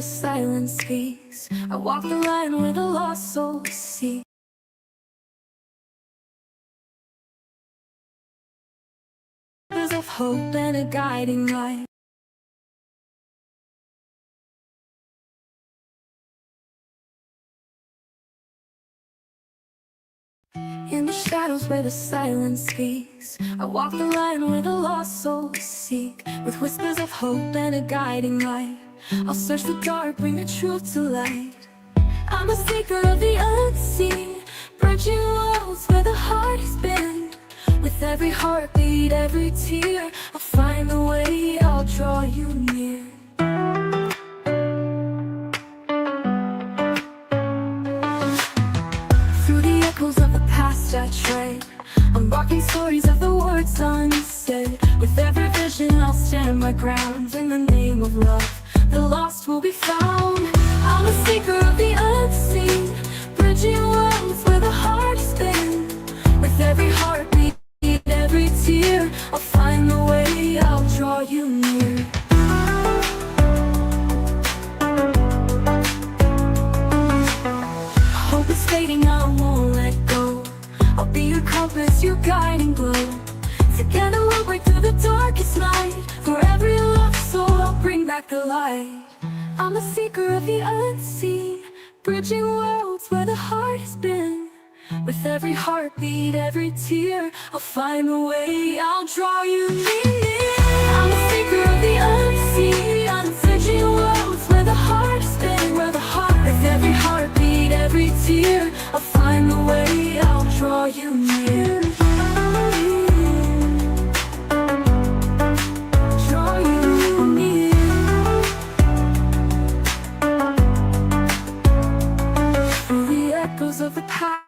the silence speaks. I walk the line where the lost souls seek. There's of hope and a guiding light. In the shadows where the silence speaks, I walk the line where the lost souls seek. With whispers of hope and a guiding light, I'll search the dark, bring the truth to light. I'm a seeker of the unseen, bridging worlds where the heart has been. With every heartbeat, every tear, I'll find a way, I'll draw you near. Through the echoes of the past I tread, unlocking stories of the words unsaid. With every vision I'll stand my ground. In the name of love, the lost will be found. I'm a seeker of the unseen, bridging worlds where the heart has been. With every heartbeat, every tear, I'll find the way, I'll draw you near. Hope is fading, I won't let go. I'll be your compass, your guiding glow. Together we'll break through the darkest night. For every lost soul, I'll bring back the light. I'm a seeker of the unseen, bridging worlds where the heart has been. With every heartbeat, every tear, I'll find a way, I'll draw you near. I'm a seeker of the unseen, I'm bridging worlds where the heart has been. Where the heart, with every heartbeat, every tear, I'll find a way, I'll draw you near. Draw you near. Through the echoes of the past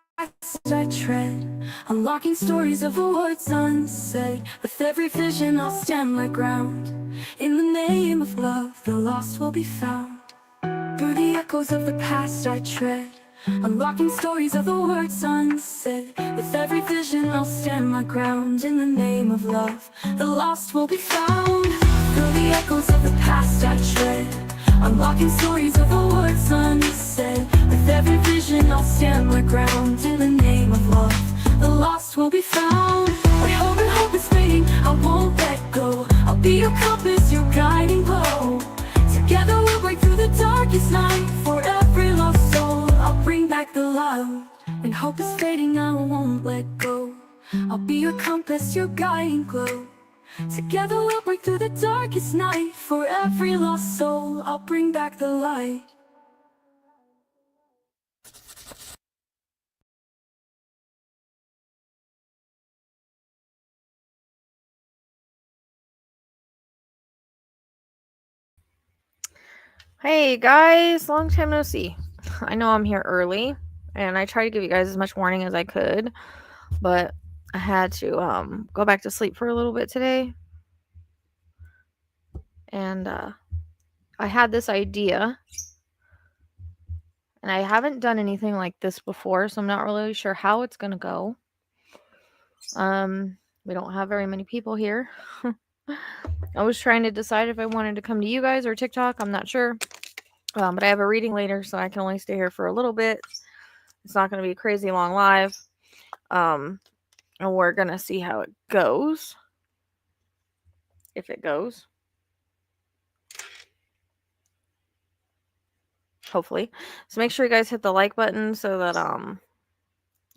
I tread, unlocking stories of the words unsaid. With every vision I'll stand my ground. In the name of love, the lost will be found. Through the echoes of the past I tread, unlocking stories of the words unsaid. With every vision I'll stand my ground. In the name of love, the lost will be found. Through the echoes of the past I tread, unlocking stories of the words unsaid. With every vision I'll stand my ground. In the name of love, the lost will be found. When hope is fading, I won't let go. I'll be your compass, your guiding glow. Together we'll break through the darkest night. For every lost soul, I'll bring back the love. When hope is fading, I won't let go. I'll be your compass, your guiding glow. Together we'll break through the darkest night. For every lost soul, I'll bring back the light. Hey guys, long time no see. I know I'm here early, and I tried to give you guys as much warning as I could, but I had to go back to sleep for a little bit today. And I had this idea, and I haven't done anything like this before, so I'm not really sure how it's gonna go. We don't have very many people here. I was trying to decide if I wanted to come to you guys or TikTok. I'm not sure. But I have a reading later, so I can only stay here for a little bit. It's not going to be a crazy long live. And we're going to see how it goes. If it goes. Hopefully. So make sure you guys hit the like button so that,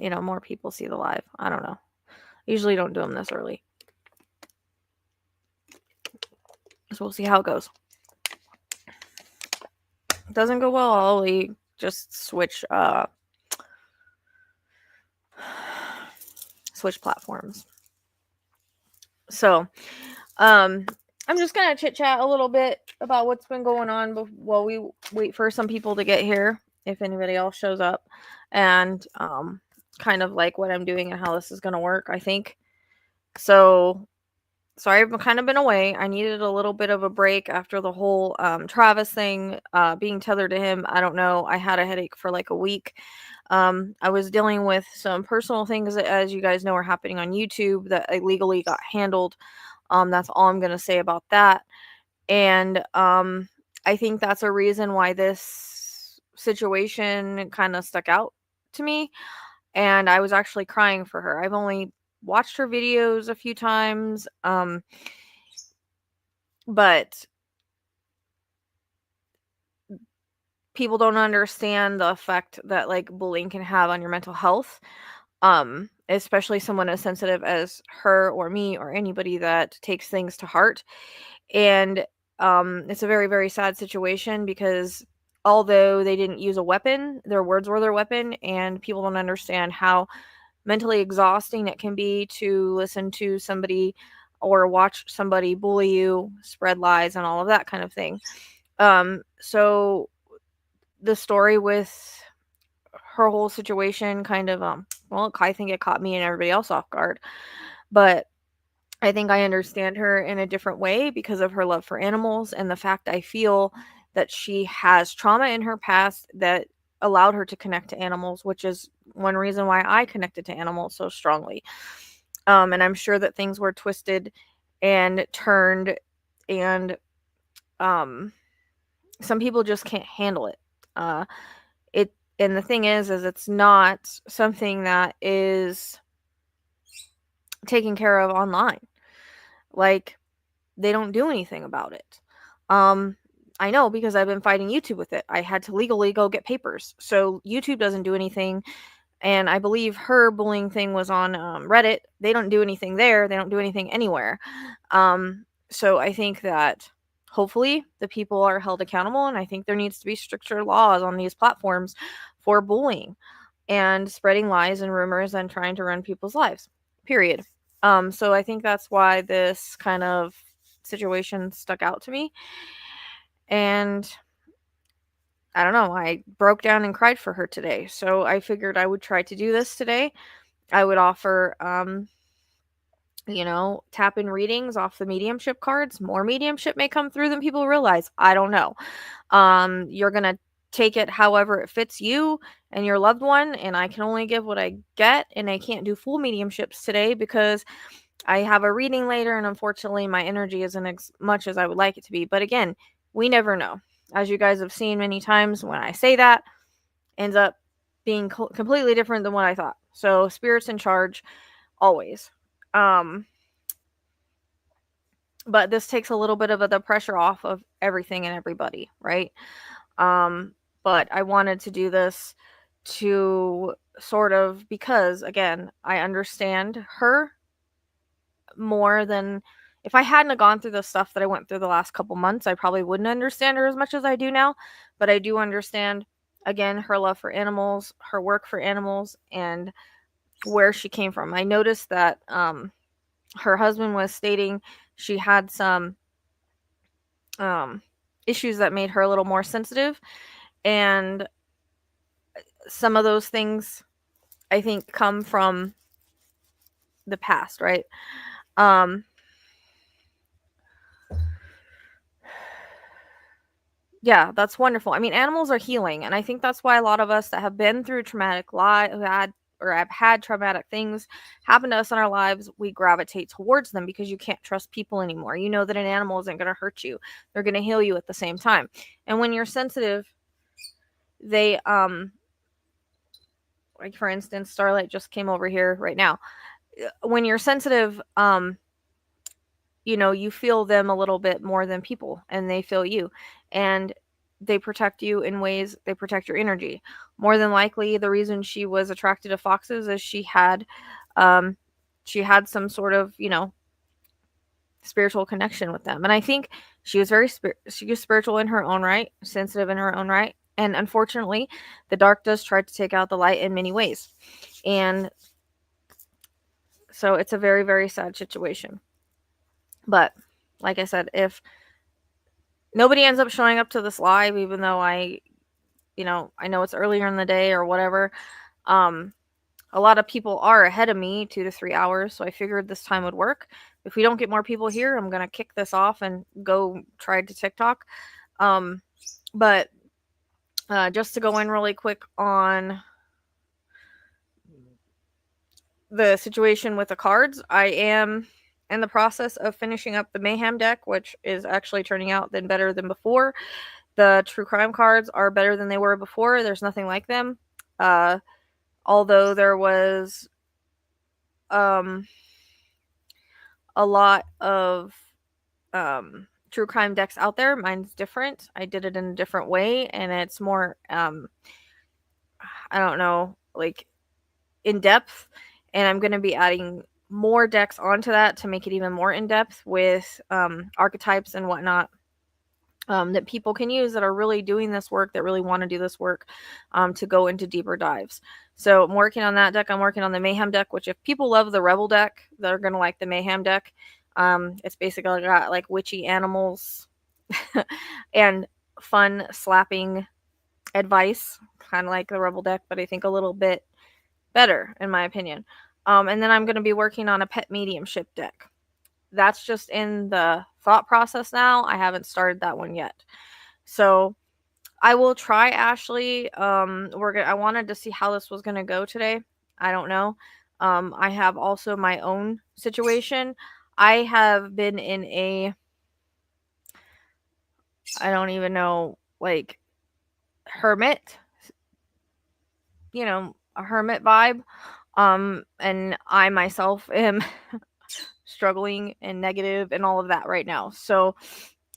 more people see the live. I don't know. Usually don't do them this early. So we'll see how it goes. It doesn't go well, I'll just switch platforms. So, I'm just gonna chit chat a little bit about what's been going on while we wait for some people to get here, if anybody else shows up, and kind of like what I'm doing and how this is gonna work, I think. So I've kind of been away. I needed a little bit of a break after the whole Travis thing, being tethered to him. I don't know. I had a headache for like a week. I was dealing with some personal things that, as you guys know, are happening on YouTube that illegally got handled. That's all I'm going to say about that. And I think that's a reason why this situation kind of stuck out to me. And I was actually crying for her. I've only watched her videos a few times, but people don't understand the effect that like bullying can have on your mental health. Especially someone as sensitive as her or me or anybody that takes things to heart. And it's a very, very sad situation because although they didn't use a weapon, their words were their weapon, and people don't understand how mentally exhausting it can be to listen to somebody or watch somebody bully you, spread lies, and all of that kind of thing. So the story with her whole situation kind of well, I think it caught me and everybody else off guard, but I think I understand her in a different way because of her love for animals and the fact I feel that she has trauma in her past that allowed her to connect to animals, which is one reason why I connected to animals so strongly. And I'm sure that things were twisted and turned, and some people just can't handle it. It and the thing is it's not something that is taken care of online. Like, they don't do anything about it. I know because I've been fighting YouTube with it. I had to legally go get papers. So YouTube doesn't do anything. And I believe her bullying thing was on Reddit. They don't do anything there. They don't do anything anywhere. So I think that hopefully the people are held accountable. And I think there needs to be stricter laws on these platforms for bullying and spreading lies and rumors and trying to run people's lives, period. So I think that's why this kind of situation stuck out to me. And I don't know, I broke down and cried for her today. So I figured I would try to do this today. I would offer, tap in readings off the mediumship cards. More mediumship may come through than people realize. I don't know. You're going to take it however it fits you and your loved one. And I can only give what I get. And I can't do full mediumships today because I have a reading later, and unfortunately, my energy isn't as much as I would like it to be. But again, we never know. As you guys have seen many times, when I say that, ends up being completely different than what I thought. So, spirit's in charge, always. But this takes a little bit of the pressure off of everything and everybody, right? But I wanted to do this to sort of, because, again, I understand her more than if I hadn't gone through the stuff that I went through the last couple months. I probably wouldn't understand her as much as I do now, but I do understand, again, her love for animals, her work for animals, and where she came from. I noticed that her husband was stating she had some issues that made her a little more sensitive, and some of those things I think come from the past, right? Yeah, that's wonderful. I mean, animals are healing, and I think that's why a lot of us that have been through traumatic have had traumatic things happen to us in our lives, we gravitate towards them because you can't trust people anymore. You know that an animal isn't going to hurt you. They're going to heal you at the same time. And when you're sensitive, they like for instance, Starlight just came over here right now. When you're sensitive, you feel them a little bit more than people, and they feel you, and they protect you in ways. They protect your energy. More than likely, the reason she was attracted to foxes is she had some sort of, spiritual connection with them. And I think she was she was spiritual in her own right, sensitive in her own right. And unfortunately, the dark does try to take out the light in many ways. And so it's a very, very sad situation. But like I said, if nobody ends up showing up to this live, even though I know it's earlier in the day or whatever, a lot of people are ahead of me 2 to 3 hours, so I figured this time would work. If we don't get more people here, I'm going to kick this off and go try to TikTok. But just to go in really quick on the situation with the cards, I am in the process of finishing up the Mayhem deck, which is actually turning out better than before. The true crime cards are better than they were before. There's nothing like them. Although there was a lot of true crime decks out there. Mine's different. I did it in a different way, and it's more I don't know, like in depth. And I'm going to be adding more decks onto that to make it even more in depth with archetypes and whatnot. That people can use that are really doing this work, that really want to do this work, to go into deeper dives. So I'm working on that deck. I'm working on the Mayhem deck, which if people love the Rebel deck, they're going to like the Mayhem deck. It's basically got like witchy animals and fun slapping advice, kind of like the Rebel deck, but I think a little bit better in my opinion. And then I'm going to be working on a pet mediumship deck. That's just in the thought process now. I haven't started that one yet. So I will try, Ashley. I wanted to see how this was going to go today. I don't know. I have also my own situation. I have been in I don't even know, like hermit, a hermit vibe. And I myself am struggling and negative and all of that right now. So,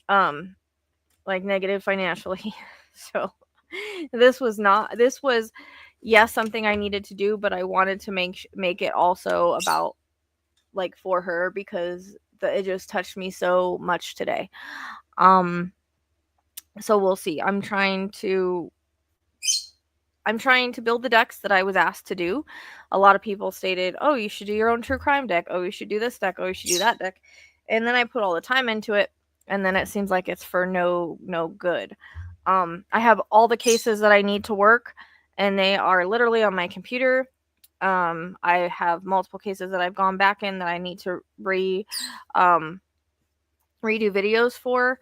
like negative financially. So this was, yes, something I needed to do, but I wanted to make it also about like for her, because it just touched me so much today. So we'll see. I'm trying to build the decks that I was asked to do. A lot of people stated, "Oh, you should do your own true crime deck. Oh, you should do this deck. Oh, you should do that deck." And then I put all the time into it, and then it seems like it's for no good. I have all the cases that I need to work, and they are literally on my computer. I have multiple cases that I've gone back in that I need to redo videos for.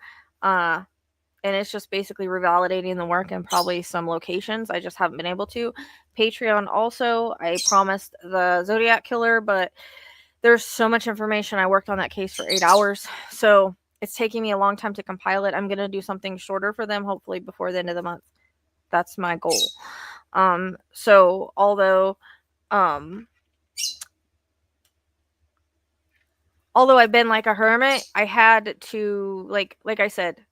And it's just basically revalidating the work and probably some locations. I just haven't been able to. Patreon also, I promised the Zodiac Killer, but there's so much information. I worked on that case for 8 hours. So it's taking me a long time to compile it. I'm going to do something shorter for them, hopefully before the end of the month. That's my goal. So although I've been like a hermit, I had to, like I said,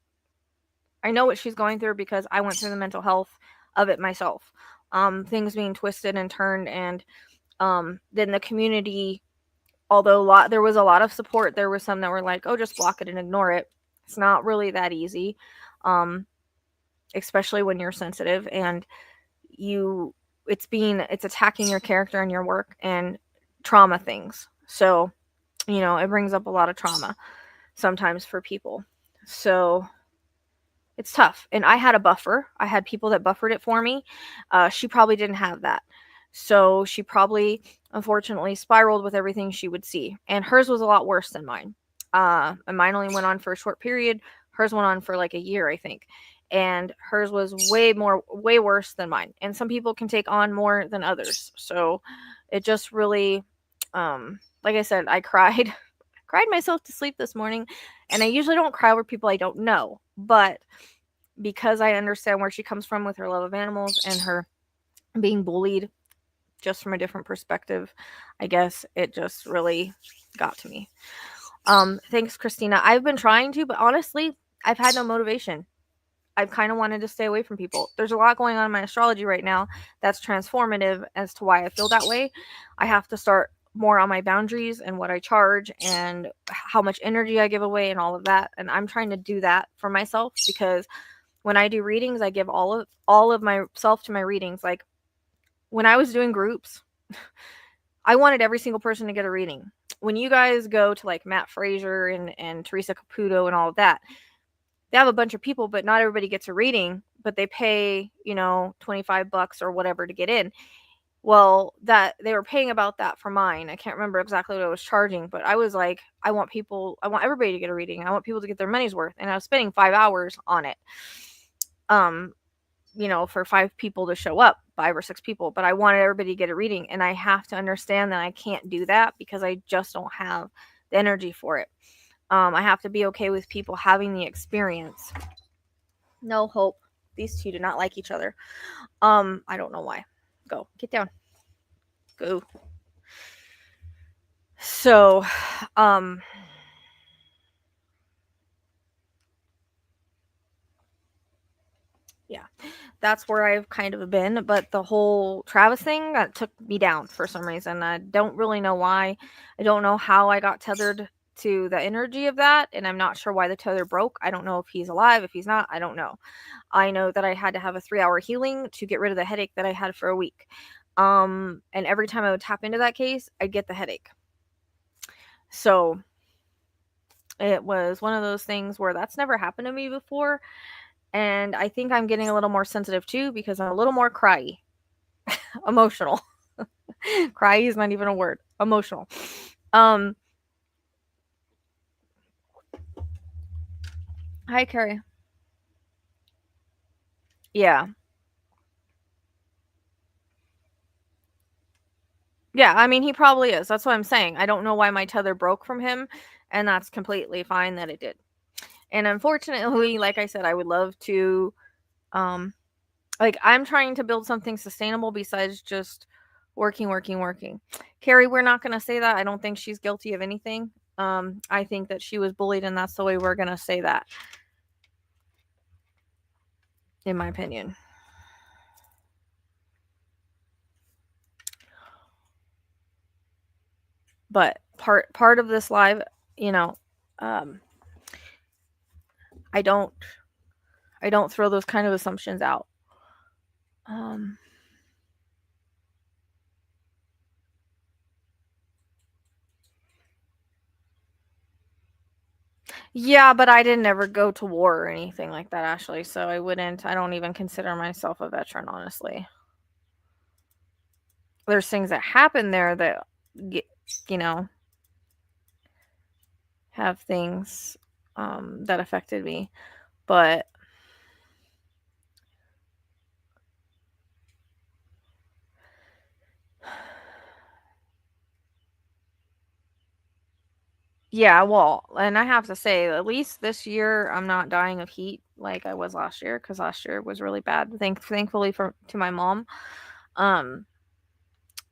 I know what she's going through because I went through the mental health of it myself. Things being twisted and turned, and then the community, although there was a lot of support, there were some that were like, "Oh, just block it and ignore it." It's not really that easy, especially when you're sensitive and it's attacking your character and your work and trauma things. So, it brings up a lot of trauma sometimes for people. So it's tough. And I had a buffer. I had people that buffered it for me. She probably didn't have that. So she probably, unfortunately, spiraled with everything she would see. And hers was a lot worse than mine. And mine only went on for a short period. Hers went on for like a year, I think. And hers was way worse than mine. And some people can take on more than others. So it just really, like I said, I cried myself to sleep this morning. And I usually don't cry over people I don't know. But because I understand where she comes from with her love of animals and her being bullied just from a different perspective, I guess it just really got to me. Thanks, Christina. I've been trying to, but honestly, I've had no motivation. I've kind of wanted to stay away from people. There's a lot going on in my astrology right now that's transformative as to why I feel that way. I have to start more on my boundaries and what I charge and how much energy I give away and all of that. And I'm trying to do that for myself, because when I do readings, I give all of myself to my readings. Like when I was doing groups, I wanted every single person to get a reading. When you guys go to like Matt Fraser and Teresa Caputo and all of that, they have a bunch of people, but not everybody gets a reading, but they pay, $25 or whatever to get in. Well, that they were paying about that for mine. I can't remember exactly what I was charging, but I was like, I want everybody to get a reading. I want people to get their money's worth. And I was spending 5 hours on it. For 5 people to show up, 5 or 6 people, but I wanted everybody to get a reading. And I have to understand that I can't do that because I just don't have the energy for it. I have to be okay with people having the experience. No hope. These two do not like each other. I don't know why. Go. Get down. Go. So, yeah, that's where I've kind of been. But the whole Travis thing, that took me down for some reason. I don't really know why. I don't know how I got tethered to the energy of that, and I'm not sure why the tether broke. I don't know if he's alive, if he's not, I don't know. I know that I had to have a 3-hour healing to get rid of the headache that I had for a week. And every time I would tap into that case, I'd get the headache. So it was one of those things where that's never happened to me before. And I think I'm getting a little more sensitive too, because I'm a little more cryy. Emotional. Cryy is not even a word. Emotional. Hi, Carrie. Yeah. Yeah, I mean, he probably is. That's what I'm saying. I don't know why my tether broke from him, and that's completely fine that it did. And unfortunately, like I said, I would love to, like, I'm trying to build something sustainable besides just working. Carrie, we're not going to say that. I don't think she's guilty of anything. I think that she was bullied, and that's the way we're going to say that, in my opinion. But part of this live, you know, I don't throw those kind of assumptions out. Yeah, but I didn't ever go to war or anything like that, Ashley. So I don't even consider myself a veteran, honestly. There's things that happen there that, you know, have things that affected me. But yeah, well, and I have to say, at least this year, I'm not dying of heat like I was last year, because last year was really bad. Thankfully to my mom.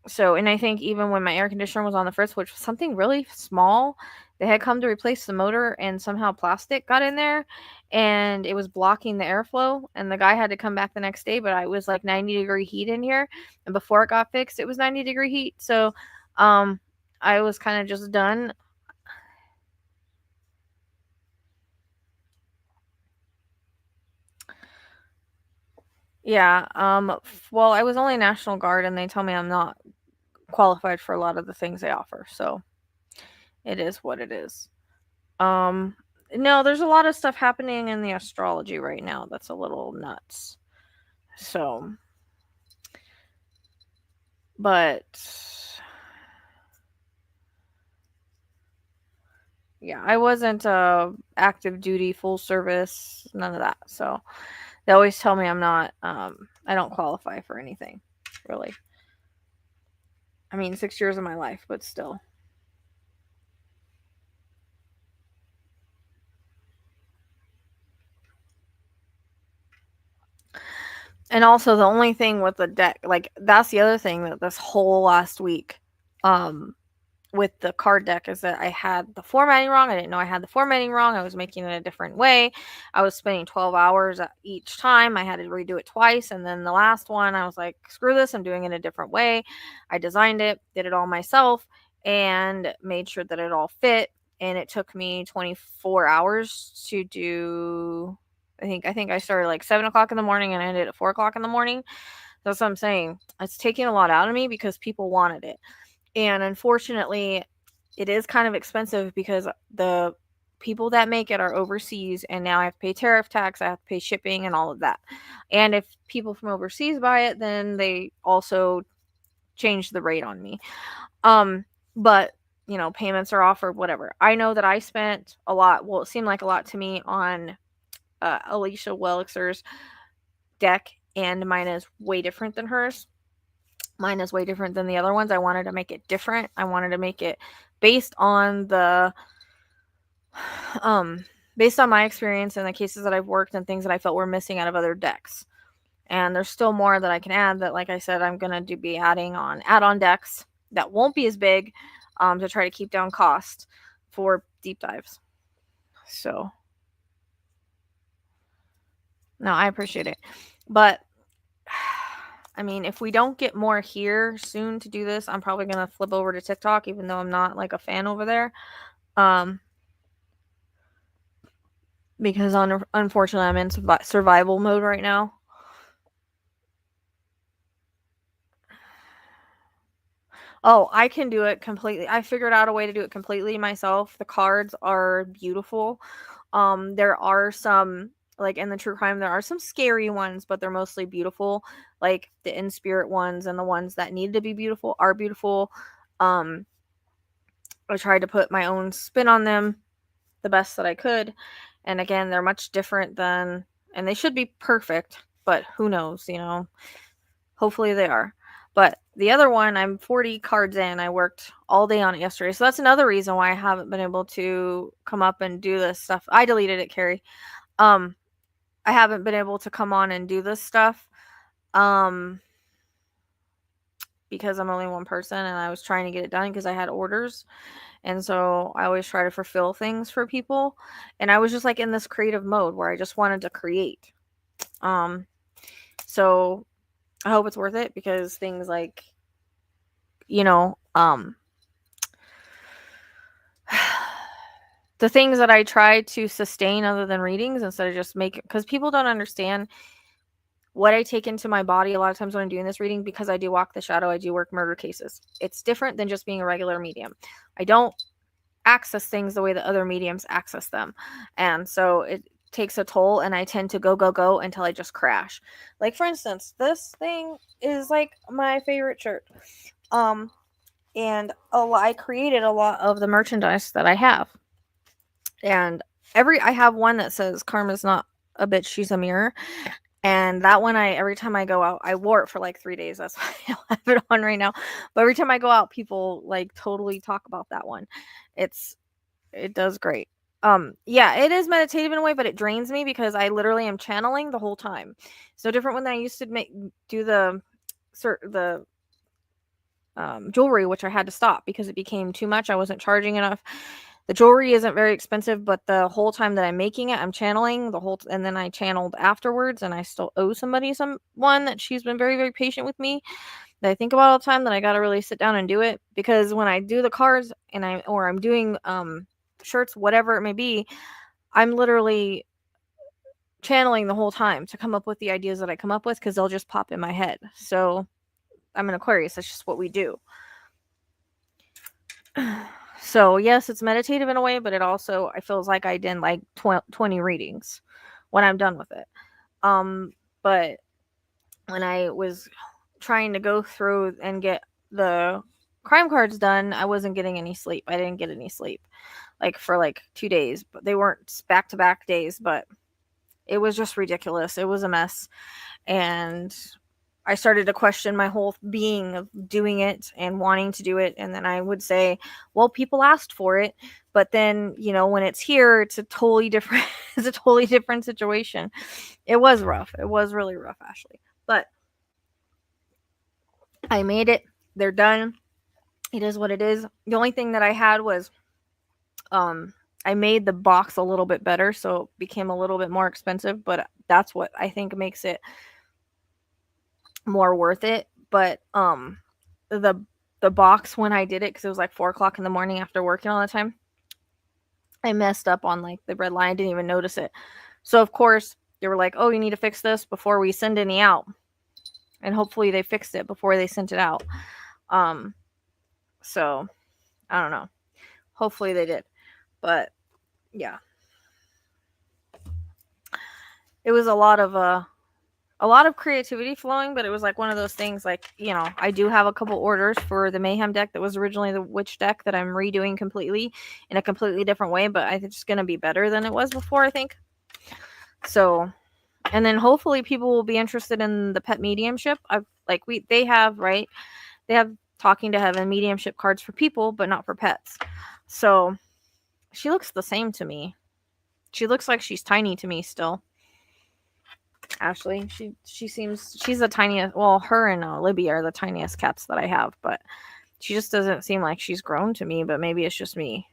So, and I think even when my air conditioner was on the first, which was something really small, they had come to replace the motor, and somehow plastic got in there, and it was blocking the airflow. And the guy had to come back the next day, but I was like 90-degree heat in here, and before it got fixed, it was 90-degree heat. So, I was kind of just done. Yeah. Well, I was only National Guard, and they tell me I'm not qualified for a lot of the things they offer. So it is what it is. No, there's a lot of stuff happening in the astrology right now that's a little nuts. So, but yeah, I wasn't active duty, full service, none of that. So they always tell me I'm not I don't qualify for anything, really. I mean, 6 years of my life, but still. And also the only thing with the deck, like that's the other thing that this whole last week with the card deck is that I had the formatting wrong. I didn't know I had the formatting wrong. I was making it a different way. I was spending 12 hours each time. I had to redo it twice. And then the last one, I was like, screw this. I'm doing it a different way. I designed it, did it all myself, and made sure that it all fit. And it took me 24 hours to do. I think I started like 7 o'clock in the morning and I ended at 4 o'clock in the morning. That's what I'm saying. It's taking a lot out of me because people wanted it. And unfortunately, it is kind of expensive because the people that make it are overseas, and now I have to pay tariff tax, I have to pay shipping and all of that. And if people from overseas buy it, then they also change the rate on me. But you know, payments are offered, whatever. I know that I spent a lot, well, it seemed like a lot to me on Alicia Wellixer's deck, and mine is way different than hers. Mine is way different than the other ones. I wanted to make it different. I wanted to make it based on based on my experience and the cases that I've worked and things that I felt were missing out of other decks. And there's still more that I can add that, like I said, I'm going to be adding on add-on decks that won't be as big, to try to keep down cost for deep dives. So, no, I appreciate it. But, I mean, if we don't get more here soon to do this, I'm probably going to flip over to TikTok, even though I'm not like a fan over there. Because unfortunately I'm in survival mode right now. Oh, I can do it completely. I figured out a way to do it completely myself. The cards are beautiful. There are some, like in the true crime, there are some scary ones, but they're mostly beautiful. Like the in spirit ones and the ones that need to be beautiful are beautiful. I tried to put my own spin on them the best that I could. And again, they're much different than, and they should be perfect, but who knows, you know, hopefully they are. But the other one, I'm 40 cards in. I worked all day on it yesterday. So that's another reason why I haven't been able to come up and do this stuff. I deleted it, Carrie. I haven't been able to come on and do this stuff. Because I'm only one person and I was trying to get it done because I had orders. And so I always try to fulfill things for people. And I was just like in this creative mode where I just wanted to create. So I hope it's worth it, because things like, you know, the things that I try to sustain other than readings instead of just make it, because people don't understand what I take into my body a lot of times when I'm doing this reading, because I do walk the shadow, I do work murder cases. It's different than just being a regular medium. I don't access things the way that other mediums access them. And so it takes a toll, and I tend to go until I just crash. Like, for instance, this thing is like my favorite shirt. And I created a lot of the merchandise that I have. And I have one that says "Karma's not a bitch, she's a mirror." And that one, every time I go out, I wore it for like 3 days. That's why I don't have it on right now. But every time I go out, people like totally talk about that one. It does great. Yeah, it is meditative in a way, but it drains me because I literally am channeling the whole time. It's no different when I used to do the jewelry, which I had to stop because it became too much. I wasn't charging enough. The jewelry isn't very expensive, but the whole time that I'm making it, I'm channeling and then I channeled afterwards, and I still owe somebody one that she's been very, very patient with me, that I think about all the time, that I got to really sit down and do it, because when I do the cards and I'm doing shirts, whatever it may be, I'm literally channeling the whole time to come up with the ideas that I come up with, because they'll just pop in my head. So I'm an Aquarius. That's just what we do. So yes, it's meditative in a way, but it also, I feels like I did like 20 readings when I'm done with it. But when I was trying to go through and get the crime cards done, I wasn't getting any sleep. I didn't get any sleep, like for like 2 days, but they weren't back-to-back days, but it was just ridiculous. It was a mess. And I started to question my whole being of doing it and wanting to do it. And then I would say, well, people asked for it. But then, you know, when it's here, it's a totally different, it's a totally different situation. It was rough. It was really rough, Ashley. But I made it. They're done. It is what it is. The only thing that I had was, I made the box a little bit better, so it became a little bit more expensive, but that's what I think makes it more worth it. But the box, when I did it, because it was like 4:00 in the morning after working all the time, I messed up on like the red line. I didn't even notice it. So of course they were like, oh, you need to fix this before we send any out. And hopefully they fixed it before they sent it out. So I don't know. Hopefully they did. But yeah. It was a lot of creativity flowing, but it was like one of those things, like, you know, I do have a couple orders for the Mayhem deck that was originally the Witch deck that I'm redoing completely in a completely different way, but I think it's going to be better than it was before, I think. So, and then hopefully people will be interested in the pet mediumship. I've Like they have, right? They have talking to heaven, mediumship cards for people, but not for pets. So she looks the same to me. She looks like she's tiny to me still. Ashley, she's the tiniest. Well, her and Libby are the tiniest cats that I have, but she just doesn't seem like she's grown to me. But maybe it's just me.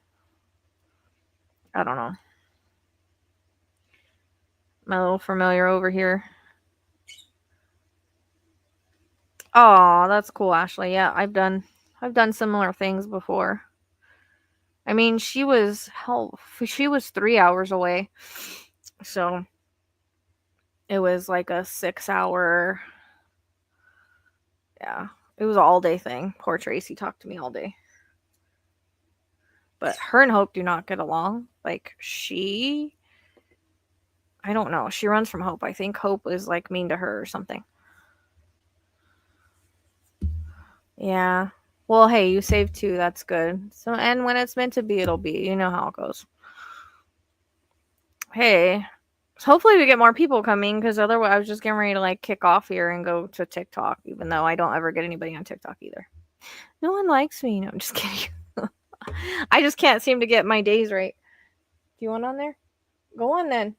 I don't know. My little familiar over here. Oh, that's cool, Ashley. Yeah, I've done similar things before. I mean, she was 3 hours away. So it was like a 6 hour. Yeah, it was an all day thing. Poor Tracy talked to me all day. But her and Hope do not get along. Like, I don't know. She runs from Hope. I think Hope is like mean to her or something. Yeah. Well, hey, you saved 2. That's good. So, and when it's meant to be, it'll be. You know how it goes. Hey, so hopefully we get more people coming, because otherwise I was just getting ready to like kick off here and go to TikTok, even though I don't ever get anybody on TikTok either. No one likes me. No, I'm just kidding. I just can't seem to get my days right. Do you want on there? Go on then.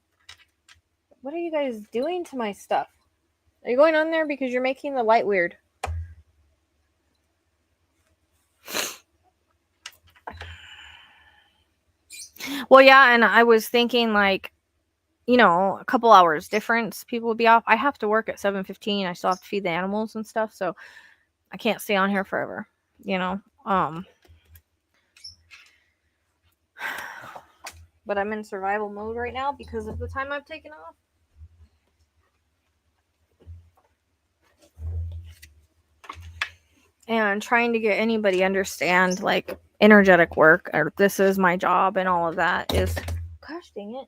What are you guys doing to my stuff? Are you going on there because you're making the light weird? Well, yeah, and I was thinking like, you know, a couple hours difference, people would be off. I have to work at 7:15. I still have to feed the animals and stuff, so I can't stay on here forever, you know. But I'm in survival mode right now because of the time I've taken off. And trying to get anybody understand like energetic work, or this is my job and all of that is, gosh dang it,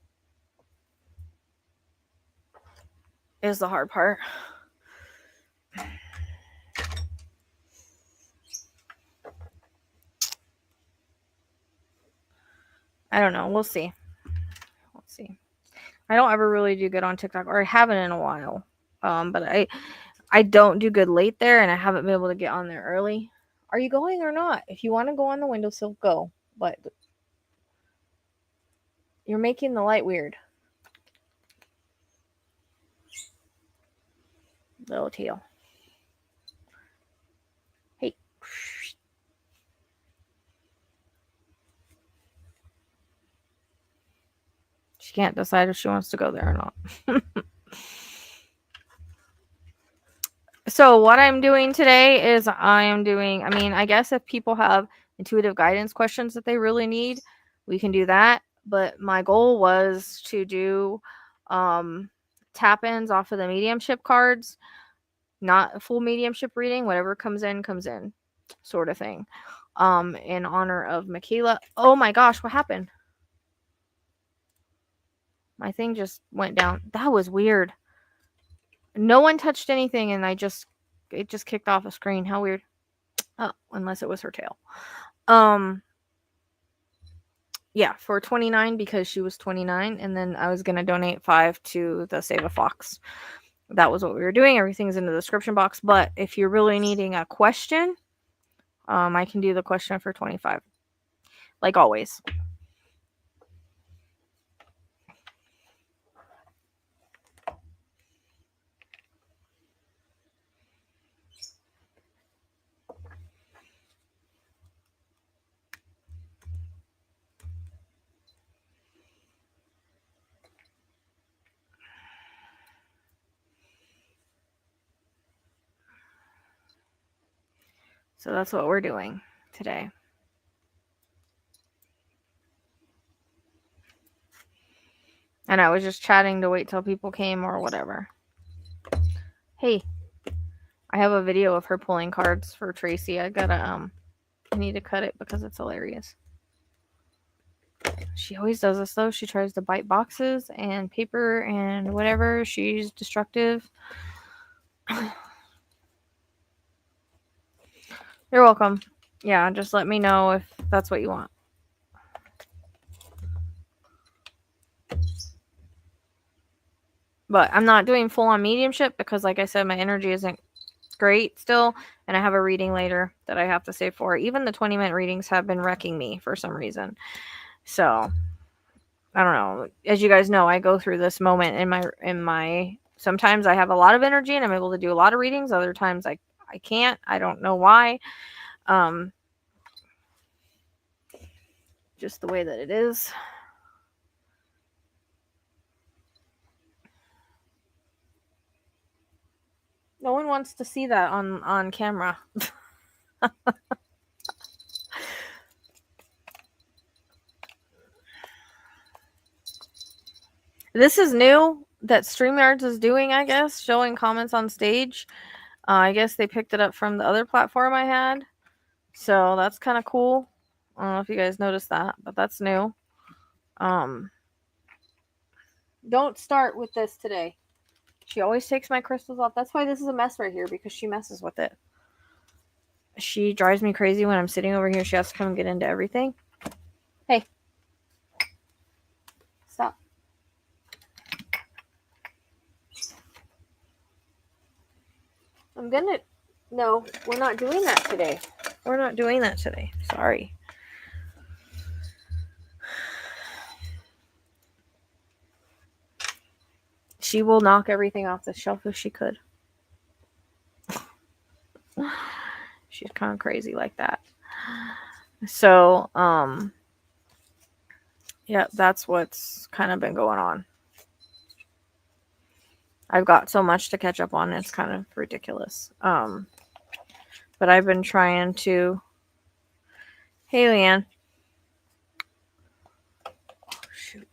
is the hard part. I don't know. We'll see. Let's see. I don't ever really do good on TikTok, or I haven't in a while. But I don't do good late there, and I haven't been able to get on there early. Are you going or not? If you want to go on the windowsill, go. But you're making the light weird. Little tail. Hey. She can't decide if she wants to go there or not. So what I'm doing today is I guess if people have intuitive guidance questions that they really need, we can do that. But my goal was to do tap-ins off of the mediumship cards, not a full mediumship reading, whatever comes in, sort of thing. In honor of Michaela. Oh my gosh, what happened? My thing just went down. That was weird. No one touched anything, and it just kicked off a screen. How weird. Oh, unless it was her tail. Yeah, for 29, because she was 29, and then I was gonna donate 5 to the Save a Fox. That was what we were doing. Everything's in the description box. But if you're really needing a question, I can do the question for 25, like always. So that's what we're doing today. And I was just chatting to wait till people came or whatever. Hey, I have a video of her pulling cards for Tracy. I need to cut it because it's hilarious. She always does this though. She tries to bite boxes and paper and whatever. She's destructive. You're welcome. Yeah, just let me know if that's what you want. But I'm not doing full on mediumship because, like I said, my energy isn't great still, and I have a reading later that I have to save for. Even the 20-minute readings have been wrecking me for some reason. So I don't know. As you guys know, I go through this moment in my sometimes I have a lot of energy and I'm able to do a lot of readings. Other times I can't. I don't know why. Just the way that it is. No one wants to see that on camera. This is new that StreamYards is doing, I guess, showing comments on stage. I guess they picked it up from the other platform I had. So that's kind of cool. I don't know if you guys noticed that, but that's new. Don't start with this today. She always takes my crystals off. That's why this is a mess right here, because she messes with it. She drives me crazy when I'm sitting over here. She has to come and get into everything. Hey. Stop. No, we're not doing that today. We're not doing that today. Sorry. She will knock everything off the shelf if she could. She's kind of crazy like that. So, yeah, that's what's kind of been going on. I've got so much to catch up on. It's kind of ridiculous. But I've been trying to. Hey, Leanne. Oh, shoot.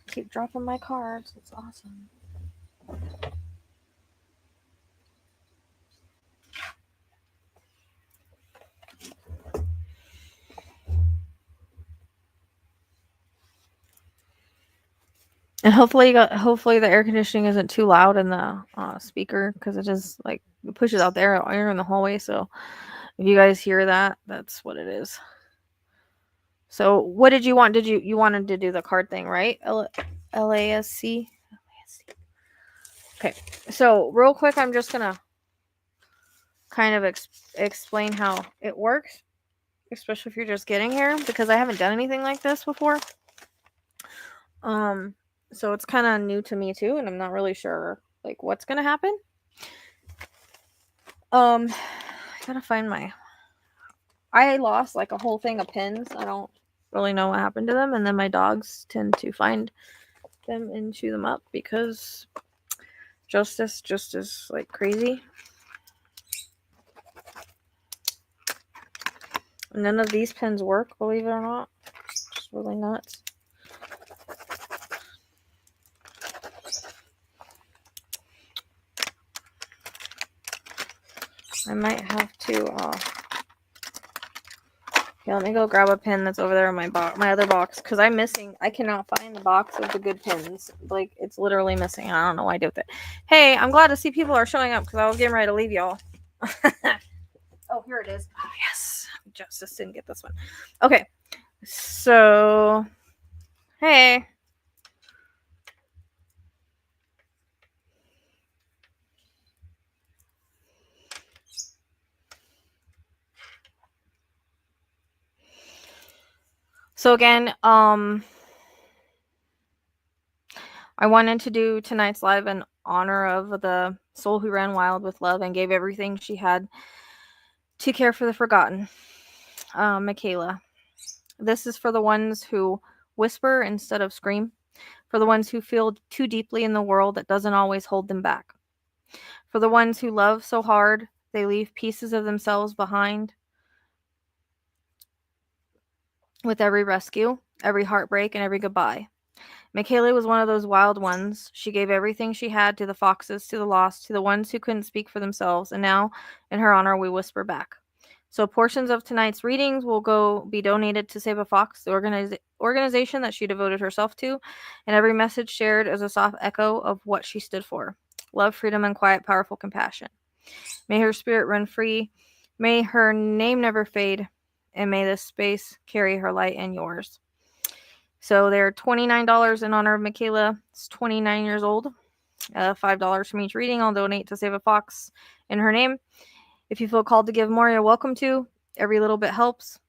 I keep dropping my cards. It's awesome. And hopefully the air conditioning isn't too loud in the speaker, because it is like it pushes out the air in the hallway. So if you guys hear that, that's what it is. So what did you want? You wanted to do the card thing, right? LASC. Okay. So real quick, I'm just gonna kind of explain how it works, especially if you're just getting here, because I haven't done anything like this before. So it's kind of new to me too, and I'm not really sure like what's gonna happen. I gotta find I lost like a whole thing of pins. I don't really know what happened to them, and then my dogs tend to find them and chew them up because Justice just is like crazy. None of these pins work, believe it or not. It's really nuts. I might have to okay, let me go grab a pin that's over there in my other box, because I cannot find the box of the good pins. Like, it's literally missing. I don't know what I did with it. Hey, I'm glad to see people are showing up, because I was getting ready to leave y'all. Oh, here it is. Oh, yes. Justice didn't get this one. Okay. So, hey. So again, I wanted to do tonight's live in honor of the soul who ran wild with love and gave everything she had to care for the forgotten. Michaela. This is for the ones who whisper instead of scream, for the ones who feel too deeply in the world that doesn't always hold them back, for the ones who love so hard they leave pieces of themselves behind. With every rescue, every heartbreak, and every goodbye. Makayla was one of those wild ones. She gave everything she had to the foxes, to the lost, to the ones who couldn't speak for themselves, and now, in her honor, we whisper back. So portions of tonight's readings will be donated to Save a Fox, the organization that she devoted herself to, and every message shared is a soft echo of what she stood for. Love, freedom, and quiet, powerful compassion. May her spirit run free. May her name never fade. And may this space carry her light and yours. So they're $29 in honor of Michaela. It's 29 years old. $5 from each reading. I'll donate to Save a Fox in her name. If you feel called to give more, you're welcome to. Every little bit helps.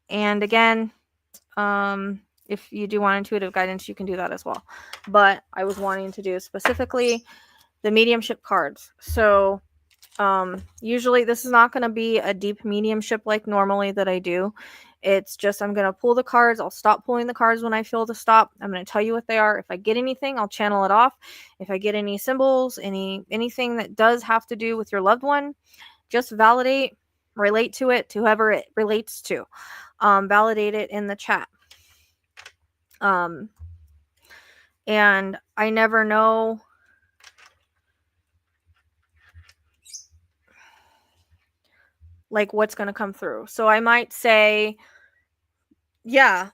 And again, if you do want intuitive guidance, you can do that as well. But I was wanting to do specifically the mediumship cards. So usually this is not going to be a deep mediumship like normally that I do. It's just I'm going to pull the cards. I'll stop pulling the cards when I feel to stop. I'm going to tell you what they are. If I get anything, I'll channel it off. If I get any symbols, anything that does have to do with your loved one, just validate, relate to it, to whoever it relates to. Validate it in the chat. And I never know like what's going to come through. So I might say, yeah,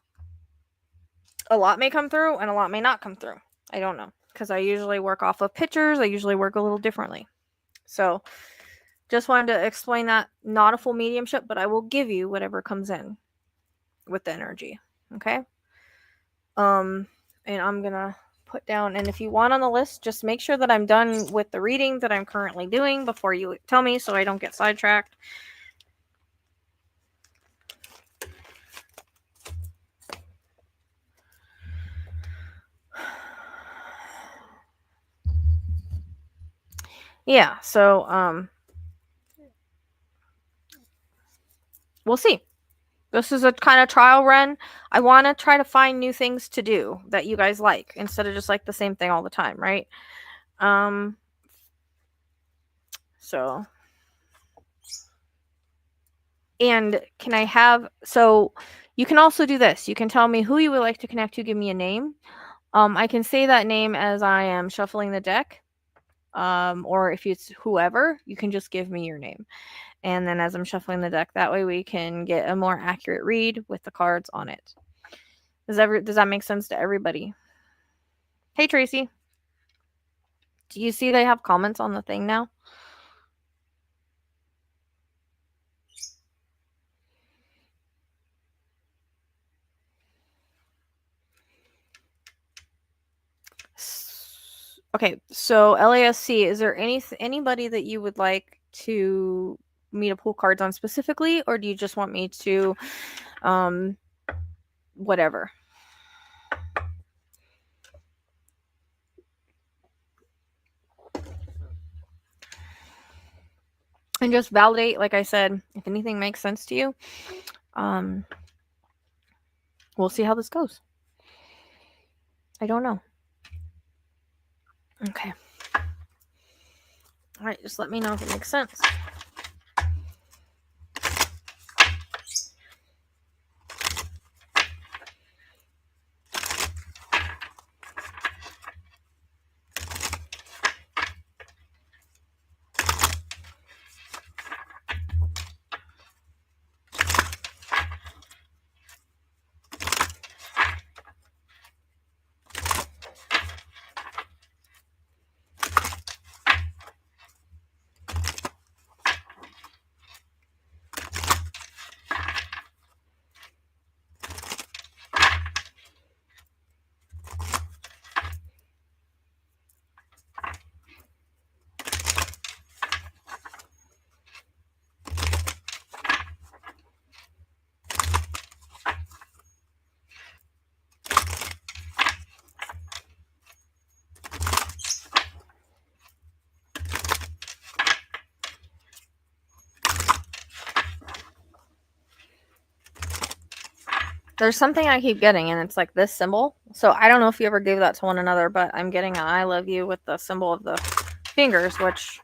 a lot may come through and a lot may not come through. I don't know, because I usually work off of pictures. I usually work a little differently. So just wanted to explain that. Not a full mediumship, but I will give you whatever comes in with the energy. Okay. And I'm going to put down, and if you want on the list, just make sure that I'm done with the reading that I'm currently doing before you tell me, so I don't get sidetracked. Yeah, so we'll see. This is a kind of trial run. I want to try to find new things to do that you guys like instead of just like the same thing all the time, right? So, and can I have, so you can also do this. You can tell me who you would like to connect to, give me a name. I can say that name as I am shuffling the deck. Or if it's whoever, you can just give me your name. And then as I'm shuffling the deck, that way we can get a more accurate read with the cards on it. Does that make sense to everybody? Hey, Tracy. Do you see they have comments on the thing now? Okay, so LASC, is there anybody that you would like to me to pull cards on specifically, or do you just want me to whatever? And just validate, like I said, if anything makes sense to you. We'll see how this goes. I don't know. Okay. All right, just let me know if it makes sense. There's something I keep getting, and it's like this symbol. So I don't know if you ever gave that to one another, but I'm getting an I love you with the symbol of the fingers, which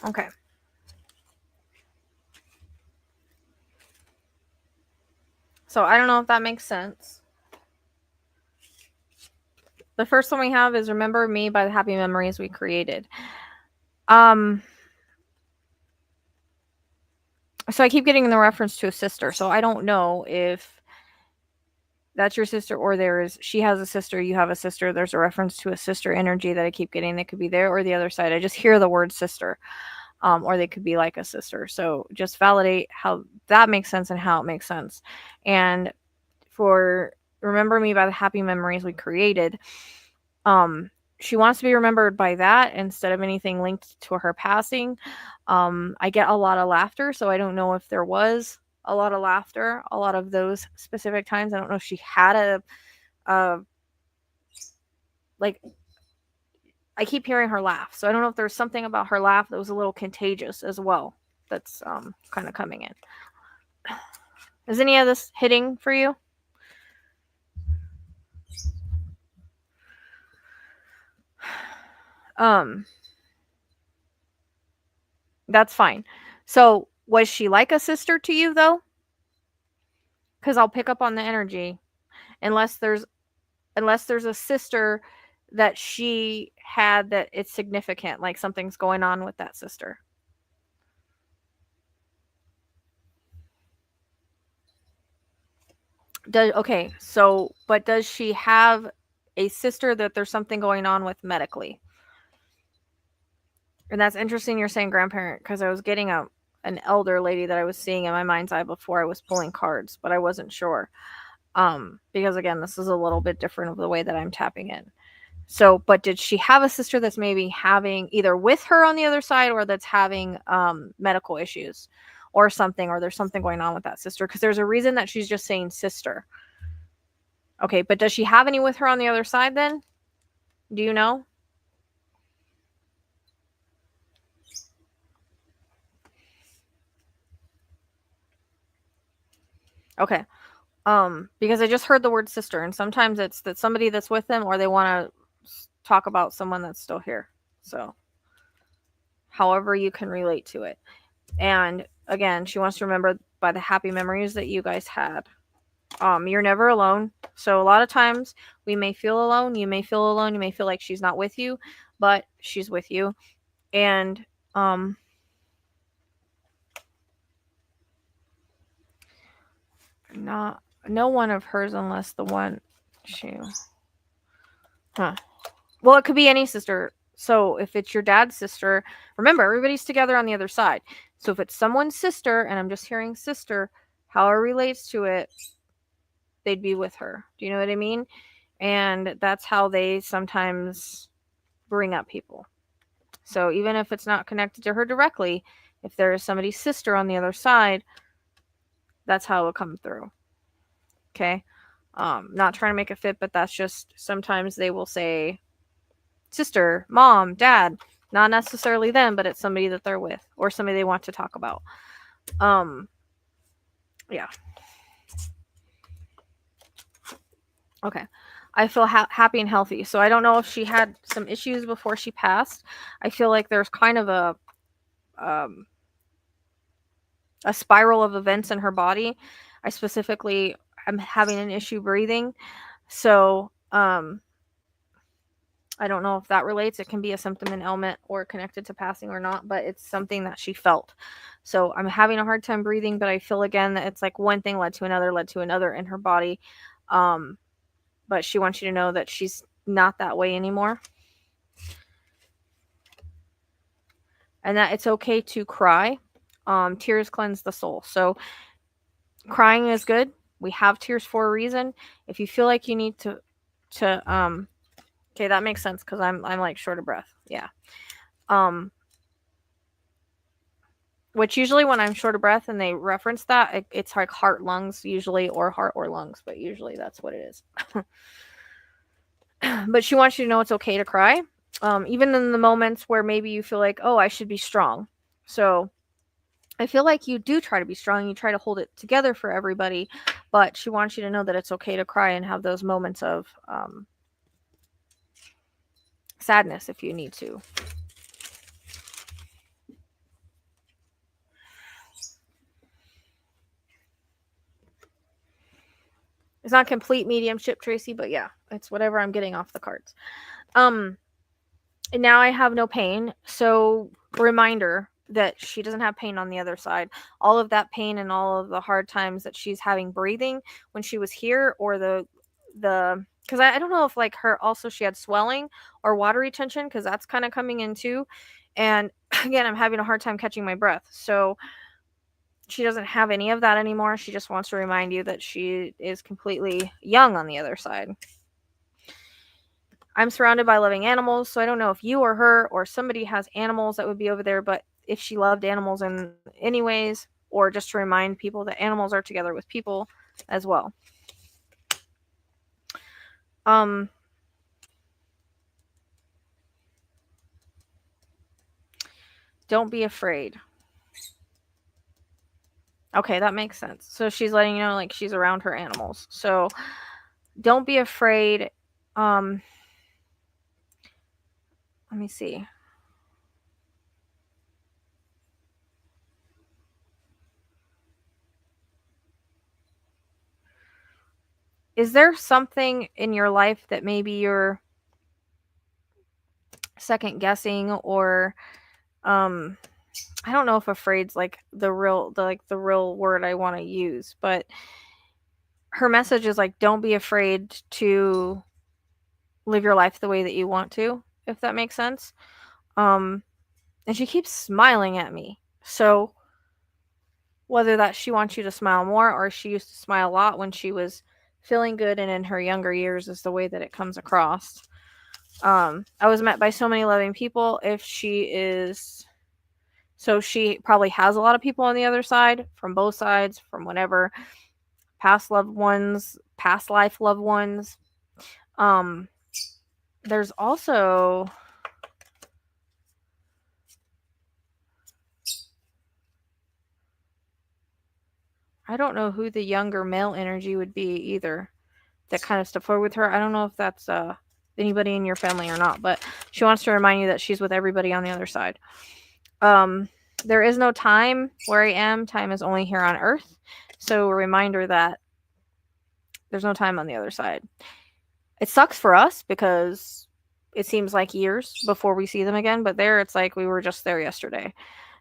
Okay. So I don't know if that makes sense. The first one we have is remember me by the happy memories we created. So I keep getting the reference to a sister. So I don't know if that's your sister or she has a sister, you have a sister. There's a reference to a sister energy that I keep getting that could be there or the other side. I just hear the word sister. Or they could be like a sister. So just validate how that makes sense and how it makes sense. And for remember me by the happy memories we created, she wants to be remembered by that instead of anything linked to her passing. I get a lot of laughter, so I don't know if there was a lot of laughter a lot of those specific times. I don't know if she had a like I keep hearing her laugh, so I don't know if there's something about her laugh that was a little contagious as well. That's kind of coming in. Is any of this hitting for you? That's fine. So was she like a sister to you though? Because I'll pick up on the energy, unless there's a sister that she had that it's significant, like something's going on with that sister. But does she have a sister that there's something going on with medically? And that's interesting you're saying grandparent, because I was getting an elder lady that I was seeing in my mind's eye before I was pulling cards, but I wasn't sure. Because again, this is a little bit different of the way that I'm tapping in. So, but did she have a sister that's maybe having either with her on the other side or that's having medical issues or something, or there's something going on with that sister? Because there's a reason that she's just saying sister. Okay, but does she have any with her on the other side then? Do you know? Okay. Because I just heard the word sister, and sometimes it's that somebody that's with them or they want to talk about someone that's still here. So, however you can relate to it. And again, she wants to remember by the happy memories that you guys had. You're never alone. So a lot of times we may feel alone. You may feel alone. You may feel like she's not with you, but she's with you. And no one of hers unless the one she. Huh. Well, it could be any sister. So if it's your dad's sister, remember everybody's together on the other side. So if it's someone's sister, and I'm just hearing sister, how it relates to it, they'd be with her. Do you know what I mean? And that's how they sometimes bring up people. So even if it's not connected to her directly, if there is somebody's sister on the other side, that's how it will come through. Okay? Not trying to make it fit, but that's just sometimes they will say sister, mom, dad, not necessarily them, but it's somebody that they're with or somebody they want to talk about. Yeah. Okay. I feel happy and healthy. So I don't know if she had some issues before she passed. I feel like there's kind of a spiral of events in her body. I specifically am having an issue breathing. So I don't know if that relates. It can be a symptom and ailment or connected to passing or not, but it's something that she felt. So I'm having a hard time breathing, but I feel again that it's like one thing led to another in her body. But she wants you to know that she's not that way anymore. And that it's okay to cry. Tears cleanse the soul. So crying is good. We have tears for a reason. If you feel like you need to okay, that makes sense because I'm like short of breath. Yeah. Which usually when I'm short of breath and they reference that, it's like heart, lungs usually, or heart or lungs, but usually that's what it is. But she wants you to know it's okay to cry. Even in the moments where maybe you feel like, oh, I should be strong. So I feel like you do try to be strong. You try to hold it together for everybody, but she wants you to know that it's okay to cry and have those moments of sadness if you need to. It's not complete mediumship, Tracy, but yeah, it's whatever I'm getting off the cards. And now I have no pain. So reminder that she doesn't have pain on the other side. All of that pain and all of the hard times that she's having breathing when she was here, or the because I don't know if like her also she had swelling or water retention, because that's kind of coming in too. And again, I'm having a hard time catching my breath. So she doesn't have any of that anymore. She just wants to remind you that she is completely young on the other side. I'm surrounded by loving animals, so I don't know if you or her or somebody has animals that would be over there, but if she loved animals in any ways, or just to remind people that animals are together with people as well. Don't be afraid. Okay, that makes sense. So she's letting you know like she's around her animals. So don't be afraid. Let me see. Is there something in your life that maybe you're second guessing, or I don't know if afraid's like the real word I want to use, but her message is like don't be afraid to live your life the way that you want to, if that makes sense. And she keeps smiling at me. So whether that she wants you to smile more, or she used to smile a lot when she was feeling good and in her younger years, is the way that it comes across. I was met by so many loving people. If she is, so she probably has a lot of people on the other side, from both sides, from whatever, past loved ones, past life loved ones. There's also, I don't know who the younger male energy would be either that kind of stepped forward with her. I don't know if that's anybody in your family or not, but she wants to remind you that she's with everybody on the other side. There is no time where I am. Time is only here on Earth. So a reminder that there's no time on the other side. It sucks for us because it seems like years before we see them again, but there it's like we were just there yesterday.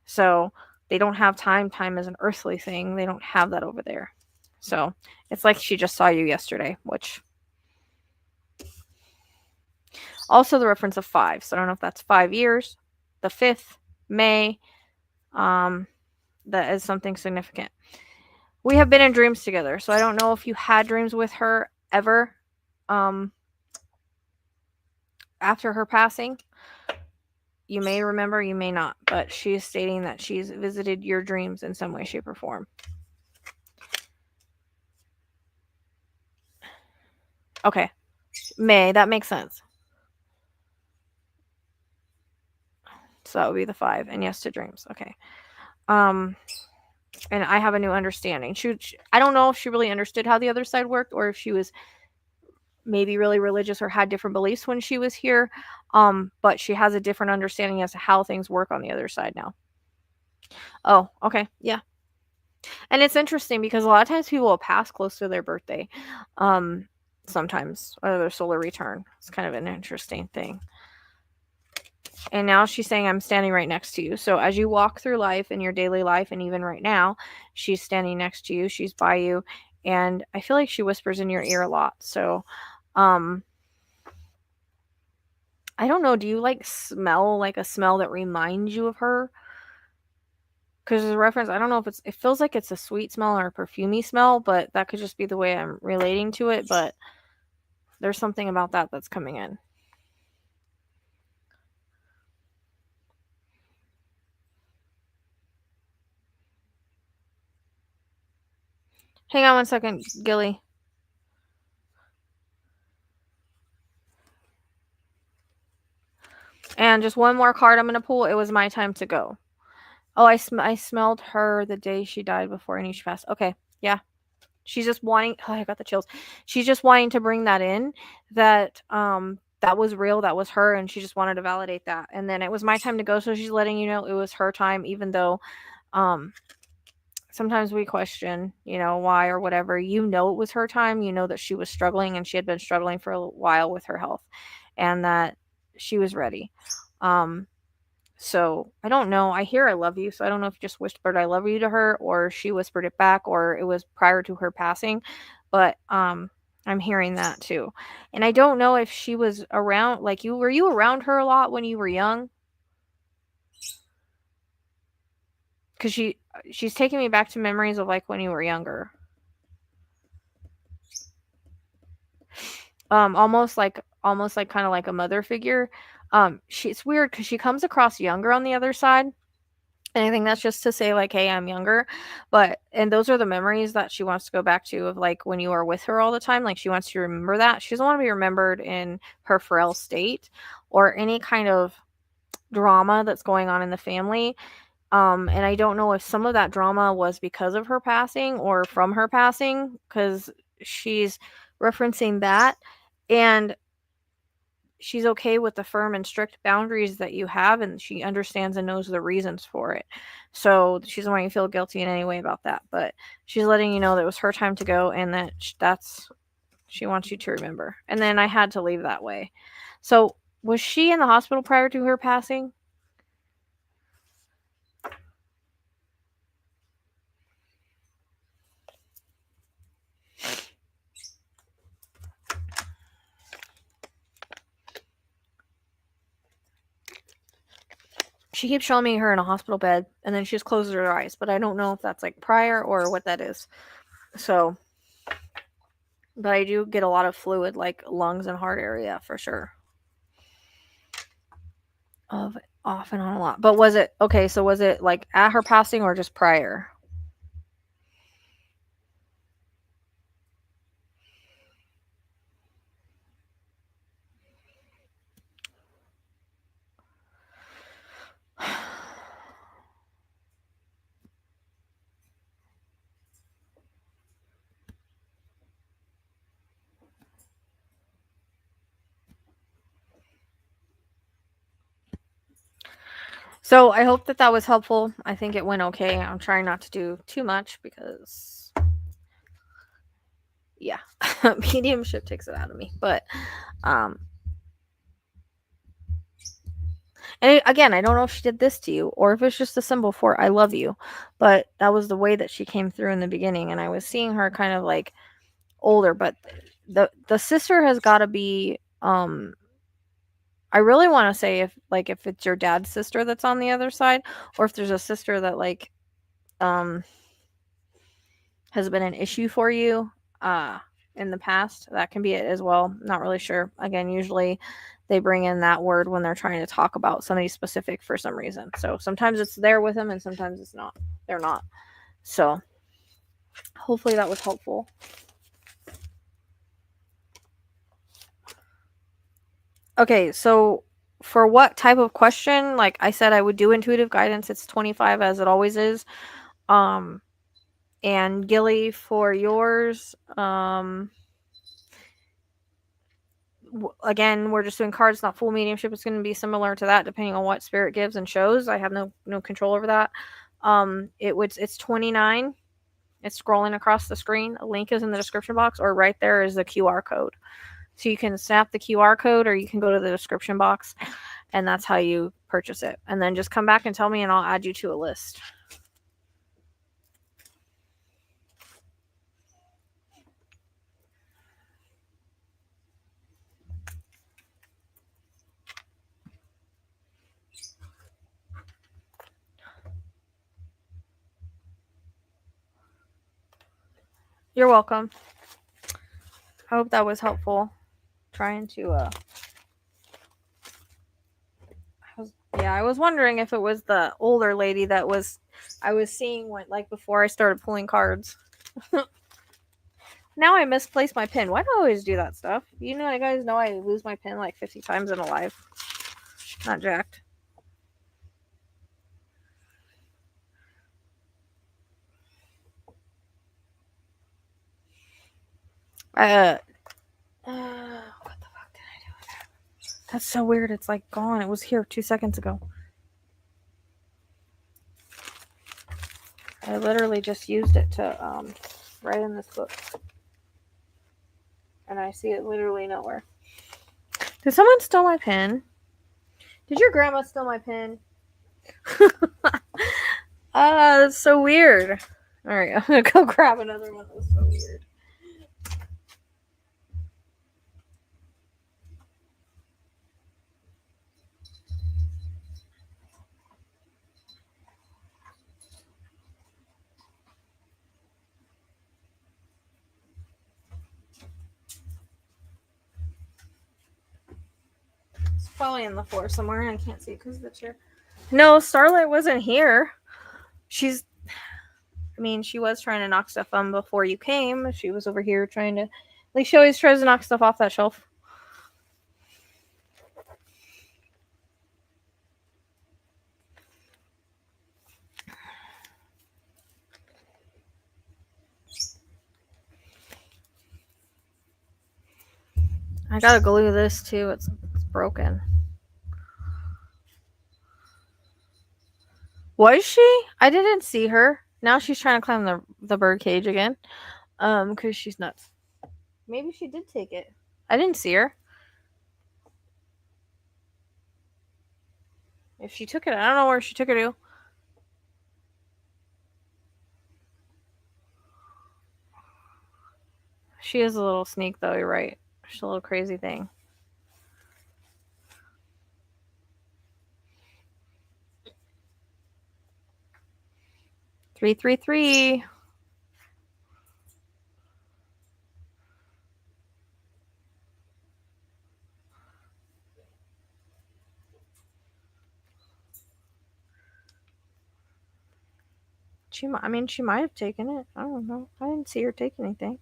So they don't have time. Time is an earthly thing. They don't have that over there. So it's like she just saw you yesterday, which also the reference of 5. So I don't know if that's 5 years, the 5th, May. That is something significant. We have been in dreams together. So I don't know if you had dreams with her ever after her passing. You may remember, you may not, but she is stating that she's visited your dreams in some way, shape, or form. Okay. May, that makes sense. So that would be the 5, and yes to dreams. Okay. And I have a new understanding. I don't know if she really understood how the other side worked, or if she was maybe really religious or had different beliefs when she was here. But she has a different understanding as to how things work on the other side now. Oh, okay. Yeah. And it's interesting because a lot of times people will pass close to their birthday. Sometimes, or their solar return. It's kind of an interesting thing. And now she's saying, I'm standing right next to you. So as you walk through life in your daily life, and even right now, she's standing next to you. She's by you. And I feel like she whispers in your ear a lot. So, I don't know. Do you like smell like a smell that reminds you of her? Because as a reference, I don't know if it feels like it's a sweet smell or a perfumey smell, but that could just be the way I'm relating to it. But there's something about that that's coming in. Hang on one second, Gilly. And just one more card I'm going to pull. It was my time to go. Oh, I smelled her the day she died before I knew she passed. Okay, yeah. She's just wanting, oh, I got the chills. She's just wanting to bring that in, that that was real, that was her, and she just wanted to validate that. And then it was my time to go, so she's letting you know it was her time, even though sometimes we question, why or whatever. It was her time. That she was struggling, and she had been struggling for a while with her health, and that she was ready. So I don't know. I hear I love you, so I don't know if you just whispered I love you to her, or she whispered it back, or it was prior to her passing. But I'm hearing that too. And I don't know if she was around, like, were you around her a lot when you were young? Because she's taking me back to memories of like when you were younger. Almost like kind of like a mother figure. It's weird because she comes across younger on the other side. And I think that's just to say, like, hey, I'm younger. And those are the memories that she wants to go back to of like when you are with her all the time. Like, she wants to remember that. She doesn't want to be remembered in her frail state or any kind of drama that's going on in the family. And I don't know if some of that drama was because of her passing or from her passing, because she's referencing that. And she's okay with the firm and strict boundaries that you have, and she understands and knows the reasons for it. So she doesn't want you to feel guilty in any way about that. But she's letting you know that it was her time to go, and that she wants you to remember. And then I had to leave that way. So was she in the hospital prior to her passing? She keeps showing me her in a hospital bed, and then she just closes her eyes, but I don't know if that's like prior or what that is. So, but I do get a lot of fluid, like lungs and heart area for sure. Off and on a lot. But was it okay? So was it like at her passing or just prior? So I hope that was helpful. I think it went okay. I'm trying not to do too much because, yeah, mediumship takes it out of me. But, and again, I don't know if she did this to you or if it's just a symbol for I love you. But that was the way that she came through in the beginning, and I was seeing her kind of like older. But the sister has got to be. I really want to say if it's your dad's sister that's on the other side, or if there's a sister that like has been an issue for you in the past. That can be it as well. Not really sure. Again, usually they bring in that word when they're trying to talk about somebody specific for some reason. So sometimes it's there with them and sometimes it's not. They're not. So hopefully that was helpful. Okay, so for what type of question? Like I said, I would do intuitive guidance. It's 25 as it always is. And Gilly, for yours, again, we're just doing cards, not full mediumship. It's going to be similar to that, depending on what spirit gives and shows. I have no control over that. It's 29. It's scrolling across the screen. A link is in the description box, or right there is the QR code. So you can snap the QR code, or you can go to the description box, and that's how you purchase it. And then just come back and tell me, and I'll add you to a list. You're welcome. I hope that was helpful. Trying to I was wondering if it was the older lady that I was seeing like before I started pulling cards. Now I misplaced my pin. Why do I always do that stuff? You guys know I lose my pin like 50 times in a life. Not jacked. What the fuck did I do with that? That's so weird. It's like gone. It was here 2 seconds ago. I literally just used it to write in this book. And I see it literally nowhere. Did someone steal my pen? Did your grandma steal my pen? That's so weird. Alright, I'm gonna go grab another one. That was so weird. It's probably in the floor somewhere and I can't see it because of the chair. No, Starlight wasn't here. She was trying to knock stuff on before you came. She was over here trying to, like, she always tries to knock stuff off that shelf. I gotta glue this too. It's broken. Was she? I didn't see her. Now she's trying to climb the bird cage again. Because she's nuts. Maybe she did take it. I didn't see her. If she took it, I don't know where she took it to. She is a little sneak, though. You're right. She's a little crazy thing. Three, 3, 3. She might have taken it. I don't know. I didn't see her take anything.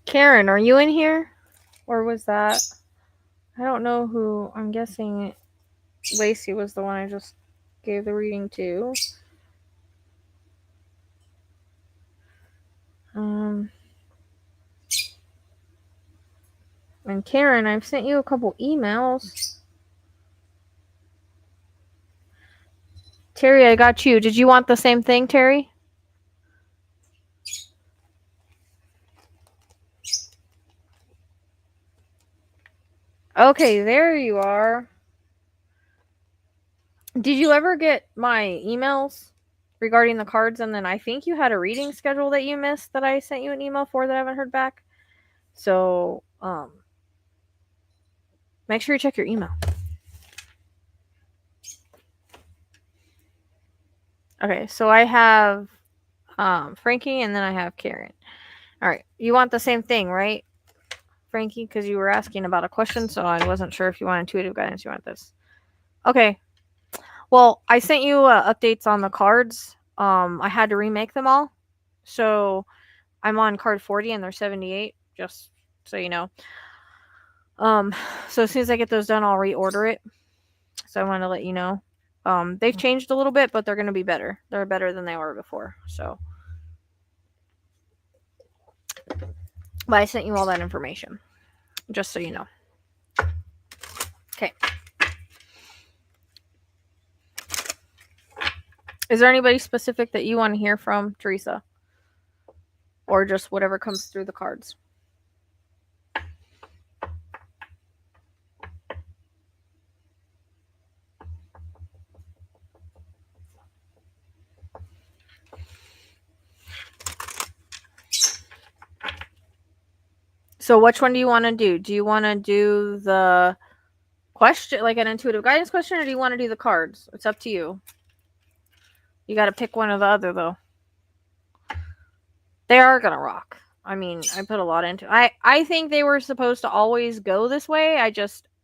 Karen, are you in here? Or was that... I don't know who... I'm guessing Lacey was the one I just gave the reading to. And Karen, I've sent you a couple emails. Terry, I got you. Did you want the same thing, Terry? Okay, there you are. Did you ever get my emails regarding the cards? And then I think you had a reading schedule that you missed that I sent you an email for that I haven't heard back. So, make sure you check your email. Okay, so I have Frankie and then I have Karen. All right, you want the same thing, right, Frankie? Because you were asking about a question, so I wasn't sure if you want intuitive guidance. You want this? Okay. Well, I sent you updates on the cards. I had to remake them all, so I'm on card 40 and they're 78. Just so you know. So as soon as I get those done, I'll reorder it. So I want to let you know. They've changed a little bit, but they're going to be better. They're better than they were before. So, but I sent you all that information, just so you know. Okay. Is there anybody specific that you want to hear from, Teresa? Or just whatever comes through the cards? So which one do you want to do? Do you want to do the question, like an intuitive guidance question, or do you want to do the cards? It's up to you. You got to pick one or the other, though. They are going to rock. I mean, I put a lot into it. I think they were supposed to always go this way.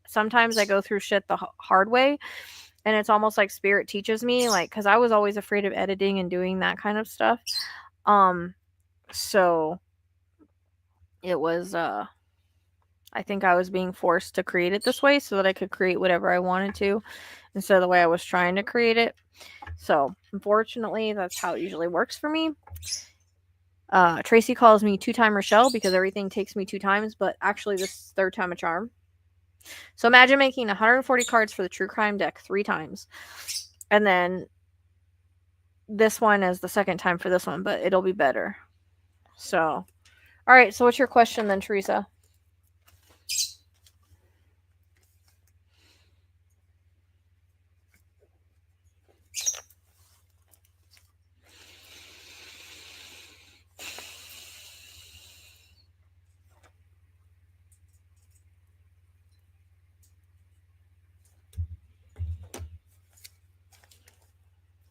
Sometimes I go through shit the hard way, and it's almost like spirit teaches me, like, because I was always afraid of editing and doing that kind of stuff. So it was I think I was being forced to create it this way so that I could create whatever I wanted to instead of the way I was trying to create it. So unfortunately, that's how it usually works for me. Tracy calls me 2-time Rochelle because everything takes me 2 times, but actually this is 3rd time a charm. So imagine making 140 cards for the true crime deck 3 times. And then this one is the 2nd time for this one, but it'll be better. So, all right. So what's your question then, Teresa?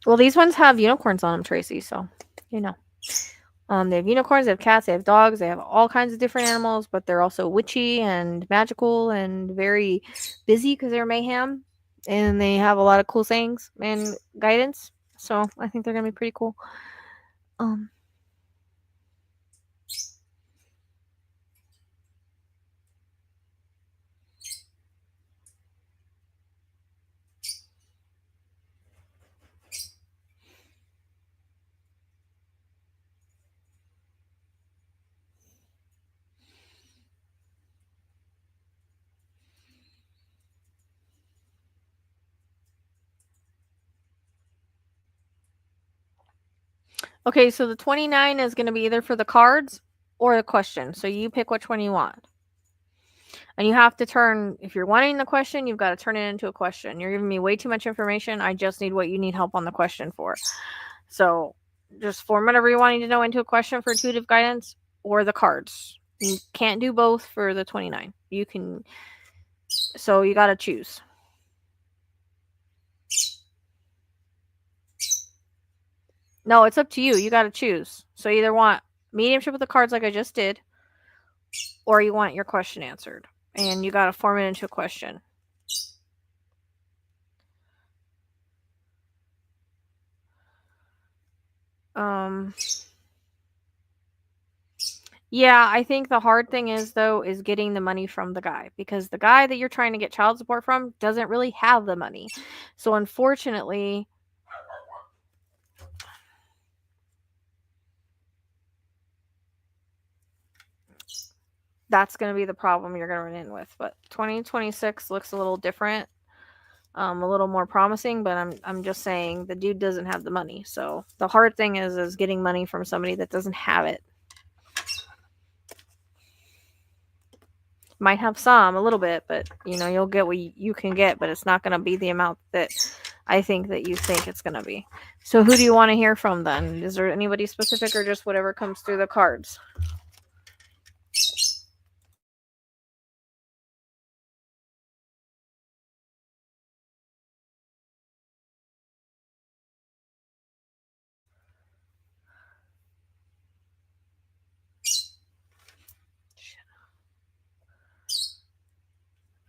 Well, these ones have unicorns on them, Tracy, so, you know. They have unicorns, they have cats, they have dogs, they have all kinds of different animals, but they're also witchy and magical and very busy because they're mayhem. And they have a lot of cool sayings and guidance. So I think they're going to be pretty cool. Okay, so the 29 is going to be either for the cards or the question. So you pick which one you want. And you have to turn, if you're wanting the question, you've got to turn it into a question. You're giving me way too much information. I just need what you need help on the question for. So just form whatever you're wanting to know into a question for intuitive guidance or the cards. You can't do both for the 29. You can, so you got to choose. No, it's up to you. You got to choose. So you either want mediumship with the cards like I just did, or you want your question answered. And you got to form it into a question. Yeah, I think the hard thing is, though, is getting the money from the guy. Because the guy that you're trying to get child support from doesn't really have the money. So unfortunately, that's going to be the problem you're going to run in with. But 2026 looks a little different, a little more promising. But I'm just saying the dude doesn't have the money. So the hard thing is getting money from somebody that doesn't have it. Might have some, a little bit, but you know, you'll get what you can get, but it's not going to be the amount that I think that you think it's going to be. So who do you want to hear from then? Is there anybody specific or just whatever comes through the cards?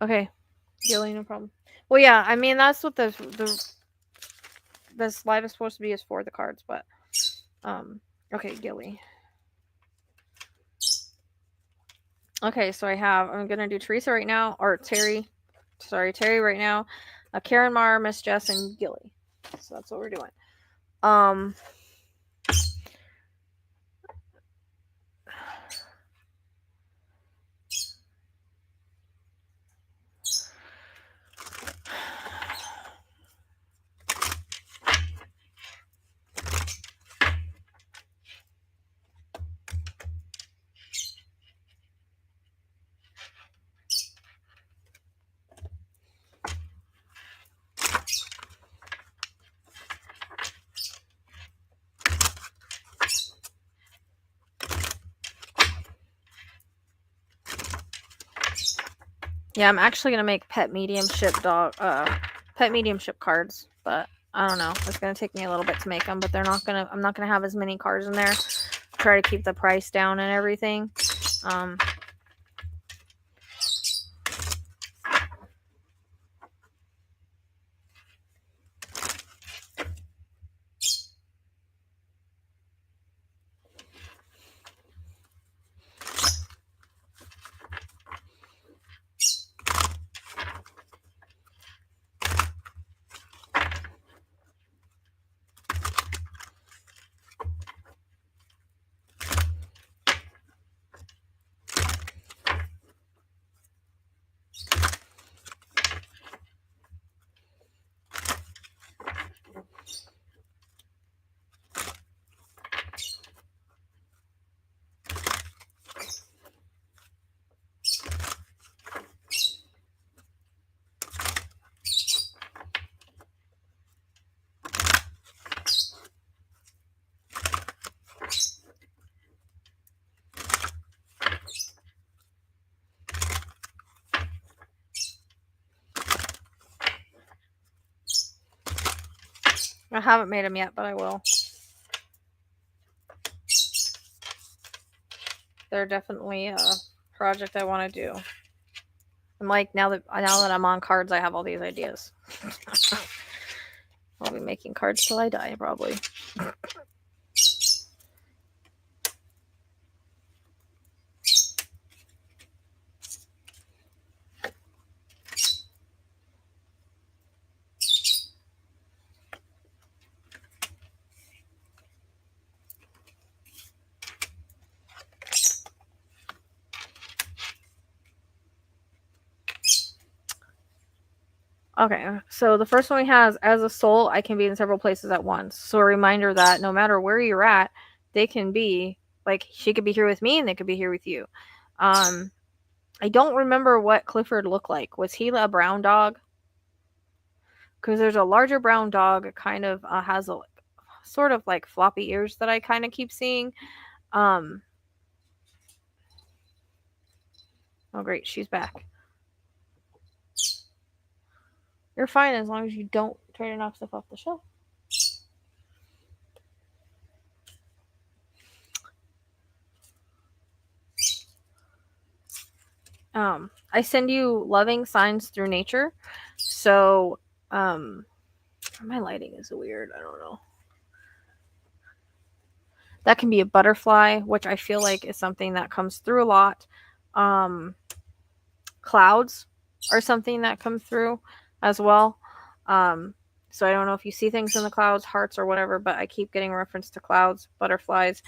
Okay, Gilly, no problem. Well, yeah, I mean that's what this live is supposed to be, is for the cards, but okay, Gilly. Okay, so I'm gonna do Teresa right now, or Terry right now, Karen, Mar, Miss Jess, and Gilly. So that's what we're doing. Yeah, I'm actually gonna make pet mediumship cards, but I don't know. It's gonna take me a little bit to make them, but I'm not gonna have as many cards in there. try to keep the price down and everything. I haven't made them yet, but I will. They're definitely a project I want to do. I'm like, now that I'm on cards, I have all these ideas. I'll be making cards till I die, probably. Okay, so the first one we have is, as a soul, I can be in several places at once. So a reminder that no matter where you're at, they can be, like, she could be here with me and they could be here with you. I don't remember what Clifford looked like. Was he a brown dog? Because there's a larger brown dog. It kind of has a sort of like floppy ears that I kind of keep seeing. Oh, great, she's back. You're fine as long as you don't try to knock stuff off the shelf. I send you loving signs through nature. So, my lighting is weird. I don't know. That can be a butterfly, which I feel like is something that comes through a lot. Clouds are something that come through as well. So I don't know if you see things in the clouds, hearts or whatever, but I keep getting reference to clouds, butterflies,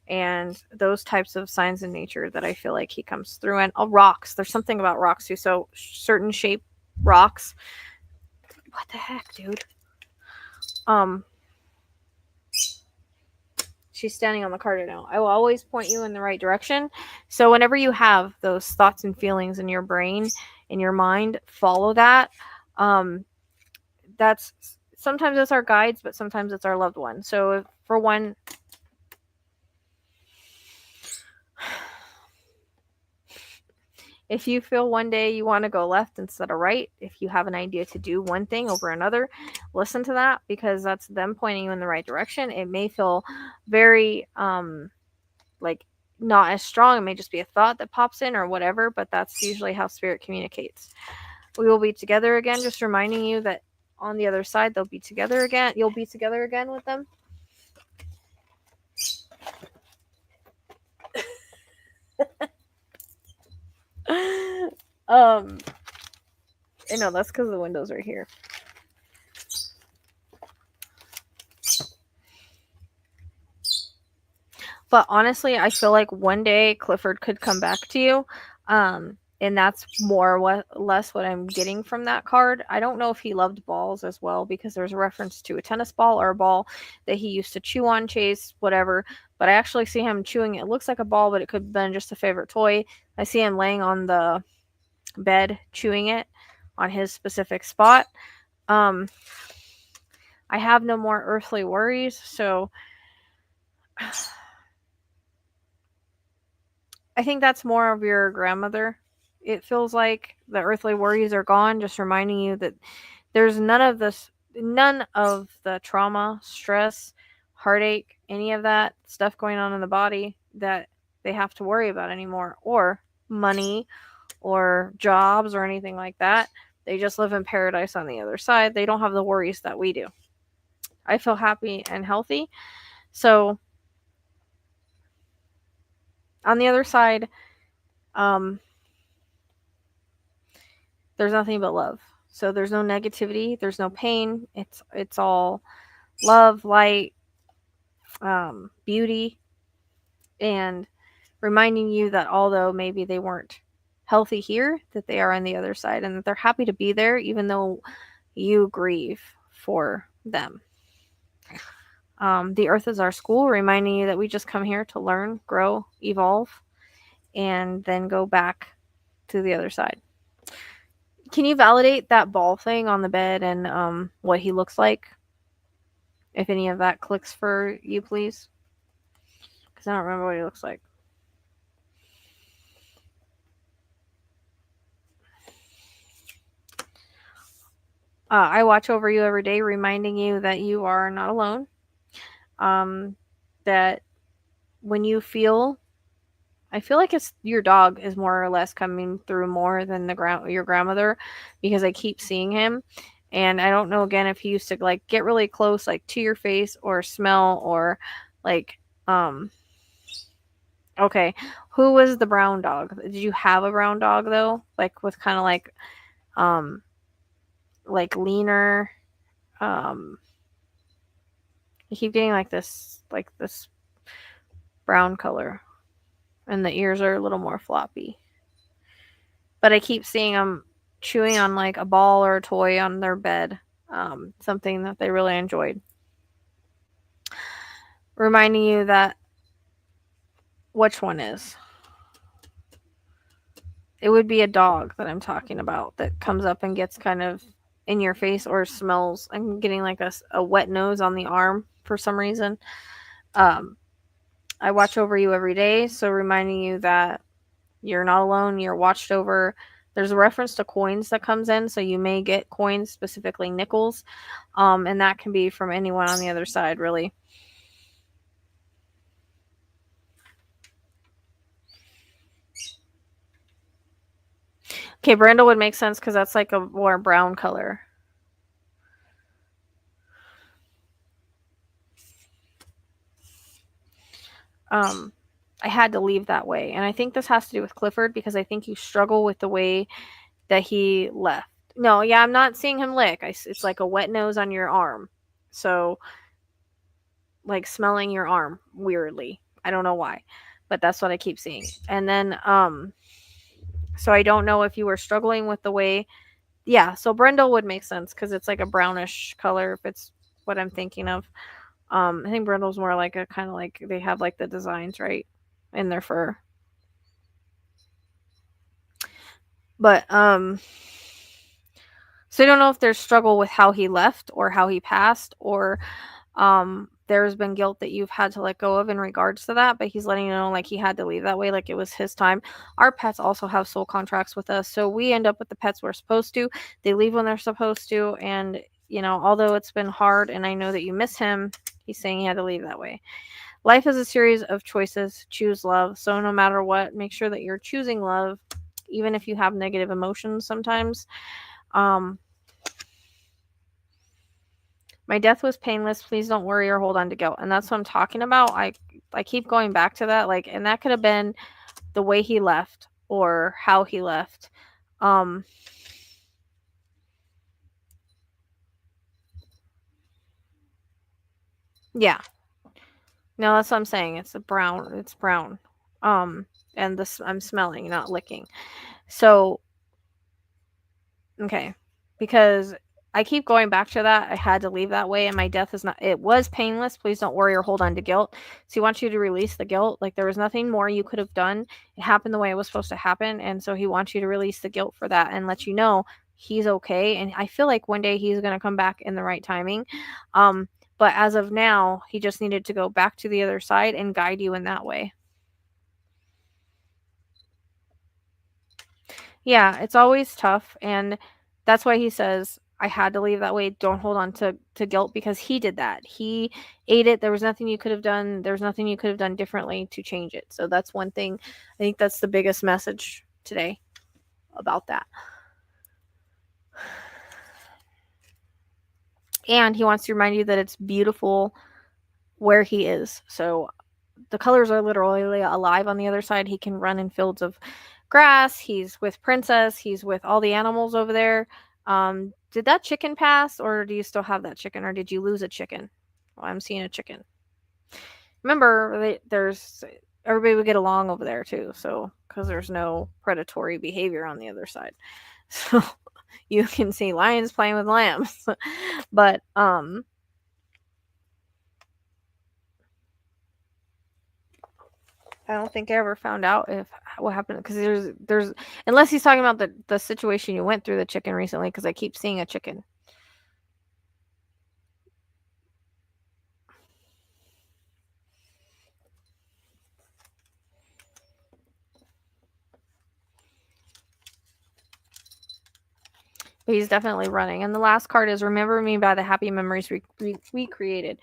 and those types of signs in nature that I feel like he comes through. And rocks. There's something about rocks too. So certain shape rocks. What the heck, dude? She's standing on the card right now. I will always point you in the right direction. So whenever you have those thoughts and feelings in your brain, in your mind, follow that. That's sometimes it's our guides, but sometimes it's our loved one. So if, for one, if you feel one day you want to go left instead of right, if you have an idea to do one thing over another, listen to that, because that's them pointing you in the right direction. It may feel very like not as strong. It may just be a thought that pops in or whatever, but that's usually how spirit communicates. We will be together again, just reminding you that on the other side they'll be together again. You'll be together again with them. I know that's because the window's right here. But honestly, I feel like one day Clifford could come back to you. And that's less what I'm getting from that card. I don't know if he loved balls as well, because there's a reference to a tennis ball or a ball that he used to chew on, chase, whatever. But I actually see him chewing. It looks like a ball, but it could have been just a favorite toy. I see him laying on the bed chewing it on his specific spot. I have no more earthly worries, so I think that's more of your grandmother. It feels like the earthly worries are gone, just reminding you that there's none of the trauma, stress, heartache, any of that stuff going on in the body that they have to worry about anymore, or money or jobs or anything like that. They just live in paradise on the other side. They don't have the worries that we do. I feel happy and healthy. So on the other side, there's nothing but love. So there's no negativity, there's no pain. It's all love, light, beauty, and reminding you that although maybe they weren't healthy here, that they are on the other side and that they're happy to be there even though you grieve for them. The earth is our school, reminding you that we just come here to learn, grow, evolve, and then go back to the other side. Can you validate that ball thing on the bed and what he looks like? If any of that clicks for you, please. Because I don't remember what he looks like. I watch over you every day, reminding you that you are not alone. That when you feel, I feel like it's your dog is more or less coming through more than your grandmother, because I keep seeing him, and I don't know again if he used to like get really close, like to your face, or smell, or like Okay, who was the brown dog? Did you have a brown dog though, like with kind of like leaner? I keep getting like this brown color, and the ears are a little more floppy. But I keep seeing them chewing on like a ball or a toy on their bed, something that they really enjoyed. Reminding you that which one is. It would be a dog that I'm talking about that comes up and gets kind of in your face or smells. I'm getting like a wet nose on the arm for some reason. I watch over you every day, so reminding you that you're not alone, you're watched over. There's a reference to coins that comes in, so you may get coins, specifically nickels, and that can be from anyone on the other side, really. Okay, Brindle would make sense because that's like a more brown color. I had to leave that way. And I think this has to do with Clifford, because I think you struggle with the way that he left. No, yeah, I'm not seeing him lick. It's like a wet nose on your arm. So, like smelling your arm weirdly. I don't know why, but that's what I keep seeing. And then, so I don't know if you were struggling with the way. Yeah, so Brindle would make sense because it's like a brownish color, if it's what I'm thinking of. I think Brindle's more like a kind of like they have like the designs right in their fur. But so I don't know if there's struggle with how he left or how he passed, or there's been guilt that you've had to let go of in regards to that, but he's letting you know like he had to leave that way, like it was his time. Our pets also have soul contracts with us, so we end up with the pets we're supposed to. They leave when they're supposed to, and although it's been hard and I know that you miss him, he's saying he had to leave that way. Life is a series of choices. Choose love. So no matter what, make sure that you're choosing love, even if you have negative emotions sometimes. My death was painless. Please don't worry or hold on to guilt. And that's what I'm talking about. I keep going back to that. Like, and that could have been the way he left or how he left. Yeah. No, that's what I'm saying. It's brown. It's brown. And this I'm smelling, not licking. So, okay. Because I keep going back to that. I had to leave that way, and my death is not. It was painless. Please don't worry or hold on to guilt. So he wants you to release the guilt. Like there was nothing more you could have done. It happened the way it was supposed to happen, and so he wants you to release the guilt for that and let you know he's okay. And I feel like one day he's gonna come back in the right timing. But as of now, he just needed to go back to the other side and guide you in that way. Yeah, it's always tough, and that's why he says I had to leave that way. Don't hold on to guilt because he did that. He ate it. There was nothing you could have done. There's nothing you could have done differently to change it. So that's one thing. I think that's the biggest message today about that. And he wants to remind you that it's beautiful where he is. So the colors are literally alive on the other side. He can run in fields of grass. He's with Princess. He's with all the animals over there. Did that chicken pass, or do you still have that chicken, or did you lose a chicken? Well, I'm seeing a chicken. Remember, there's everybody would get along over there too. So because there's no predatory behavior on the other side, so you can see lions playing with lambs. But I don't think I ever found out if what happened because there's unless he's talking about the situation you went through the chicken recently, because I keep seeing a chicken. But he's definitely running. And the last card is remember me by the happy memories we created.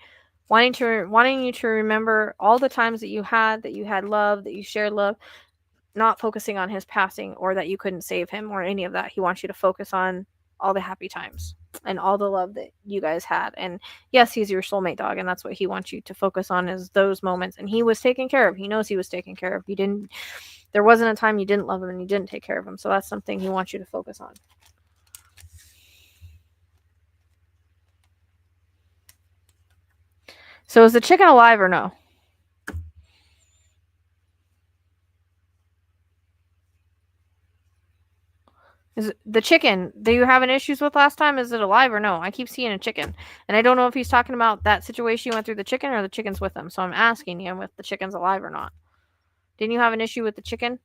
Wanting you to remember all the times that you had love, that you shared love, not focusing on his passing or that you couldn't save him or any of that. He wants you to focus on all the happy times and all the love that you guys had. And yes, he's your soulmate dog, and that's what he wants you to focus on is those moments. And he was taken care of. He knows he was taken care of. There wasn't a time you didn't love him and you didn't take care of him. So that's something he wants you to focus on. So is the chicken alive or no? Is it the chicken that you having issues with last time? Is it alive or no? I keep seeing a chicken. And I don't know if he's talking about that situation you went through the chicken or the chicken's with him. So I'm asking you if the chicken's alive or not. Didn't you have an issue with the chicken?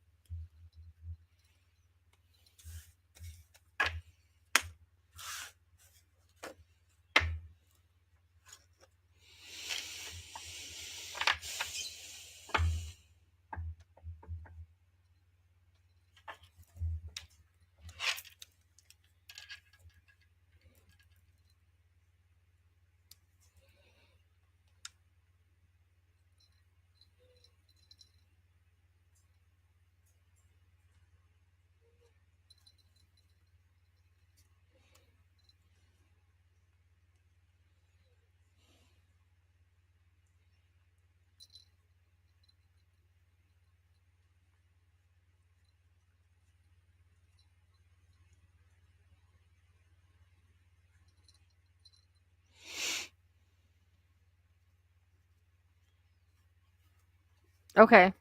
Okay.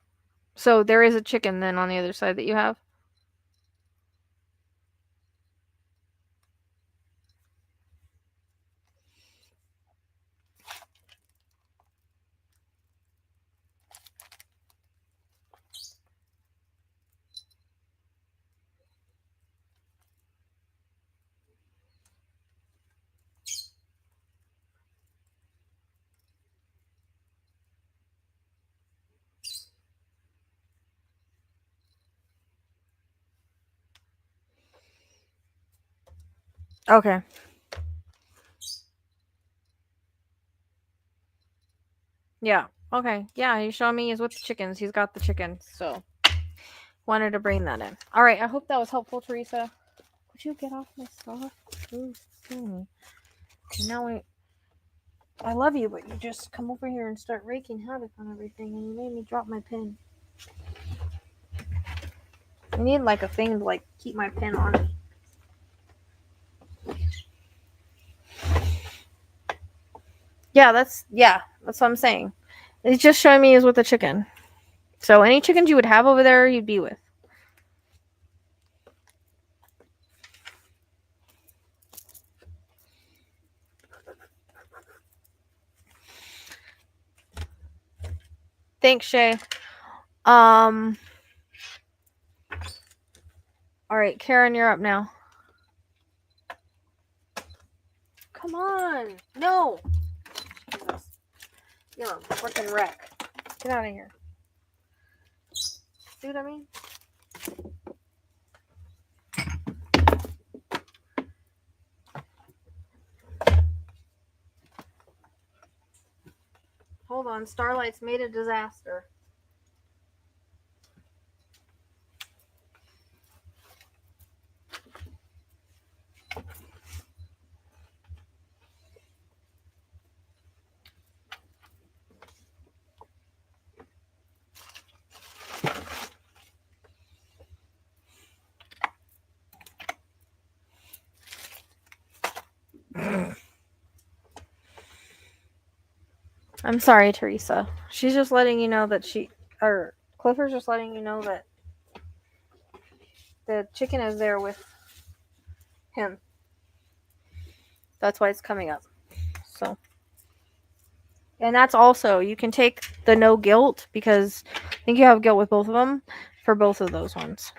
So there is a chicken then on the other side that you have? Okay. Yeah. Okay. Yeah, he's showing me he's with the chickens. He's got the chickens. So wanted to bring that in. All right. I hope that was helpful, Teresa. Would you get off my stuff? Ooh, now I love you, but you just come over here and start wreaking havoc on everything, and you made me drop my pen. I need like a thing to like keep my pen on me. Yeah, that's what I'm saying. It's just showing me is with the chicken. So any chickens you would have over there, you'd be with. Thanks, Shay. All right, Karen, you're up now. Come on. No. Jesus. You're a freaking wreck. Get out of here. See what I mean? Hold on. Starlight's made a disaster. I'm sorry, Teresa. She's just letting you know that Clifford's just letting you know that the chicken is there with him. That's why it's coming up. So, and that's also, you can take the no guilt, because I think you have guilt with both of them, for both of those ones.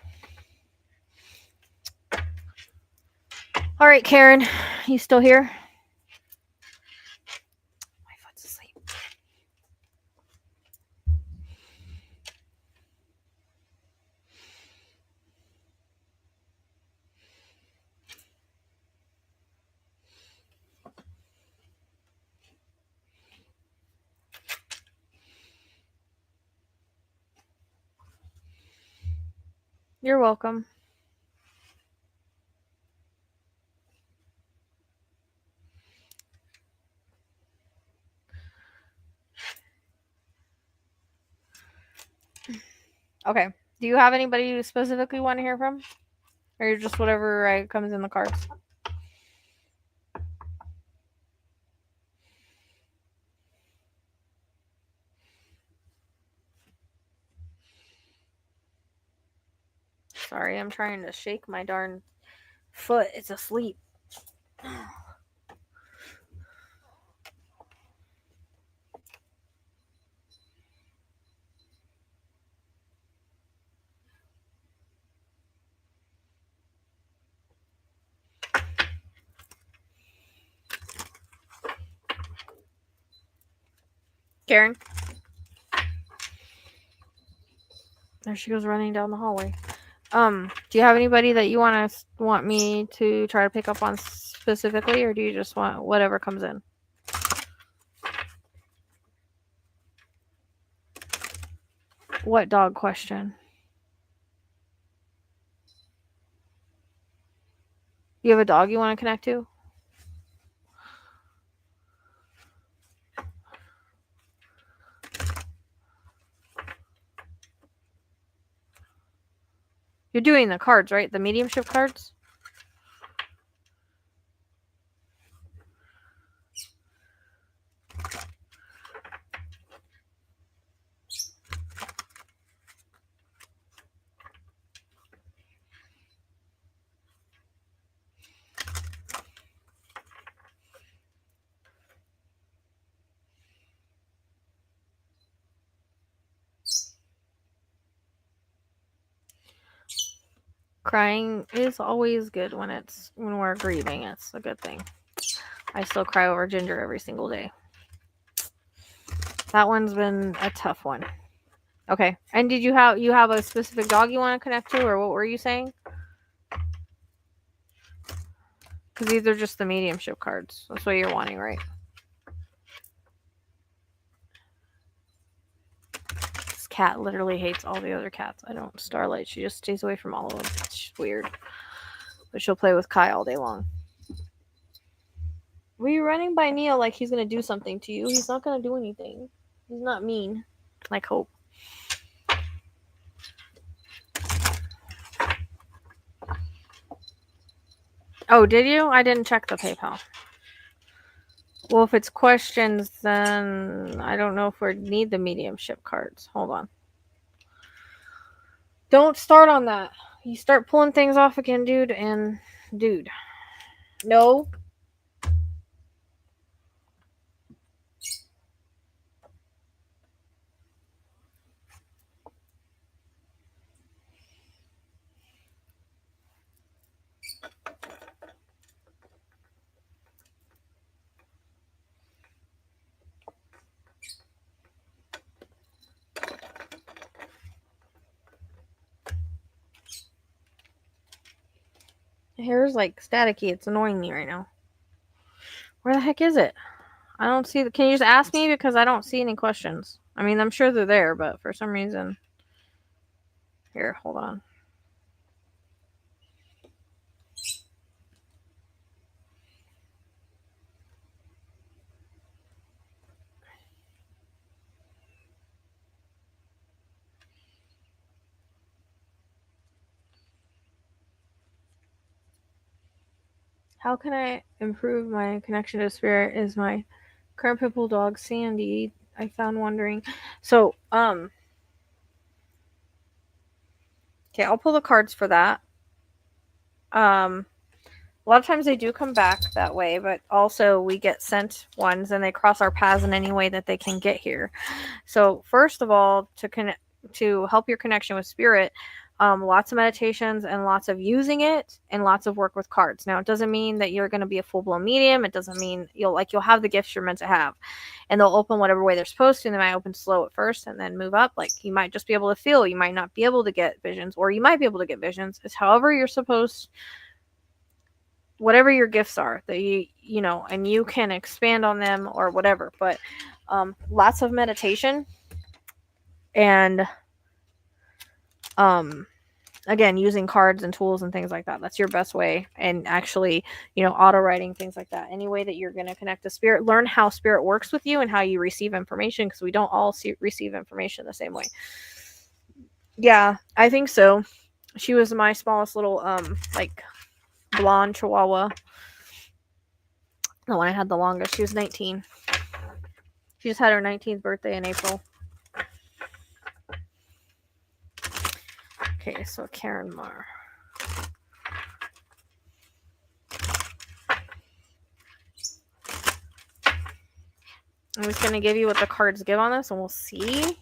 All right, Karen, you still here? My foot's asleep. You're welcome. Okay. Do you have anybody you specifically want to hear from? Or just whatever comes in the cards? Sorry, I'm trying to shake my darn foot. It's asleep. Karen? There she goes, running down the hallway. Do you have anybody that you want me to try to pick up on specifically, or do you just want whatever comes in? What dog question? You have a dog you want to connect to? You're doing the cards, right? The mediumship cards? Crying is always good when we're grieving. It's a good thing. I still cry over Ginger every single day. That one's been a tough one. Okay. And did you have a specific dog you want to connect to, or what were you saying? Because these are just the mediumship cards. That's what you're wanting, right? This cat literally hates all the other cats. I don't. Starlight, she just stays away from all of them. It's weird. But she'll play with Kai all day long. Were you running by Neil like he's going to do something to you? He's not going to do anything. He's not mean. Like Hope. Oh, did you? I didn't check the PayPal. Well, if it's questions, then I don't know if we need the mediumship cards. Hold on. Don't start on that. You start pulling things off again, dude, and dude. No. The hair is like staticky. It's annoying me right now. Where the heck is it? I don't see can you just ask me, because I don't see any questions. I mean, I'm sure they're there, but for some reason. Here, hold on. How can I improve my connection to spirit? Is my current pit bull dog Sandy, I found wondering. So, okay, I'll pull the cards for that. A lot of times they do come back that way, but also we get sent ones and they cross our paths in any way that they can get here. So first of all, to help your connection with spirit, lots of meditations and lots of using it and lots of work with cards. Now, it doesn't mean that you're going to be a full-blown medium. It doesn't mean you'll have the gifts you're meant to have, and they'll open whatever way they're supposed to. And they might open slow at first and then move up. Like, you might just be able to feel, you might not be able to get visions, or you might be able to get visions. It's however you're supposed, whatever your gifts are that you know, and you can expand on them or whatever. But lots of meditation and again, using cards and tools and things like that. That's your best way. And actually, you know, auto writing, things like that. Any way that you're going to connect to spirit, learn how spirit works with you and how you receive information, because we don't all receive information the same way. Yeah, I think so. She was my smallest little like blonde chihuahua. The one I had the longest. She was 19. She just had her 19th birthday in April. Okay, so Karen Marr. I'm just going to give you what the cards give on this, and we'll see.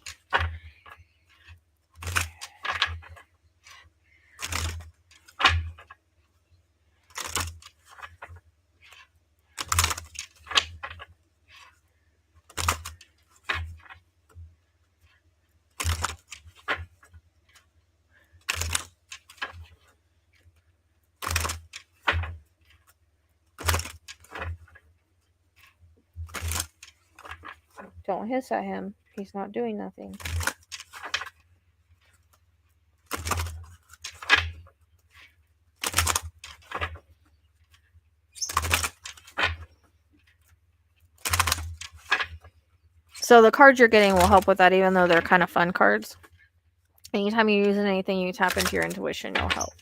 Don't hiss at him. He's not doing nothing. So the cards you're getting will help with that, even though they're kind of fun cards. Anytime you're using anything, you tap into your intuition, you'll help.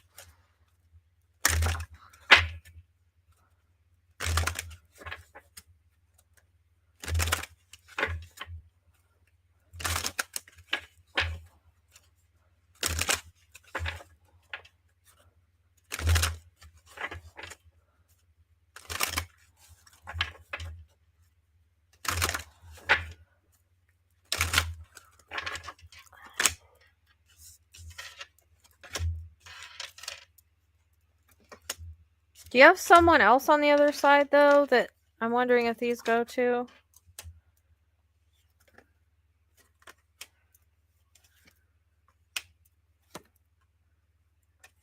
Do you have someone else on the other side, though, that I'm wondering if these go to?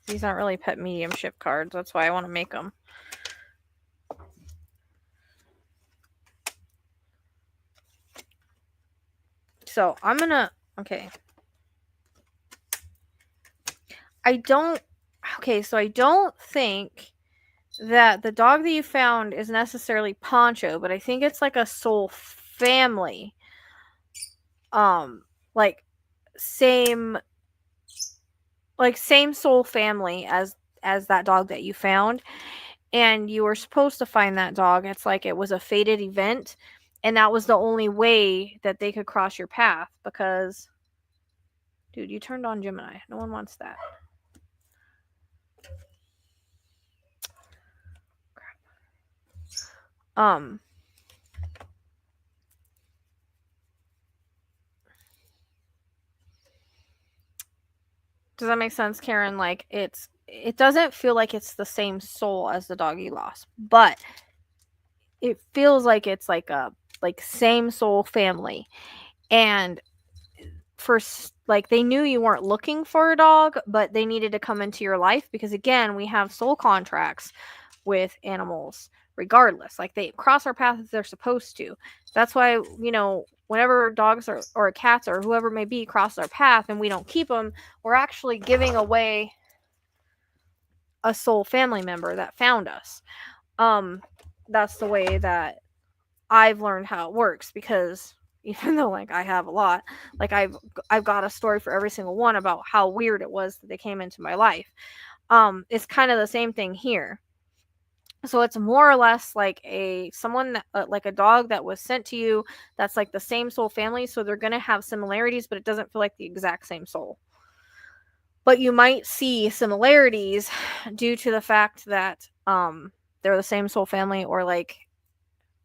These aren't really pet mediumship cards. That's why I want to make them. So I'm going to... Okay. I don't think that the dog that you found is necessarily Poncho, but I think it's like a soul family. Like same soul family as that dog that you found, and you were supposed to find that dog. It's like it was a fated event, and that was the only way that they could cross your path, because dude, you turned on Gemini. No one wants that. Does that make sense, Karen? Like, it doesn't feel like it's the same soul as the dog you lost, but it feels like it's like a same soul family. And they knew you weren't looking for a dog, but they needed to come into your life because, again, we have soul contracts with animals, regardless. Like they cross our path as they're supposed to. That's why, whenever dogs or cats or whoever may be cross our path and we don't keep them, we're actually giving away a soul family member that found us. That's the way that I've learned how it works, because even though like I have a lot, like I've got a story for every single one about how weird it was that they came into my life. It's kind of the same thing here. So it's more or less like someone that, like a dog that was sent to you that's like the same soul family, so they're going to have similarities, but it doesn't feel like the exact same soul. But you might see similarities due to the fact that they're the same soul family, or like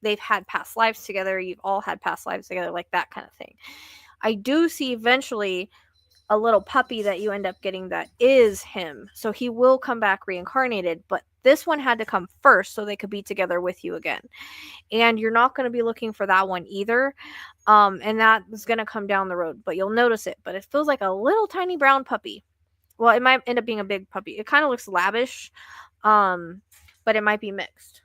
they've had past lives together, you've all had past lives together, like that kind of thing. I do see eventually a little puppy that you end up getting that is him. So he will come back reincarnated, but this one had to come first so they could be together with you again. And you're not going to be looking for that one either. And that is going to come down the road, but you'll notice it. But it feels like a little tiny brown puppy. Well, it might end up being a big puppy. It kind of looks lavish, but it might be mixed.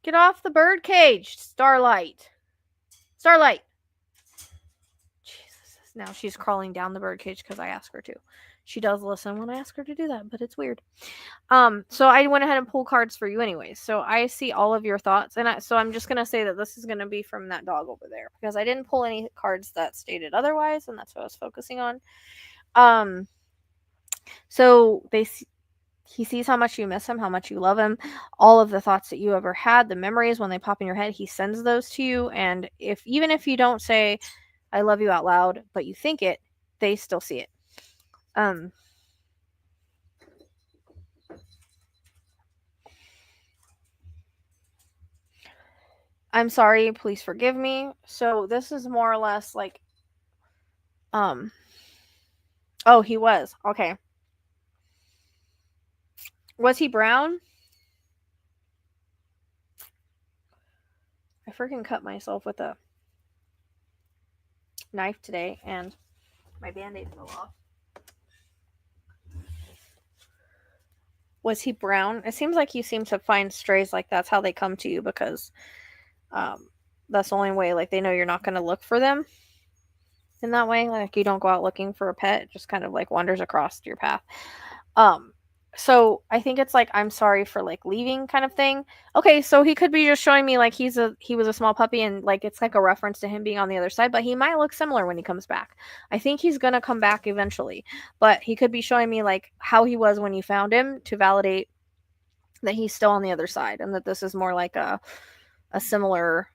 Get off the bird cage, Starlight. Starlight. Jesus, now she's crawling down the bird cage because I asked her to. She does listen when I ask her to do that, but it's weird. So I went ahead and pulled cards for you anyways. So I see all of your thoughts, and so I'm just gonna say that this is gonna be from that dog over there, because I didn't pull any cards that stated otherwise, and that's what I was focusing on. So he sees how much you miss him, how much you love him, all of the thoughts that you ever had, the memories when they pop in your head, he sends those to you. And even if you don't say I love you out loud, but you think it, they still see it. I'm sorry, please forgive me. So this is more or less like oh, he was. Okay. Was he brown? I freaking cut myself with a knife today and my band-aid fell off. Was he brown? It seems like you seem to find strays, like that's how they come to you, because that's the only way, like they know you're not going to look for them in that way. Like you don't go out looking for a pet, it just kind of like wanders across your path. So I think it's like, I'm sorry for like leaving kind of thing. Okay, so he could be just showing me like he was a small puppy, and like it's like a reference to him being on the other side, but he might look similar when he comes back. I think he's gonna come back eventually, but he could be showing me like how he was when you found him to validate that he's still on the other side, and that this is more like a similar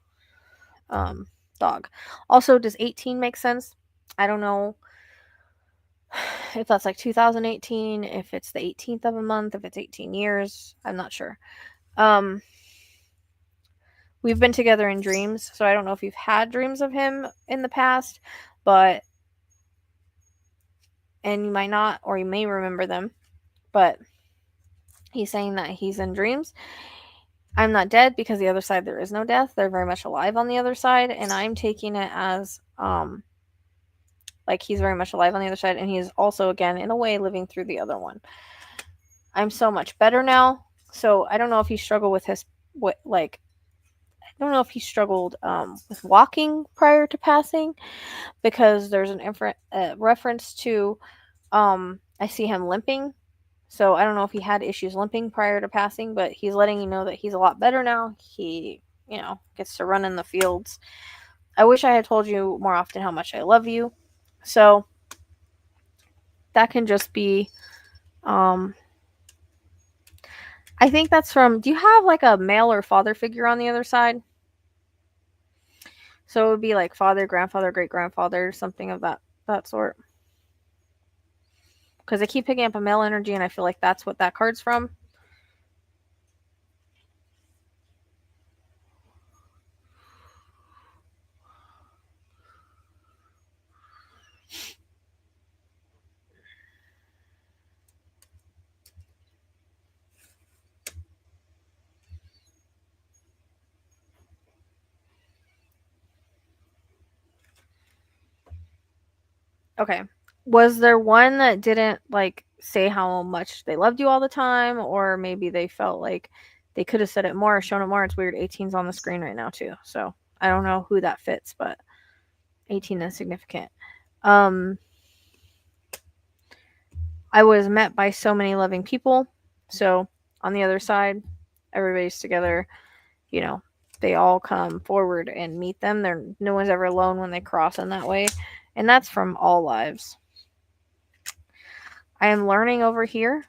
dog. Also, does 18 make sense? I don't know if that's like 2018, if it's the 18th of a month, if it's 18 years, I'm not sure. We've been together in dreams, so I don't know if you've had dreams of him in the past, and you might not, or you may remember them, but he's saying that he's in dreams. I'm not dead, because the other side there is no death. They're very much alive on the other side, and I'm taking it as like he's very much alive on the other side, and he's also, again, in a way, living through the other one. I'm so much better now. So I don't know if he struggled with I don't know if he struggled with walking prior to passing, because there's an reference to I see him limping. So I don't know if he had issues limping prior to passing, but he's letting you know that he's a lot better now. He, gets to run in the fields. I wish I had told you more often how much I love you. So that can just be I think that's from, do you have like a male or father figure on the other side? So it would be like father, grandfather, great grandfather, something of that sort. Because I keep picking up a male energy, and I feel like that's what that card's from. Okay. Was there one that didn't like say how much they loved you all the time, or maybe they felt like They could have said it more, shown it more. It's weird. 18's on the screen right now too. So I don't know who that fits, but 18 is significant. I was met by so many loving people. So on the other side, everybody's together. You know, they all come forward and meet them. No one's ever alone when they cross in that way. And that's from all lives. I am learning over here.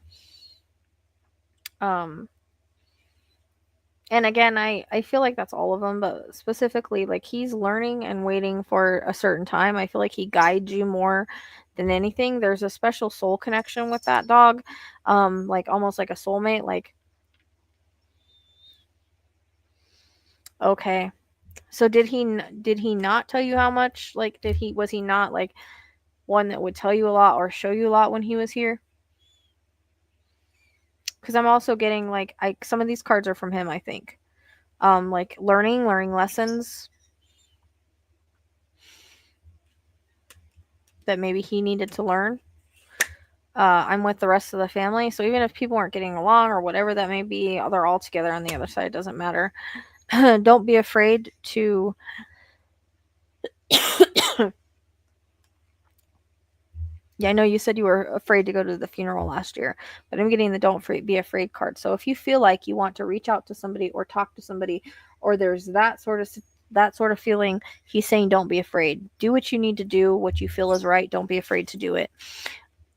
And again, I feel like that's all of them, but specifically, like, he's learning and waiting for a certain time. I feel like he guides you more than anything. There's a special soul connection with that dog, like almost like a soulmate. Like, okay, so did he not tell you how much? Like, was he not like one that would tell you a lot or show you a lot when he was here? Because I'm also getting like some of these cards are from him, I think. Like learning lessons that maybe he needed to learn. I'm with the rest of the family, so even if people aren't getting along or whatever that may be, they're all together on the other side. It doesn't matter. Don't be afraid to Yeah, I know you said you were afraid to go to the funeral last year, but I'm getting the don't be afraid card. So if you feel like you want to reach out to somebody or talk to somebody, or there's that sort of feeling, he's saying don't be afraid. Do what you need to do, what you feel is right. Don't be afraid to do it.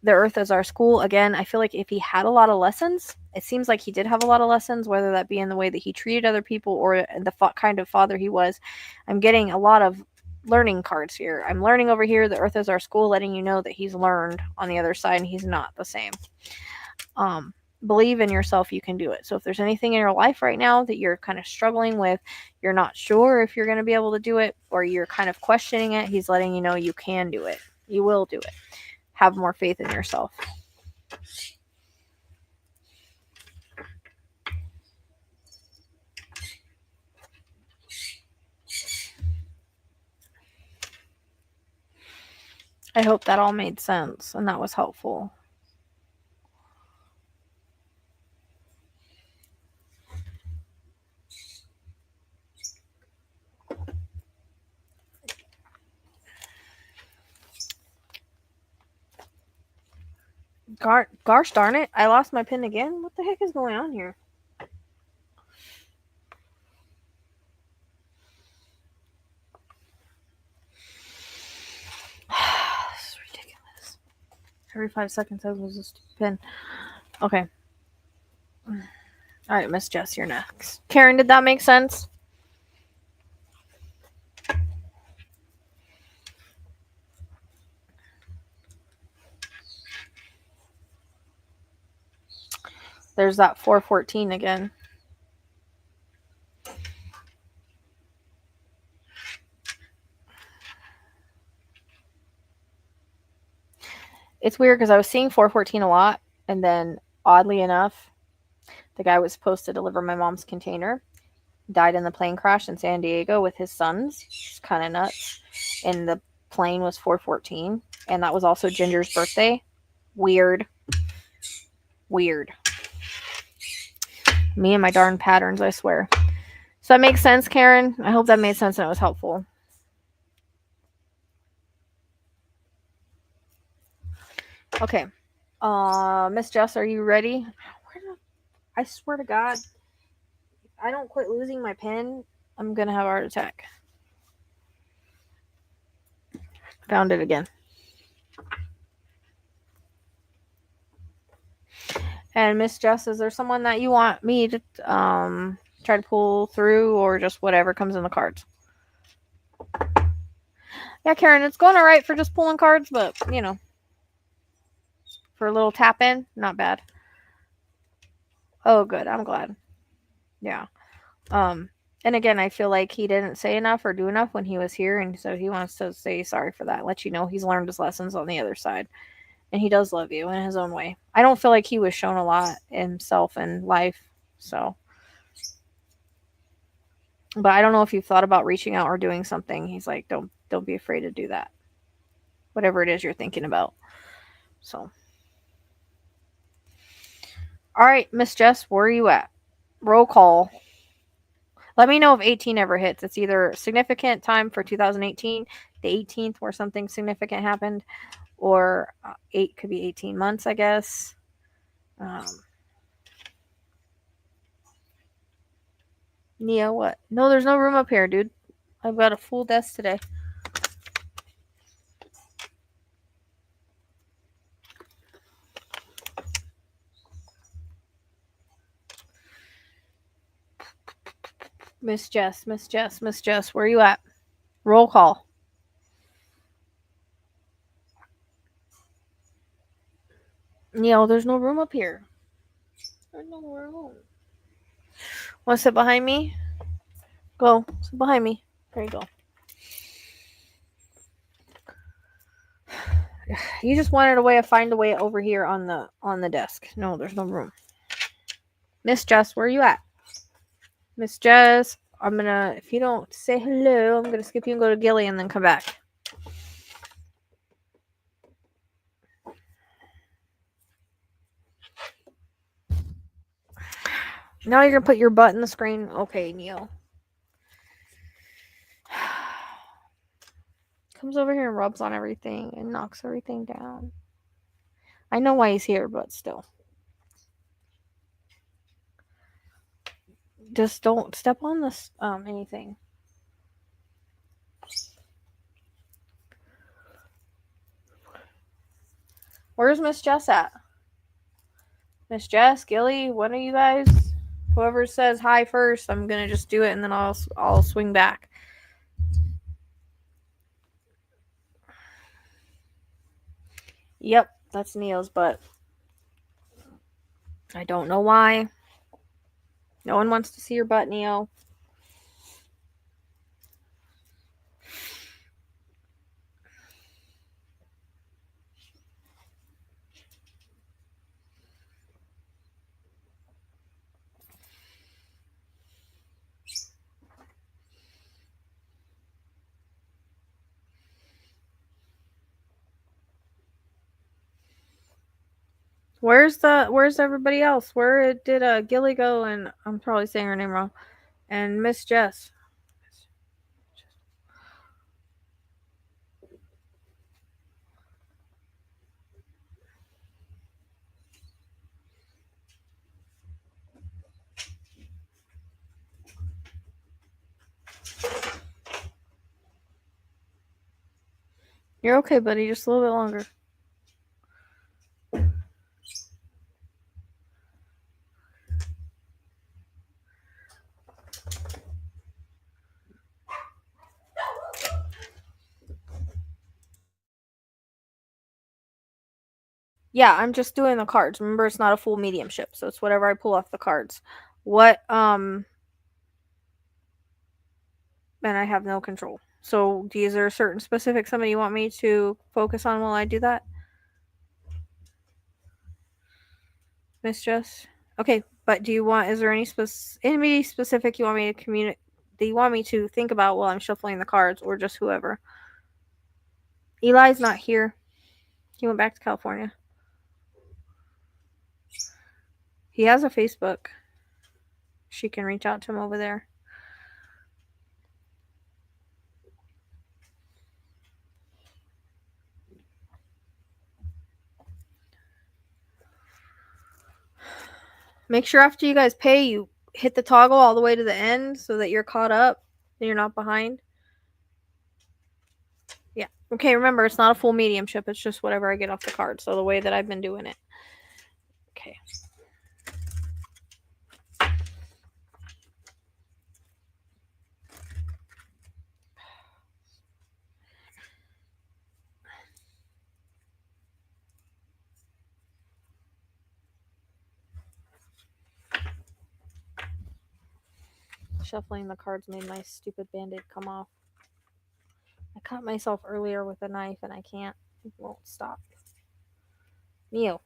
The earth is our school. Again, I feel like if he had a lot of lessons, it seems like he did have a lot of lessons, whether that be in the way that he treated other people or the kind of father he was. I'm getting a lot of learning cards here. I'm learning over here. The earth is our school, letting you know that he's learned on the other side and he's not the same. Believe in yourself, you can do it. So if there's anything in your life right now that you're kind of struggling with, you're not sure if you're going to be able to do it, or you're kind of questioning it, he's letting you know you can do it. You will do it. Have more faith in yourself. I hope that all made sense and that was helpful. Gosh darn it, I lost my pen again. What the heck is going on here? This is ridiculous. Every 5 seconds I lose a stupid pen. Okay. Alright, Miss Jess, you're next. Karen, did that make sense? There's that 414 again. It's weird because I was seeing 414 a lot, and then oddly enough, the guy was supposed to deliver my mom's container died in the plane crash in San Diego with his sons. It's kind of nuts. And the plane was 414, and that was also Ginger's birthday. Weird. Me and my darn patterns, I swear. So that makes sense, Karen. I hope that made sense and it was helpful. Okay. Miss Jess, are you ready? I swear to God, if I don't quit losing my pen, I'm gonna have a heart attack. Found it again. And Miss Jess, is there someone that you want me to try to pull through, or just whatever comes in the cards? Yeah, Karen, it's going all right for just pulling cards, but, you know, for a little tap in, not bad. Oh, good. I'm glad. Yeah. And again, I feel like he didn't say enough or do enough when he was here, and so he wants to say sorry for that, let you know he's learned his lessons on the other side. And he does love you in his own way. I don't feel like he was shown a lot himself in life, so. But I don't know if you've thought about reaching out or doing something. He's like, don't be afraid to do that. Whatever it is you're thinking about. So. All right, Miss Jess, where are you at? Roll call. Let me know if 18 ever hits. It's either significant time for 2018, the 18th where something significant happened, or 8 could be 18 months, I guess. Neo, what? No, there's no room up here, dude. I've got a full desk today. Miss Jess, where you at? Roll call. Neo, there's no room up here. There's no room. Want to sit behind me? Go. Sit behind me. There you go. You just wanted a way to find a way over here on the desk. No, there's no room. Miss Jess, where are you at? Miss Jess, I'm gonna, if you don't say hello, I'm gonna skip you and go to Gilly and then come back. Now you're gonna put your butt in the screen. Okay, Neo. Comes over here and rubs on everything and knocks everything down. I know why he's here, but still. Just don't step on this anything. Where's Miss Jess at? Miss Jess, Gilly, one of you guys, whoever says hi first, I'm gonna just do it and then I'll swing back. Yep, that's Neo's butt. I don't know why. No one wants to see your butt, Neo. Where's everybody else? Where did Gilly go? And I'm probably saying her name wrong. And Miss Jess. You're okay, buddy. Just a little bit longer. Yeah, I'm just doing the cards. Remember, it's not a full mediumship, so it's whatever I pull off the cards. And I have no control. So, is there a certain specific somebody you want me to focus on while I do that? Miss Jess? Okay, but is there anybody specific you want me to communicate, that you want me to think about while I'm shuffling the cards, or just whoever? Eli's not here. He went back to California. He has a Facebook. She can reach out to him over there. Make sure after you guys pay, you hit the toggle all the way to the end so that you're caught up and you're not behind. Yeah. Okay, remember, it's not a full mediumship. It's just whatever I get off the card. So the way that I've been doing it. Okay. Shuffling the cards made my stupid band-aid come off. I cut myself earlier with a knife and I can't. It won't stop. Neo.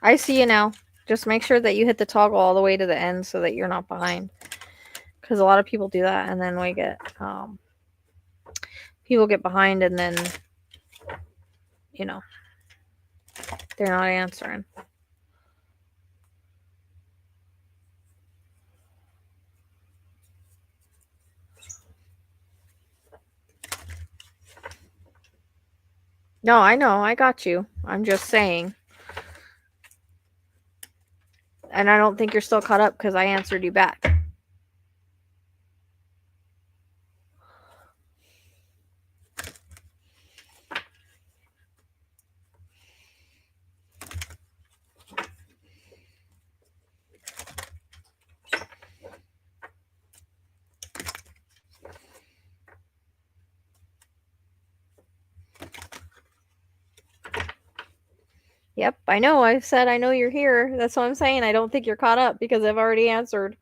I see you now. Just make sure that you hit the toggle all the way to the end so that you're not behind. Because a lot of people do that, and then we get people get behind, and then you know they're not answering. No, I know, I got you. I'm just saying. And I don't think you're still caught up because I answered you back. Yep, I know. I said I know you're here. That's what I'm saying. I don't think you're caught up because I've already answered.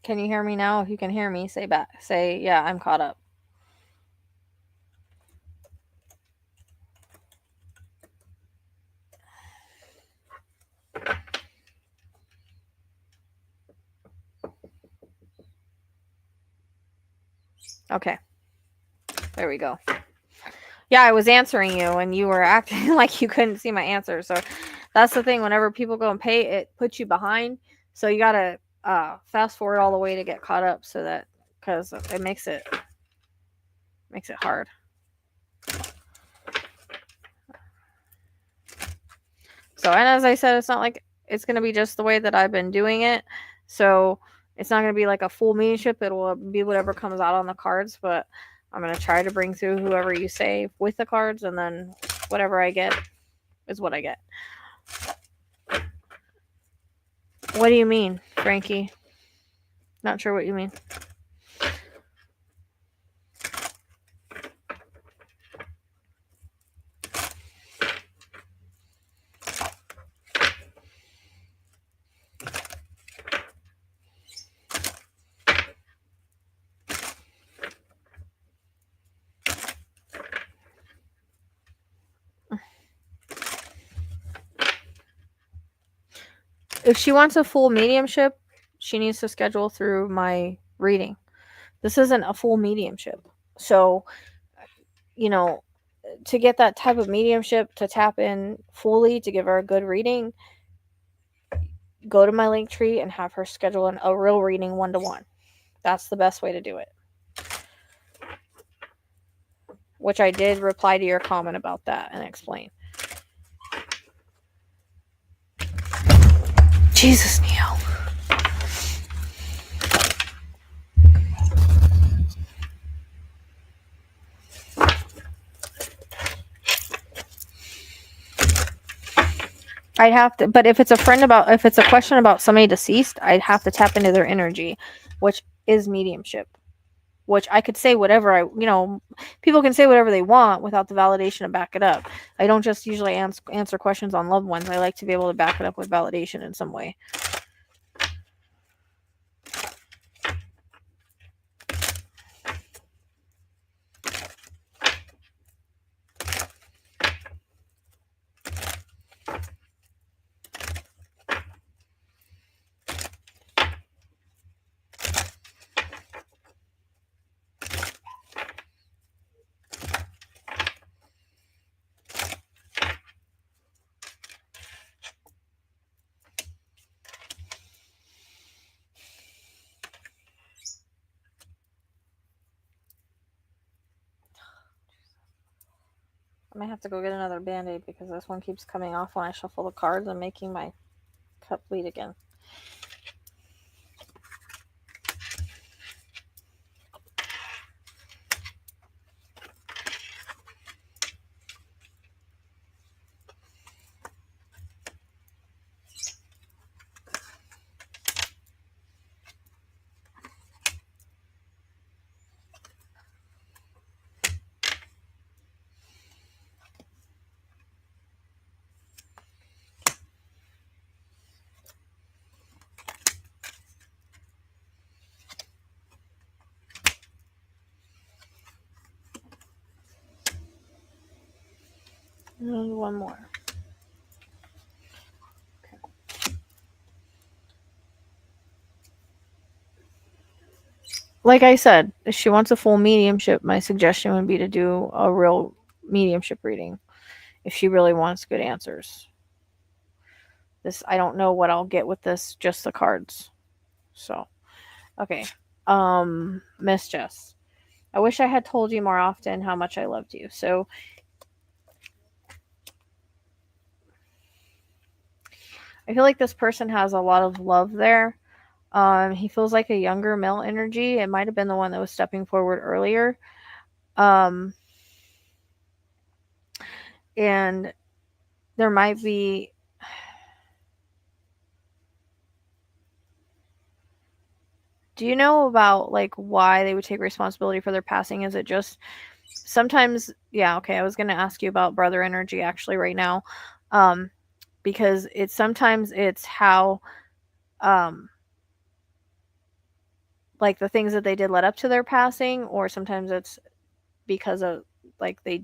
Can you hear me now? If you can hear me, say back. Say, yeah, I'm caught up. Okay. There we go. Yeah, I was answering you and you were acting like you couldn't see my answer. So that's the thing. Whenever people go and pay, it puts you behind. So you got to fast forward all the way to get caught up so that because it makes it hard. So, and as I said, it's not like it's going to be just the way that I've been doing it. So it's not going to be like a full mediumship. It will be whatever comes out on the cards, but I'm going to try to bring through whoever you say with the cards, and then whatever I get is what I get. What do you mean, Frankie? Not sure what you mean. If she wants a full mediumship, she needs to schedule through my reading. This isn't a full mediumship. So, to get that type of mediumship to tap in fully to give her a good reading, go to my link tree and have her schedule a real reading 1-to-1. That's the best way to do it. Which I did reply to your comment about that and explain. Jesus, Neo. I'd have to, but if it's a question about somebody deceased, I'd have to tap into their energy, which is mediumship. Which I could say whatever people can say whatever they want without the validation to back it up. I don't just usually answer questions on loved ones. I like to be able to back it up with validation in some way. I might have to go get another Band-Aid because this one keeps coming off when I shuffle the cards and making my cup bleed again. And one more. Okay. Like I said, if she wants a full mediumship, my suggestion would be to do a real mediumship reading if she really wants good answers. I don't know what I'll get with this, just the cards. So, okay. Miss Jess, I wish I had told you more often how much I loved you. So, I feel like this person has a lot of love there. He feels like a younger male energy. It might have been the one that was stepping forward earlier. And there might be do you know about like why they would take responsibility for their passing? Is it just sometimes okay, I was going to ask you about brother energy actually right now. Because sometimes it's how like the things that they did led up to their passing, or sometimes it's because of like they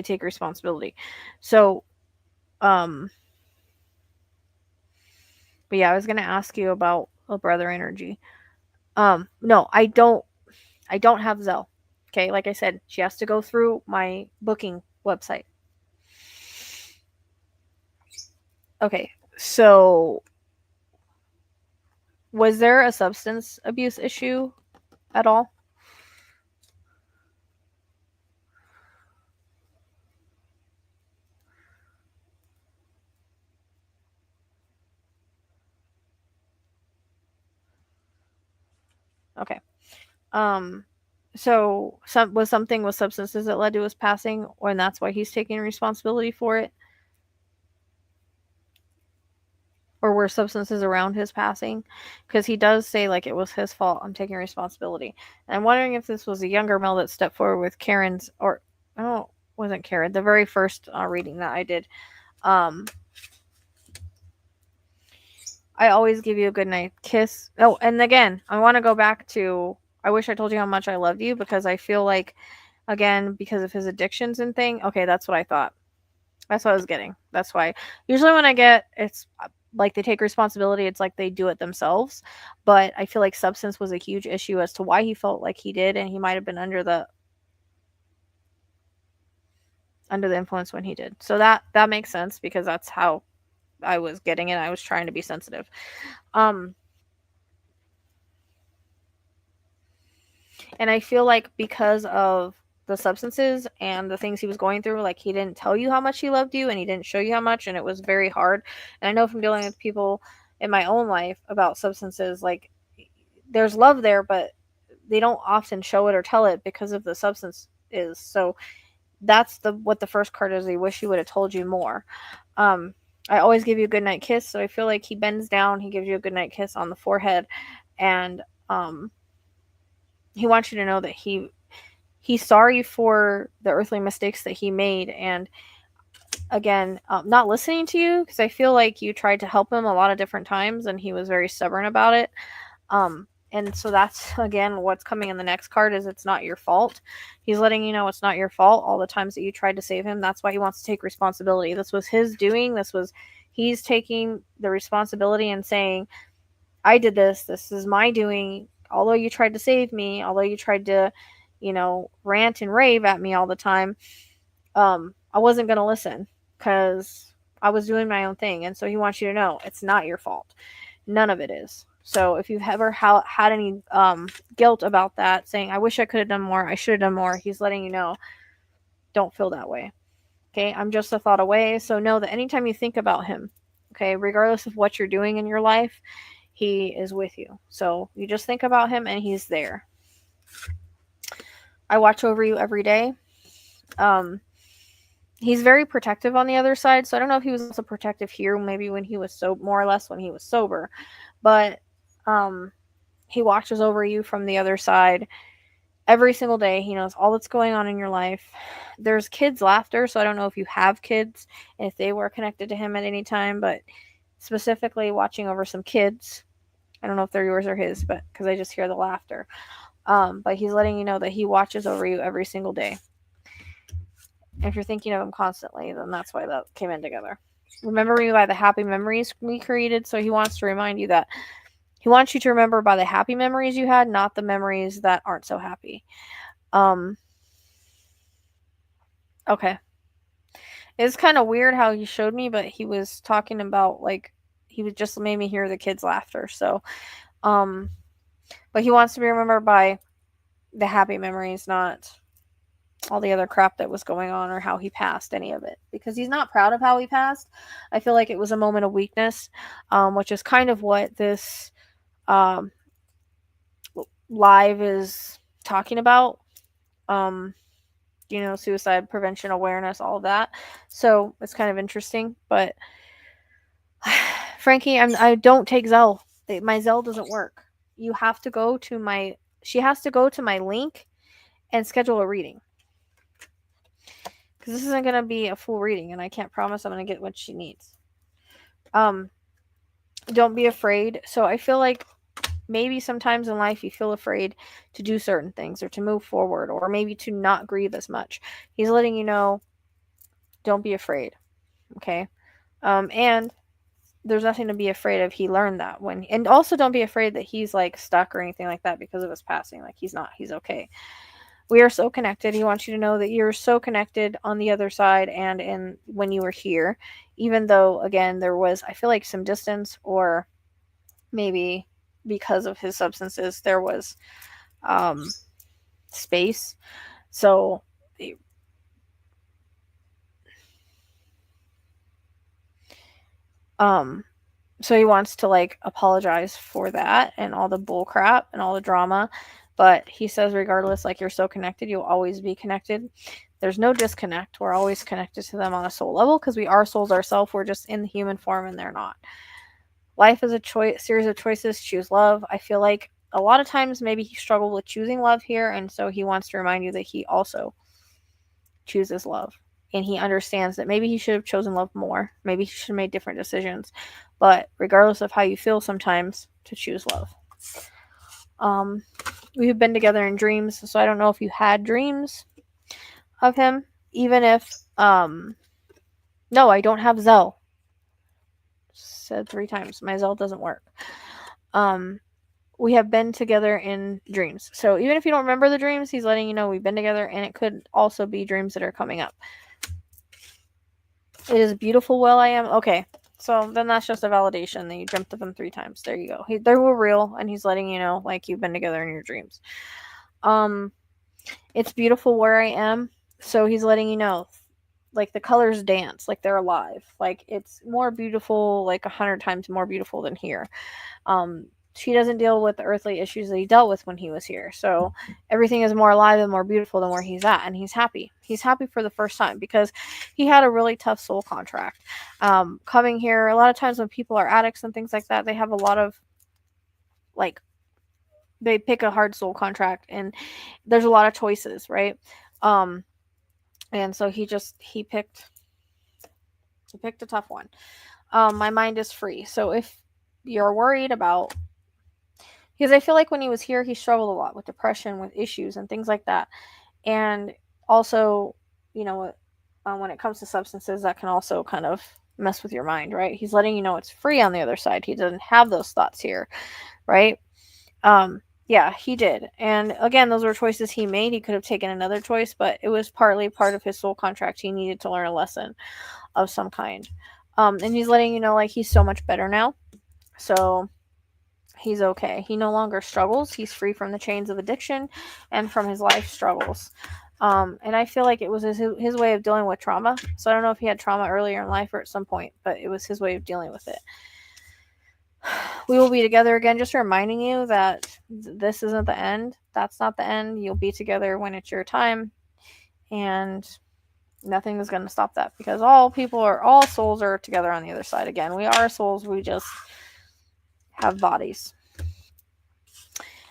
take responsibility. So but I was going to ask you about a brother energy. No, I don't have Zelle. Okay, like I said, she has to go through my booking website. Okay, so was there a substance abuse issue at all? Okay. So was something with substances that led to his passing, and that's why he's taking responsibility for it? Or were substances around his passing? Because he does say like it was his fault. I'm taking responsibility. And I'm wondering if this was a younger male that stepped forward with Karen's, or oh, wasn't Karen, the very first reading that I did. I always give you a good night kiss. Oh, and again, I want to go back to I wish I told you how much I loved you, because I feel like, again, because of his addictions and thing. Okay, that's what I thought. That's what I was getting. That's why usually when I get it's like they take responsibility, it's like they do it themselves. But I feel like substance was a huge issue as to why he felt like he did, and he might have been under the influence when he did. So that makes sense, because that's how I was getting it. I was trying to be sensitive. And I feel like because of the substances and the things he was going through, like he didn't tell you how much he loved you, and he didn't show you how much, and it was very hard. And I know from dealing with people in my own life about substances, like there's love there, but they don't often show it or tell it because of the substance is. So that's what the first card is. They wish he would have told you more. I always give you a goodnight kiss. So I feel like he bends down, he gives you a goodnight kiss on the forehead, and he wants you to know that he's sorry for the earthly mistakes that he made, and again, not listening to you, because I feel like you tried to help him a lot of different times and he was very stubborn about it. And so that's again what's coming in the next card is it's not your fault. He's letting you know it's not your fault all the times that you tried to save him. That's why he wants to take responsibility. This was his doing. He's taking the responsibility and saying, I did this. This is my doing. Although you tried to save me, although you tried to, rant and rave at me all the time, I wasn't going to listen because I was doing my own thing. And so he wants you to know it's not your fault. None of it is. So if you've ever had any guilt about that, saying, I wish I could have done more, I should have done more, he's letting you know, don't feel that way. Okay, I'm just a thought away. So know that anytime you think about him, okay, regardless of what you're doing in your life, he is with you. So you just think about him and he's there. I watch over you every day. He's very protective on the other side. So I don't know if he was also protective here, maybe when he was more or less when he was sober. But he watches over you from the other side every single day. He knows all that's going on in your life. There's kids' laughter, so I don't know if you have kids and if they were connected to him at any time, but specifically watching over some kids. I don't know if they're yours or his, but because I just hear the laughter. But he's letting you know that he watches over you every single day. If you're thinking of him constantly, then that's why that came in together. Remember me by the happy memories we created, so he wants to remind you that he wants you to remember by the happy memories you had, not the memories that aren't so happy. Okay. It's kind of weird how he showed me, but he was talking about, like, he was just made me hear the kids' laughter. So, but he wants to be remembered by the happy memories, not all the other crap that was going on or how he passed, any of it, because he's not proud of how he passed. I feel like it was a moment of weakness, which is kind of what this live is talking about. Suicide prevention awareness, all of that. So it's kind of interesting. But Frankie, I don't take Zelle. My Zelle doesn't work. You have to go to she has to go to my link and schedule a reading. Because this isn't going to be a full reading, and I can't promise I'm going to get what she needs. Don't be afraid. So I feel like maybe sometimes in life you feel afraid to do certain things or to move forward or maybe to not grieve as much. He's letting you know, don't be afraid. Okay. And there's nothing to be afraid of. He learned that and also don't be afraid that he's like stuck or anything like that because of his passing. Like he's not, he's okay. We are so connected. He wants you to know that you're so connected on the other side and when you were here, even though again, there was, I feel like some distance or maybe because of his substances, there was space. So so he wants to like apologize for that and all the bull crap and all the drama. But he says, regardless, like you're so connected, you'll always be connected. There's no disconnect. We're always connected to them on a soul level because we are souls ourselves. We're just in the human form and they're not. Life is a series of choices. Choose love. I feel like a lot of times maybe he struggled with choosing love here, and so he wants to remind you that he also chooses love. And he understands that maybe he should have chosen love more. Maybe he should have made different decisions. But regardless of how you feel sometimes, to choose love. We've been together in dreams, so I don't know if you had dreams of him. Even if, no, I don't have Zelle. Said 3 times. My Zelle doesn't work. We have been together in dreams. So even if you don't remember the dreams, he's letting you know we've been together, and it could also be dreams that are coming up. It is beautiful, Will I am. Okay, so then that's just a validation that you dreamt of him 3 times. There you go. They were real, and he's letting you know, like, you've been together in your dreams. It's beautiful where I am, so he's letting you know, like, the colors dance, like they're alive. Like, it's more beautiful, like 100 times more beautiful than here. she doesn't deal with the earthly issues that he dealt with when he was here. So everything is more alive and more beautiful than where he's at, and he's happy. He's happy for the first time because he had a really tough soul contract. Coming here, a lot of times when people are addicts and things like that, they have a lot of like they pick a hard soul contract, and there's a lot of choices, right? And so he picked a tough one. My mind is free. So if you're worried about, because I feel like when he was here, he struggled a lot with depression, with issues and things like that. And also, you know, when it comes to substances, that can also kind of mess with your mind, right? He's letting you know it's free on the other side. He doesn't have those thoughts here, right? Yeah, he did. And again, those were choices he made. He could have taken another choice, but it was partly part of his soul contract. He needed to learn a lesson of some kind. And he's letting you know, like, he's so much better now. So he's okay. He no longer struggles. He's free from the chains of addiction and from his life struggles. And I feel like it was his way of dealing with trauma. So I don't know if he had trauma earlier in life or at some point, but it was his way of dealing with it. We will be together again, just reminding you that this isn't the end. That's not the end. You'll be together when it's your time. And nothing is going to stop that, because all souls are together on the other side. Again, we are souls. We just have bodies.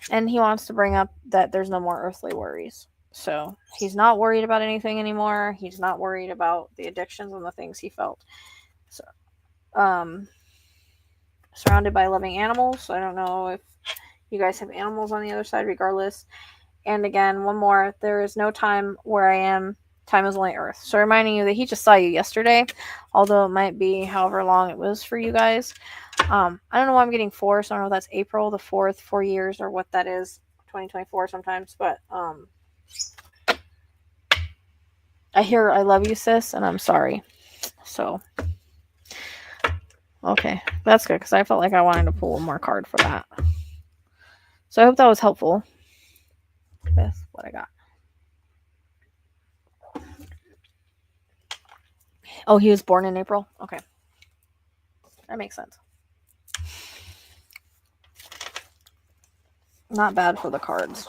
And he wants to bring up that there's no more earthly worries. So he's not worried about anything anymore. He's not worried about the addictions and the things he felt. So, surrounded by loving animals. I don't know if you guys have animals on the other side, regardless. And again, one more, there is no time where I am. Time is only earth. So reminding you that he just saw you yesterday, although it might be however long it was for you guys. I don't know why I'm getting 4, so I don't know if that's April the 4th, 4 years, or what that is, 2024 sometimes, but I hear I love you, sis, and I'm sorry. So okay, that's good, because I felt like I wanted to pull one more card for that. So I hope that was helpful with what I got. Oh, he was born in April? Okay. That makes sense. Not bad for the cards.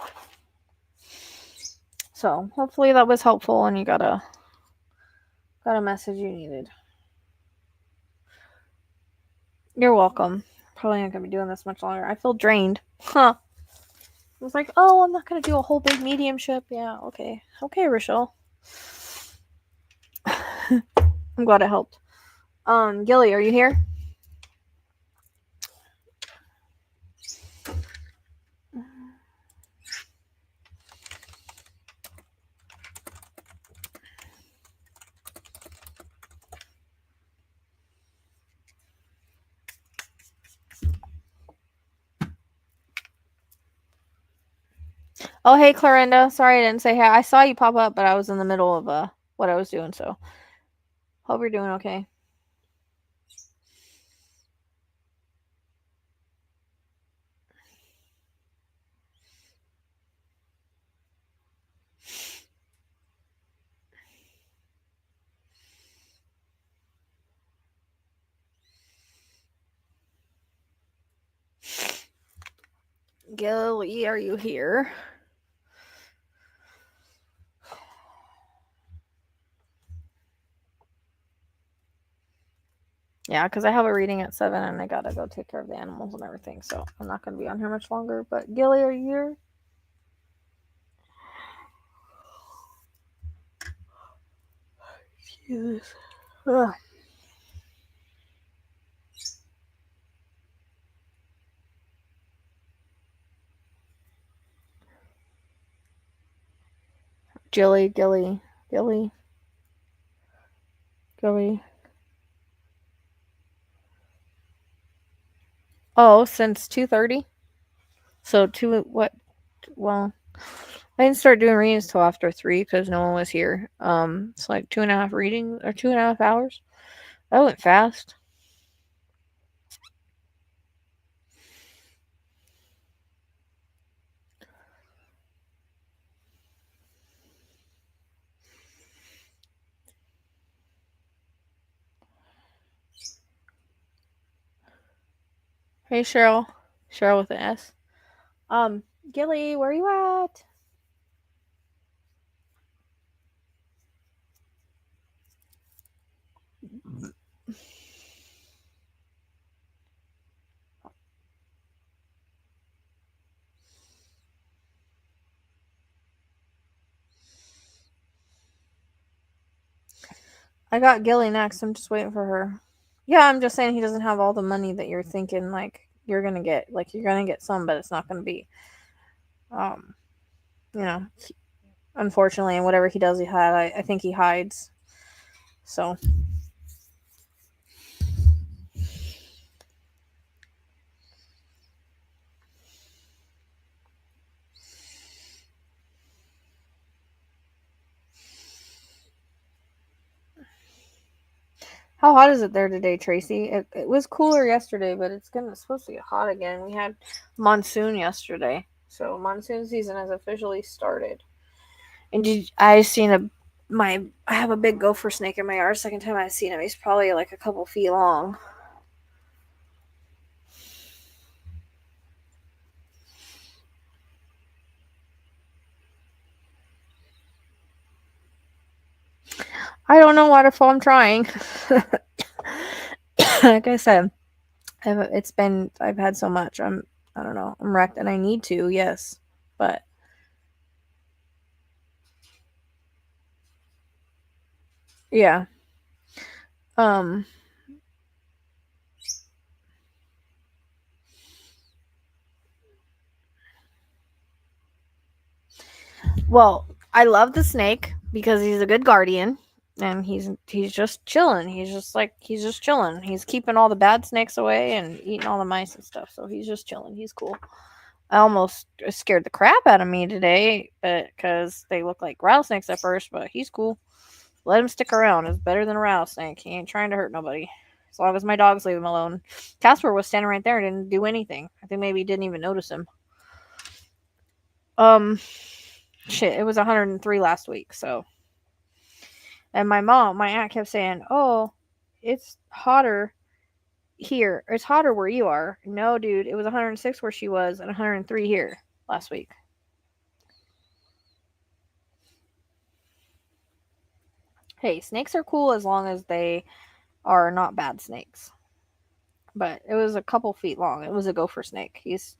So hopefully that was helpful and you got a message you needed. You're welcome. Probably not gonna be doing this much longer. I feel drained. Huh. I was like, oh, I'm not gonna do a whole big mediumship. Yeah, okay. Okay, Rochelle. I'm glad it helped. Gilly, are you here? Oh, hey, Clarinda. Sorry I didn't say hi. I saw you pop up, but I was in the middle of what I was doing, so hope you're doing okay. Gilly, are you here? Yeah, because I have a reading at 7 and I gotta go take care of the animals and everything, so I'm not gonna be on here much longer. But Gilly, are you here? Jesus. Ugh. Gilly. Oh, since 2:30. So what? Well, I didn't start doing readings till after 3 because no one was here. It's like 2.5 readings or 2.5 hours. That went fast. Hey, Cheryl. Cheryl with an S. Gilly, where are you at? I got Gilly next. I'm just waiting for her. Yeah, I'm just saying he doesn't have all the money that you're thinking like you're gonna get. Like you're gonna get some, but it's not gonna be. Um, you know, unfortunately, and whatever he does, I think he hides. So. How hot is it there today, Tracy? It was cooler yesterday, but it's supposed to get hot again. We had monsoon yesterday, so monsoon season has officially started. And I seen I have a big gopher snake in my yard. Second time I've seen him, he's probably like a couple feet long. I don't know, waterfall. I'm trying. Like I said, I've had so much. I don't know. I'm wrecked, and I need to. Yes, but yeah. Um. Well, I love the snake because he's a good guardian, and he's just chilling. He's just chilling. He's keeping all the bad snakes away and eating all the mice and stuff. So he's just chilling. He's cool. I almost scared the crap out of me today, but because they look like rattlesnakes at first, but he's cool. Let him stick around. It's better than a rattlesnake. He ain't trying to hurt nobody. As long as my dogs leave him alone. Casper was standing right there and didn't do anything. I think maybe he didn't even notice him. Shit, it was 103 last week, so. And my aunt kept saying, "Oh, it's hotter here. It's hotter where you are." No, dude, it was 106 where she was and 103 here last week. Hey, snakes are cool as long as they are not bad snakes. But it was a couple feet long. It was a gopher snake. He's,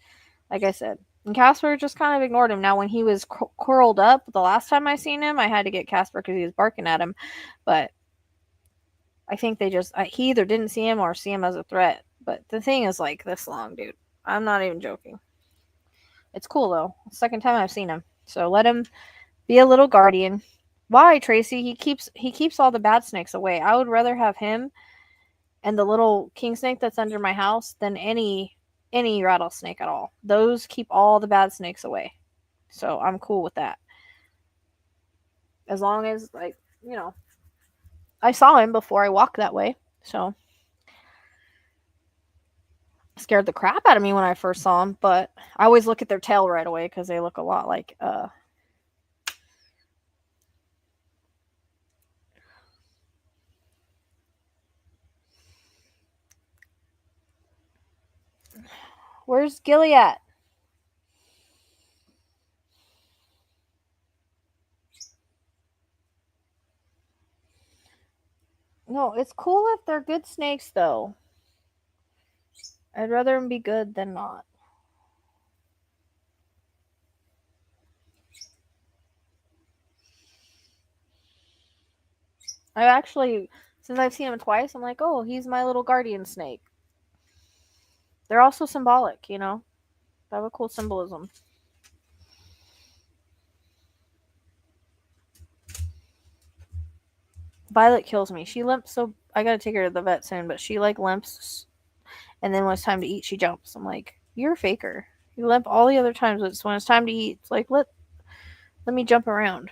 like I said. And Casper just kind of ignored him. Now, when he was curled up, the last time I seen him, I had to get Casper because he was barking at him. But I think he either didn't see him or see him as a threat. But the thing is like this long, dude. I'm not even joking. It's cool, though. Second time I've seen him. So let him be a little guardian. Why, Tracy? He keeps all the bad snakes away. I would rather have him and the little king snake that's under my house than any rattlesnake at all. Those keep all the bad snakes away. So I'm cool with that. As long as I saw him before I walked that way. So scared the crap out of me when I first saw him, but I always look at their tail right away cuz they look a lot like Where's Gilly at? No, it's cool if they're good snakes, though. I'd rather them be good than not. I've actually, since I've seen him twice, I'm like, oh, he's my little guardian snake. They're also symbolic, They have a cool symbolism. Violet kills me. She limps, so I gotta take her to the vet soon, but she limps, and then when it's time to eat, she jumps. I'm like, you're a faker. You limp all the other times, but when it's time to eat, it's like, let me jump around.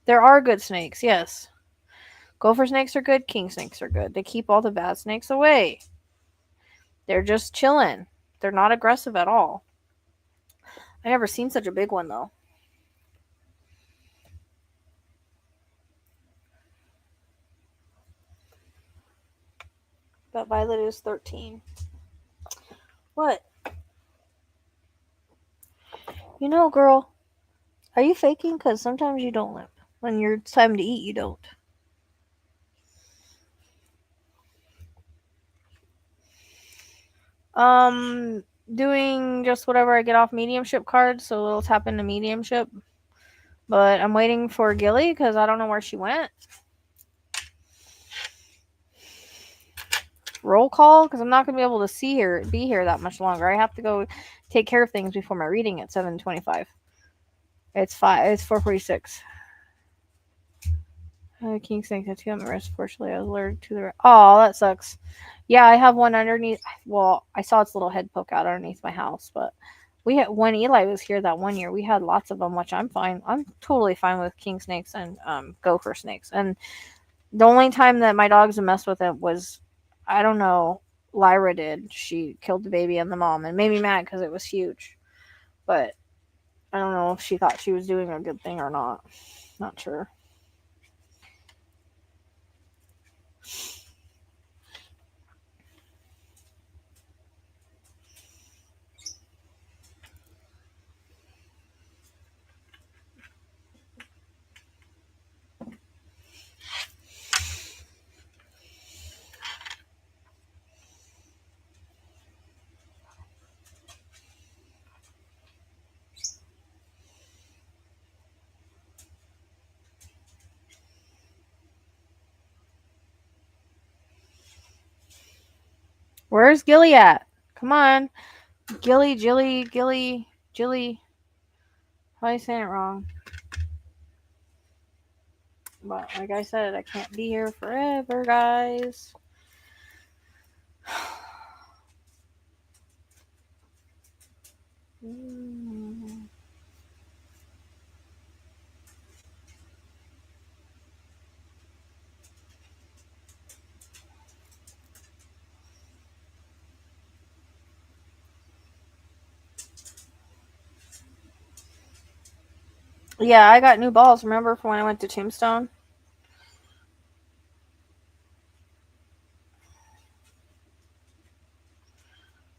There are good snakes, yes. Gopher snakes are good, king snakes are good. They keep all the bad snakes away. They're just chilling. They're not aggressive at all. I never seen such a big one though. But Violet is 13. What? You know, girl, are you faking? Because sometimes you don't limp. When it's time to eat, you don't. Doing just whatever I get off mediumship cards, so it'll tap into mediumship. But I'm waiting for Gilly because I don't know where she went. Roll call because I'm not going to be able to be here that much longer. I have to go take care of things before my reading at 7:25. It's 4:46. King snake tattoo on my wrist. Fortunately, I was allergic to the. Oh, that sucks. Yeah, I have one underneath. Well, I saw its little head poke out underneath my house, but we had when Eli was here that one year, we had lots of them, which I'm fine. I'm totally fine with king snakes and gopher snakes. And the only time that my dogs messed with it was, I don't know, Lyra did. She killed the baby and the mom and made me mad because it was huge. But I don't know if she thought she was doing a good thing or not. Not sure. Where's Gilly at? Come on. Gilly. Probably saying it wrong. But like I said, I can't be here forever, guys. Yeah, I got new balls. Remember from when I went to Tombstone?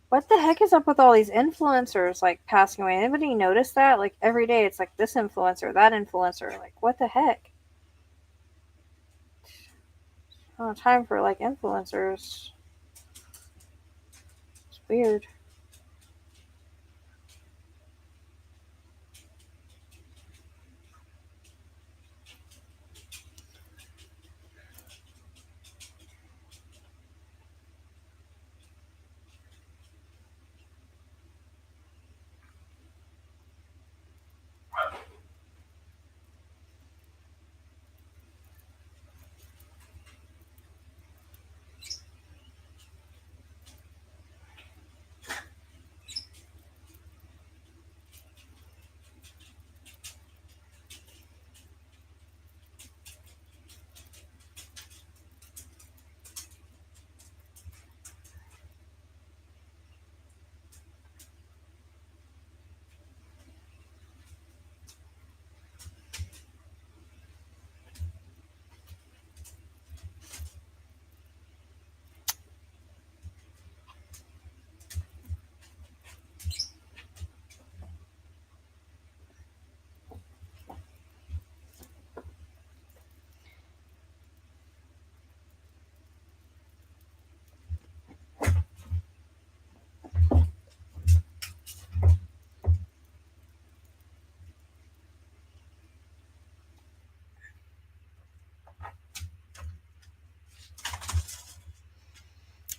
What the heck is up with all these influencers like passing away? Anybody notice that? Like every day it's like this influencer, that influencer. Like what the heck? Oh, time for like influencers. It's weird.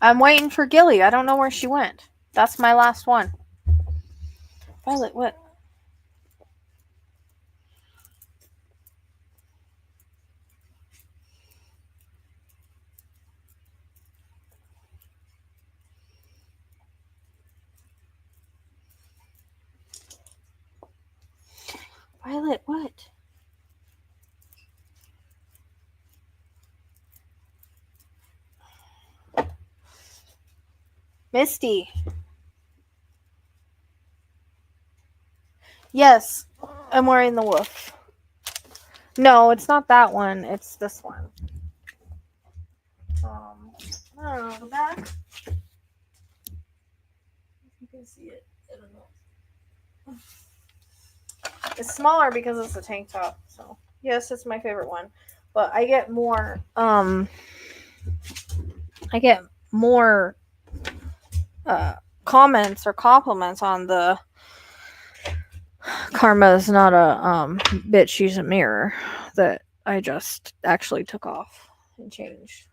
I'm waiting for Gilly. I don't know where she went. That's my last one. Violet, what? Violet, what? Misty. Yes, I'm wearing the wolf. No, it's not that one. It's this one. I don't know, the back. You can see it. I don't know. It's smaller because it's a tank top. So yes, it's my favorite one. But I get more comments or compliments on the Karma's not a bitch, she's a mirror that I just actually took off and changed.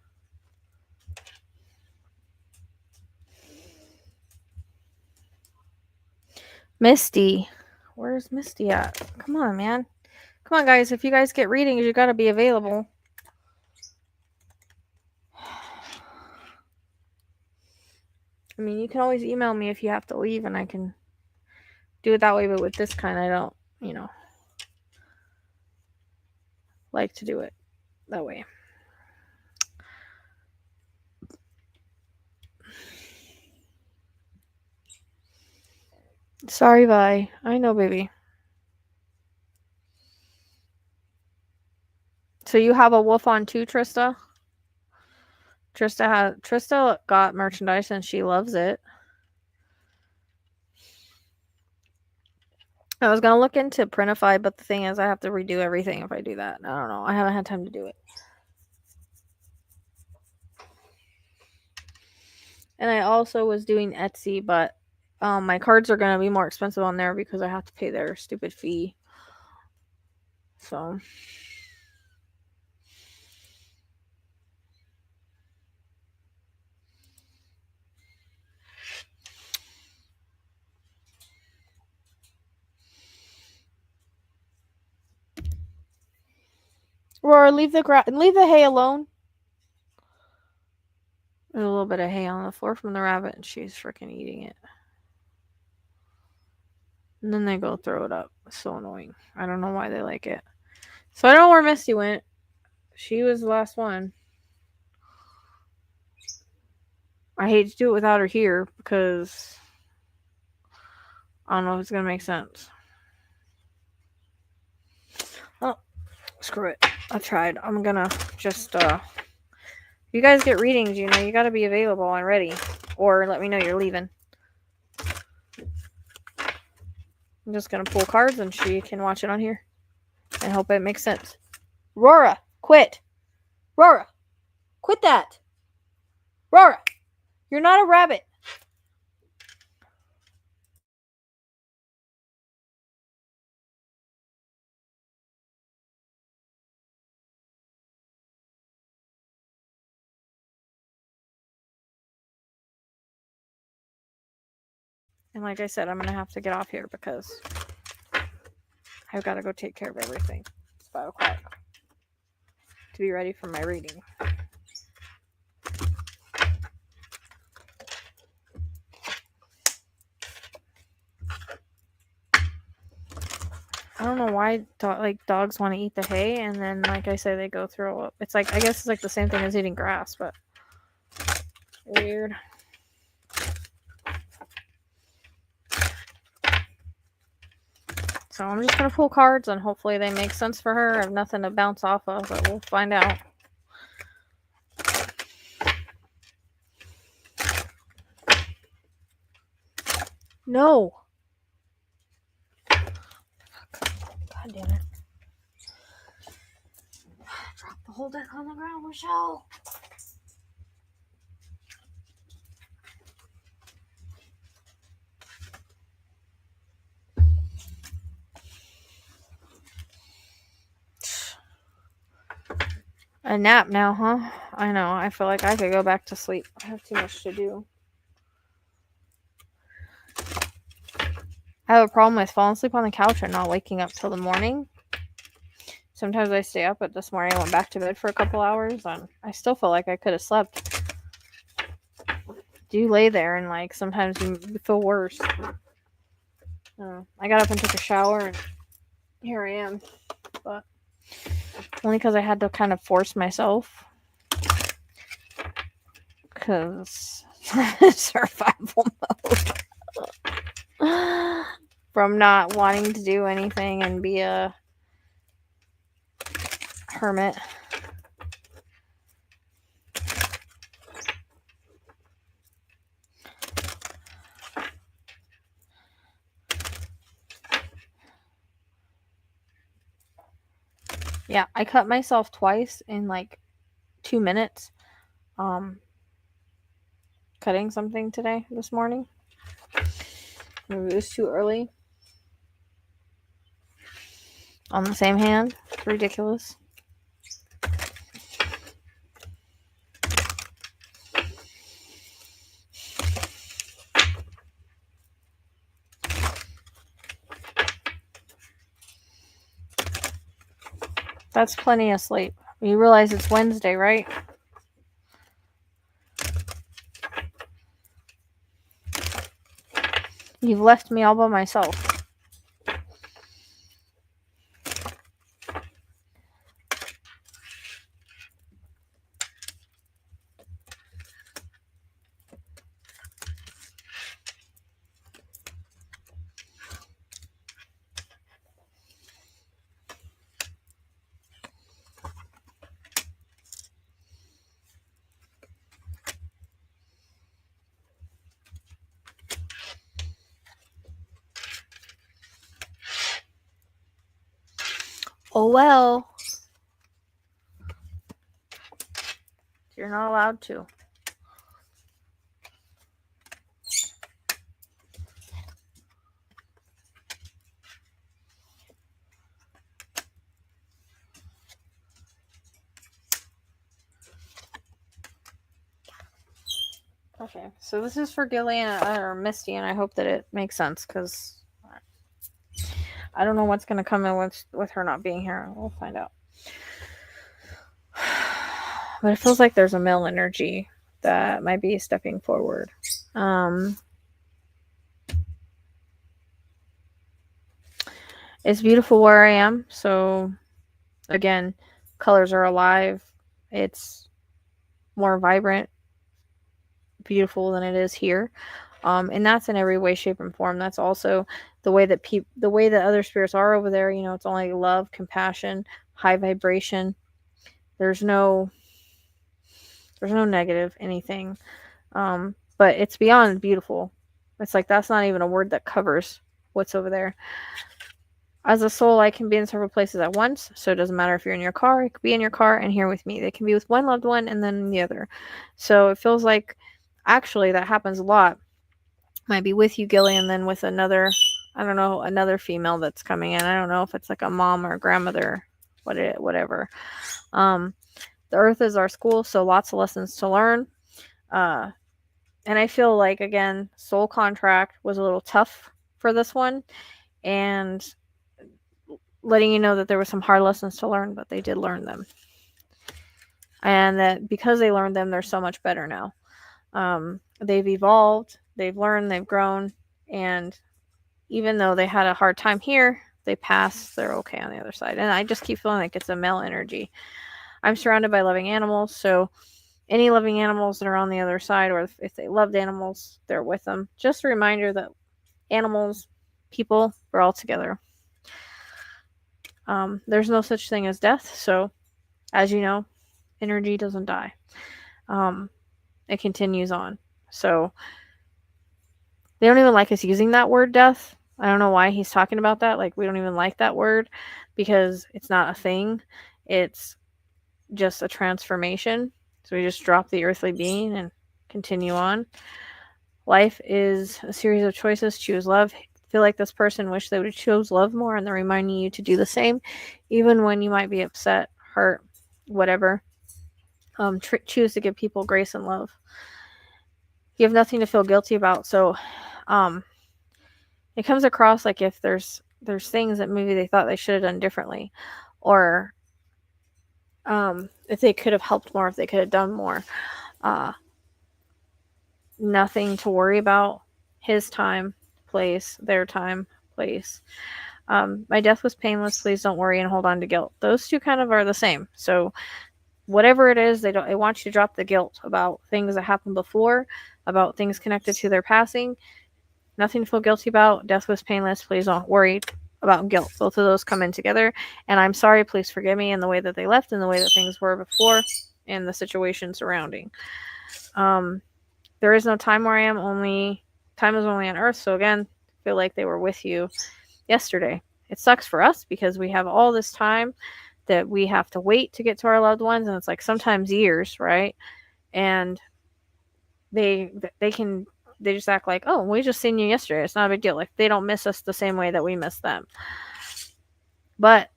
Misty. Where's Misty at? Come on, man. Come on, guys. If you guys get readings, you gotta be available. I mean, you can always email me if you have to leave, and I can do it that way, but with this kind, I don't, like to do it that way. Sorry, Vi. I know, baby. So you have a wolf on too, Trista? Trista got merchandise and she loves it. I was gonna look into Printify, but the thing is I have to redo everything if I do that. I don't know. I haven't had time to do it. And I also was doing Etsy, but my cards are gonna be more expensive on there because I have to pay their stupid fee. So Roar, leave the hay alone. There's a little bit of hay on the floor from the rabbit, and she's freaking eating it. And then they go throw it up. It's so annoying. I don't know why they like it. So I don't know where Misty went. She was the last one. I hate to do it without her here because I don't know if it's going to make sense. Oh, screw it. I tried. I'm going to just, you guys get readings, you got to be available and ready. Or let me know you're leaving. I'm just going to pull cards and she can watch it on here. And hope it makes sense. Rora, quit. Rora, quit that. Rora, you're not a rabbit. And like I said, I'm going to have to get off here because I've got to go take care of everything. It's 5 o'clock to be ready for my reading. I don't know why dogs want to eat the hay, and then like I say, they go throw up. It's like, I guess it's like the same thing as eating grass, but weird. So I'm just gonna pull cards and hopefully they make sense for her. I have nothing to bounce off of, but we'll find out. No. God damn it. Drop the whole deck on the ground, Michelle. A nap now, huh? I know. I feel like I could go back to sleep. I have too much to do. I have a problem with falling asleep on the couch and not waking up till the morning. Sometimes I stay up, but this morning I went back to bed for a couple hours and I still feel like I could have slept. Do you lay there and like sometimes you feel worse? I got up and took a shower and here I am, but only because I had to kind of force myself because survival mode from not wanting to do anything and be a hermit. Yeah, I cut myself twice in like 2 minutes. Cutting something this morning. Maybe it was too early. On the same hand. It's ridiculous. That's plenty of sleep. You realize it's Wednesday, right? You've left me all by myself. Oh well. You're not allowed to. Okay, so this is for Gillian or Misty, and I hope that it makes sense because I don't know what's going to come in with her not being here. We'll find out. But it feels like there's a male energy that might be stepping forward. It's beautiful where I am. So, again, colors are alive. It's more vibrant, beautiful than it is here. And that's in every way, shape, and form. That's also the way that the way that other spirits are over there. You know, it's only love, compassion, high vibration. There's no negative anything. But it's beyond beautiful. It's like that's not even a word that covers what's over there. As a soul, I can be in several places at once, so it doesn't matter if you're in your car. It could be in your car and here with me. They can be with one loved one and then the other. So it feels like, actually, that happens a lot. Might be with you, Gillian, then with another, I don't know, another female that's coming in. I don't know if it's like a mom or a grandmother, whatever. The earth is our school, so lots of lessons to learn. And I feel like, again, soul contract was a little tough for this one. And letting you know that there were some hard lessons to learn, but they did learn them. And that because they learned them, they're so much better now. They've evolved, they've learned, they've grown. And even though they had a hard time here, they passed, they're okay on the other side. And I just keep feeling like it's a male energy. I'm surrounded by loving animals, so any loving animals that are on the other side, or if they loved animals, they're with them. Just a reminder that animals, people, we're all together. There's no such thing as death, so as you know, energy doesn't die. It continues on. So they don't even like us using that word death. I don't know why he's talking about that. Like, we don't even like that word because it's not a thing. It's just a transformation. So we just drop the earthly being and continue on. Life is a series of choices. Choose love. Feel like this person wish they would have chose love more, and they're reminding you to do the same, even when you might be upset, hurt, whatever. Choose to give people grace and love. You have nothing to feel guilty about. So it comes across like if there's things that maybe they thought they should have done differently, or if they could have helped more, if they could have done more. Nothing to worry about. His time, place, their time, place. My death was painless. Please don't worry and hold on to guilt. Those two kind of are the same. So whatever it is, they want you to drop the guilt about things that happened before, about things connected to their passing. Nothing to feel guilty about. Death was painless. Please don't worry about guilt. Both of those come in together. And I'm sorry. Please forgive me in the way that they left, and the way that things were before, and the situation surrounding. There is no time where I am. Time is only on Earth. So again, I feel like they were with you yesterday. It sucks for us because we have all this time that we have to wait to get to our loved ones, and it's like sometimes years, right? And they just act like, oh, we just seen you yesterday, it's not a big deal. Like they don't miss us the same way that we miss them. But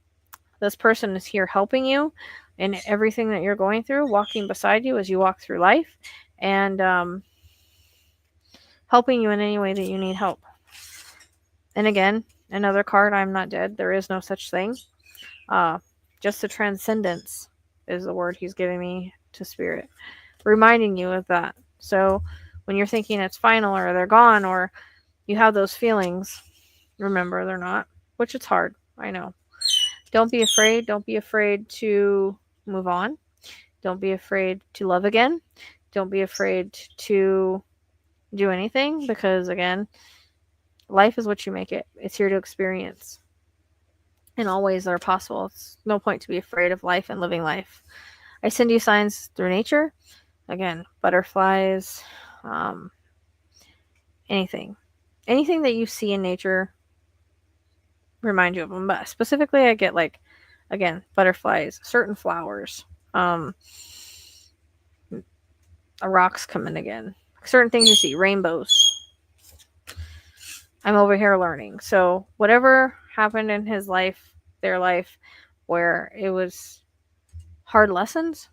this person is here helping you in everything that you're going through, walking beside you as you walk through life, and helping you in any way that you need help. And again, another card, I'm not dead. There is no such thing. Just the transcendence is the word he's giving me to spirit, reminding you of that. So when you're thinking it's final or they're gone or you have those feelings, remember they're not, which it's hard. I know. Don't be afraid. Don't be afraid to move on. Don't be afraid to love again. Don't be afraid to do anything because, again, life is what you make it. It's here to experience in all ways that are possible. It's no point to be afraid of life and living life. I send you signs through nature. Again, butterflies, anything. Anything that you see in nature, remind you of them. But specifically, I get like, again, butterflies, certain flowers, rocks coming again. Certain things you see, rainbows. I'm over here learning. So whatever happened in his life, their life, where it was hard lessons,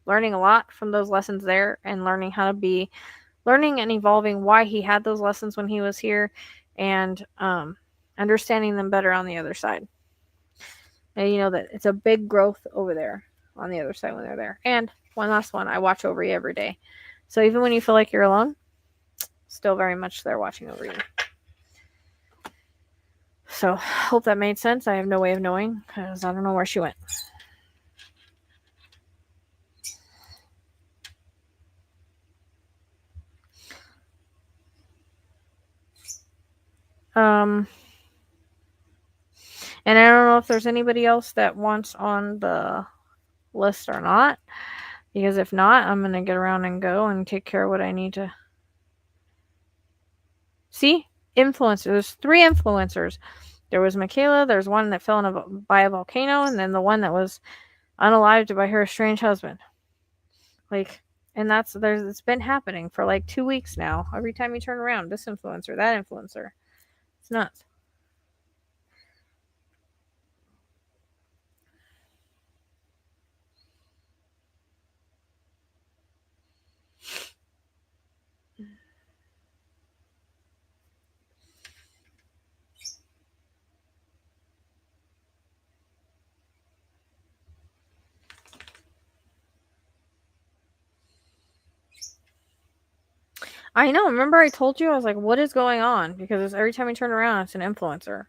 learning a lot from those lessons there and learning how to be, learning and evolving why he had those lessons when he was here and understanding them better on the other side. And you know that it's a big growth over there on the other side when they're there. And one last one, I watch over you every day. So even when you feel like you're alone, still very much there watching over you. So hope that made sense. I have no way of knowing because I don't know where she went. And I don't know if there's anybody else that wants on the list or not. Because if not, I'm going to get around and go and take care of what I need to. See? Influencers. There's 3 influencers. There was Michaela, there's one that fell by a volcano, and then the one that was unalived by her estranged husband. Like, and it's been happening for like 2 weeks now. Every time you turn around, this influencer, that influencer. It's nuts. I know. Remember I told you? I was like, what is going on? Because every time you turn around, it's an influencer.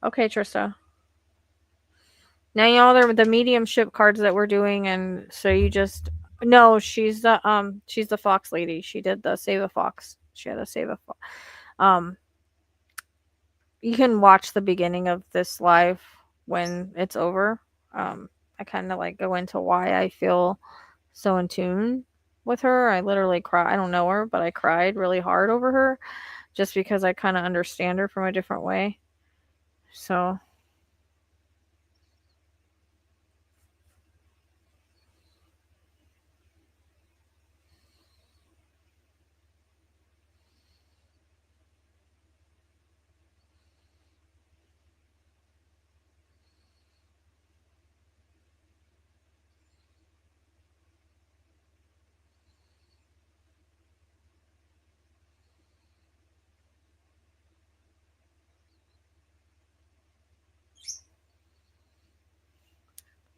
Okay, Trista. Now you know the mediumship cards that we're doing, and so you just no, she's the fox lady. She did the save a fox. She had to save a fox. You can watch the beginning of this live when it's over. I kind of like go into why I feel so in tune with her. I literally cry. I don't know her, but I cried really hard over her just because I kind of understand her from a different way. So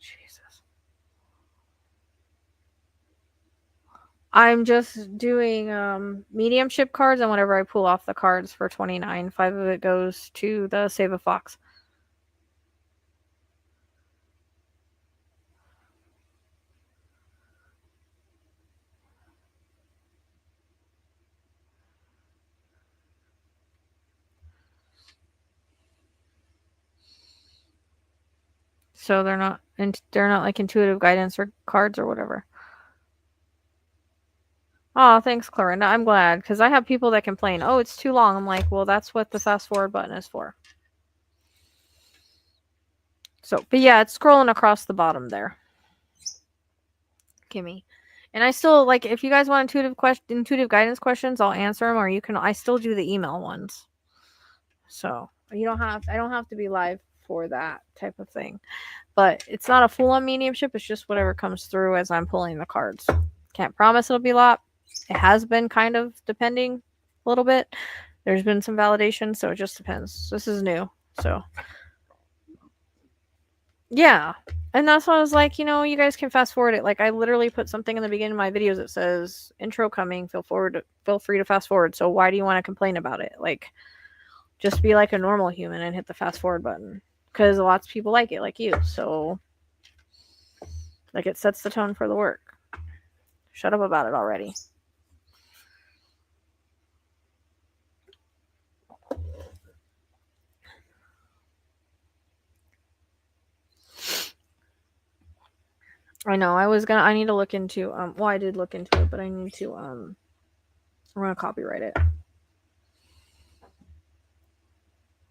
Jesus. I'm just doing mediumship cards, and whenever I pull off the cards for 29, 5 of it goes to the Save a Fox. So they're not like intuitive guidance or cards or whatever. Oh, thanks, Clorinda. I'm glad, because I have people that complain, oh, it's too long. I'm like, well, that's what the fast forward button is for. So, but yeah, it's scrolling across the bottom there. Kimmy. And I still, like, if you guys want intuitive guidance questions, I'll answer them, or I still do the email ones. So, I don't have to be live for that type of thing. But it's not a full-on mediumship, it's just whatever comes through as I'm pulling the cards. Can't promise it'll be a lot. It has been kind of depending a little bit. There's been some validation, so it just depends. This is new, so yeah. And that's why I was like, you guys can fast forward it. Like, I literally put something in the beginning of my videos that says intro coming, feel free to fast forward. So why do you want to complain about it? Like, just be like a normal human and hit the fast forward button, because lots of people like it, like you. So, like, it sets the tone for the work. Shut up about it already. I know. I need to look into, well, I did look into it, but I need to, I'm going to copyright it.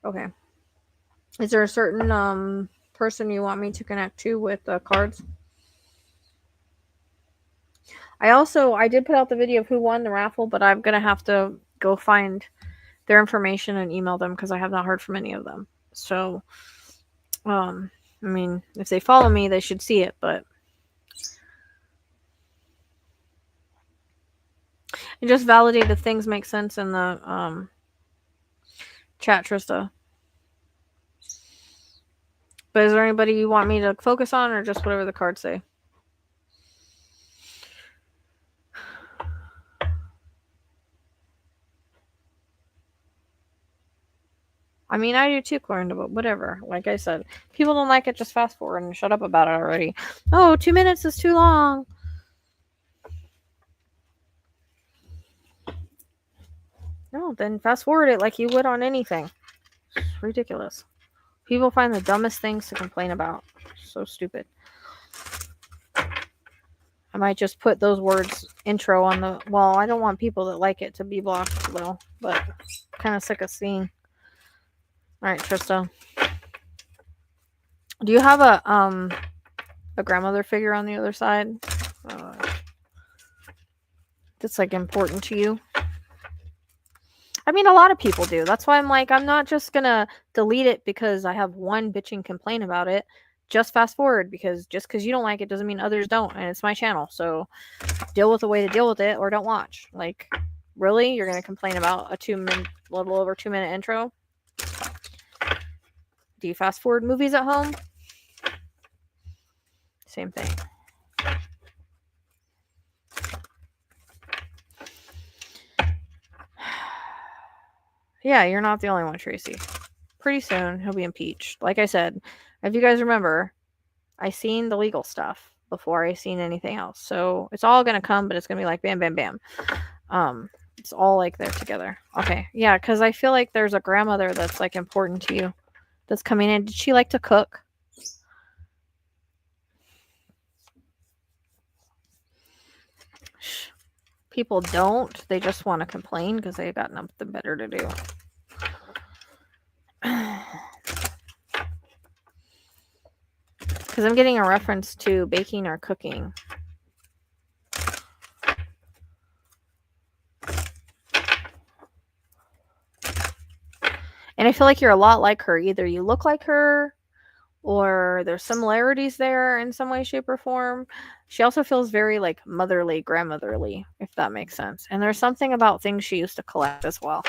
Okay. Is there a certain, person you want me to connect to with the cards? I did put out the video of who won the raffle, but I'm going to have to go find their information and email them, because I have not heard from any of them. So, I mean, if they follow me, they should see it, but and just validate if things make sense in the chat, Trista. But is there anybody you want me to focus on, or just whatever the cards say? I mean, I do too, Clorinda, but whatever. Like I said, people don't like it, just fast forward and shut up about it already. Oh, 2 minutes is too long. No, then fast forward it like you would on anything. It's ridiculous. People find the dumbest things to complain about. So stupid. I might just put those words intro on the... Well, I don't want people that like it to be blocked, though. But I'm kind of sick of seeing. Alright, Trista. Do you have a grandmother figure on the other side? That's, like, important to you? I mean, a lot of people do. That's why I'm like, I'm not just gonna delete it because I have one bitching complaint about it. Just fast forward, because just because you don't like it doesn't mean others don't, and it's my channel. So deal with a way to deal with it, or don't watch. Like, really? You're gonna complain about a little over 2 minute intro? Do you fast forward movies at home? Same thing. Yeah, you're not the only one, Tracy. Pretty soon, he'll be impeached. Like I said, if you guys remember, I seen the legal stuff before I seen anything else. So it's all going to come, but it's going to be like bam, bam, bam. It's all like there together. Okay. Yeah, because I feel like there's a grandmother that's like important to you that's coming in. Did she like to cook? People don't. They just want to complain because they've got nothing better to do. Because I'm getting a reference to baking or cooking. And I feel like you're a lot like her. Either you look like her, or there's similarities there in some way, shape, or form. She also feels very like motherly, grandmotherly, if that makes sense. And there's something about things she used to collect as well.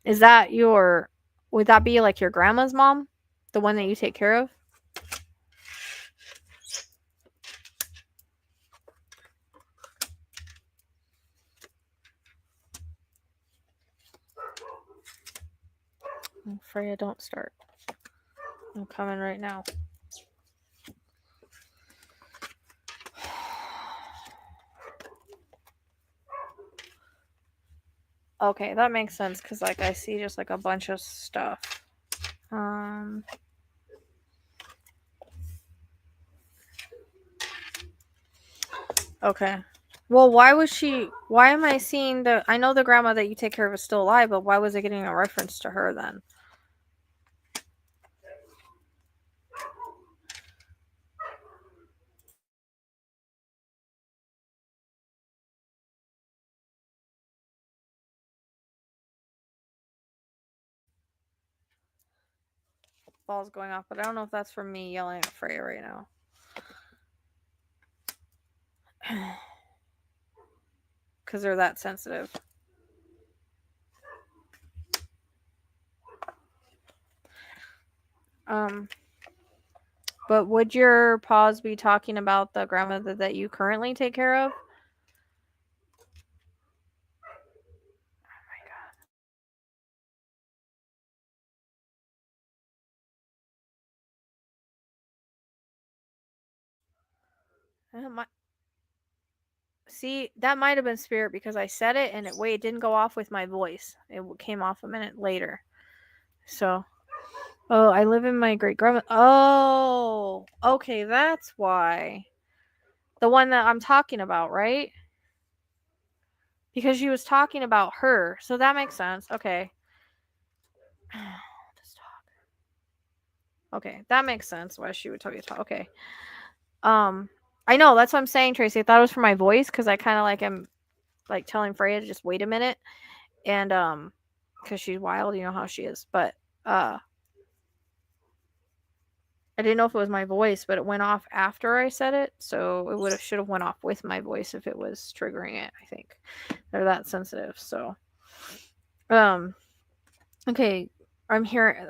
Is that would that be like your grandma's mom? The one that you take care of? Freya, don't start. I'm coming right now. Okay, that makes sense because like I see just like a bunch of stuff. Okay. Well, why am I seeing I know the grandma that you take care of is still alive, but why was it getting a reference to her then? Ball's going off, but I don't know if that's from me yelling at Freya right now. Because they're that sensitive. But would your pause be talking about the grandmother that you currently take care of? Oh my god. See, that might have been spirit because I said it and it didn't go off with my voice. It came off a minute later. So, oh, I live in my great grandma. Oh, okay, that's why. The one that I'm talking about, right? Because she was talking about her. So that makes sense. Okay. Just talk. Okay, that makes sense why she would tell you to talk. Okay. I know, that's what I'm saying, Tracy. I thought it was for my voice because I kind of like am like telling Freya to just wait a minute. And because she's wild, you know how she is. But I didn't know if it was my voice, but it went off after I said it, so it should have went off with my voice if it was triggering it. I think they're that sensitive. So, okay, I'm here.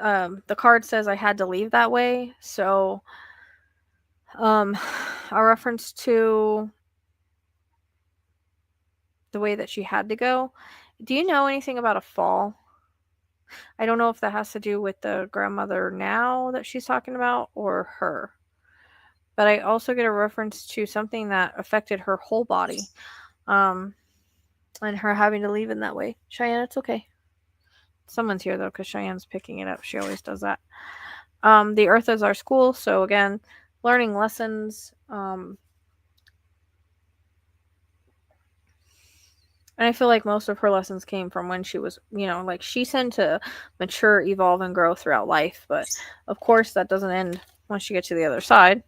The card says I had to leave that way, so a reference to the way that she had to go. Do you know anything about a fall? I don't know if that has to do with the grandmother now that she's talking about or her. But I also get a reference to something that affected her whole body. And her having to leave in that way. Cheyenne, it's okay. Someone's here though, because Cheyenne's picking it up. She always does that. The earth is our school, so again, learning lessons. And I feel like most of her lessons came from when she was, like she's tend to mature, evolve, and grow throughout life. But of course, that doesn't end once you get to the other side.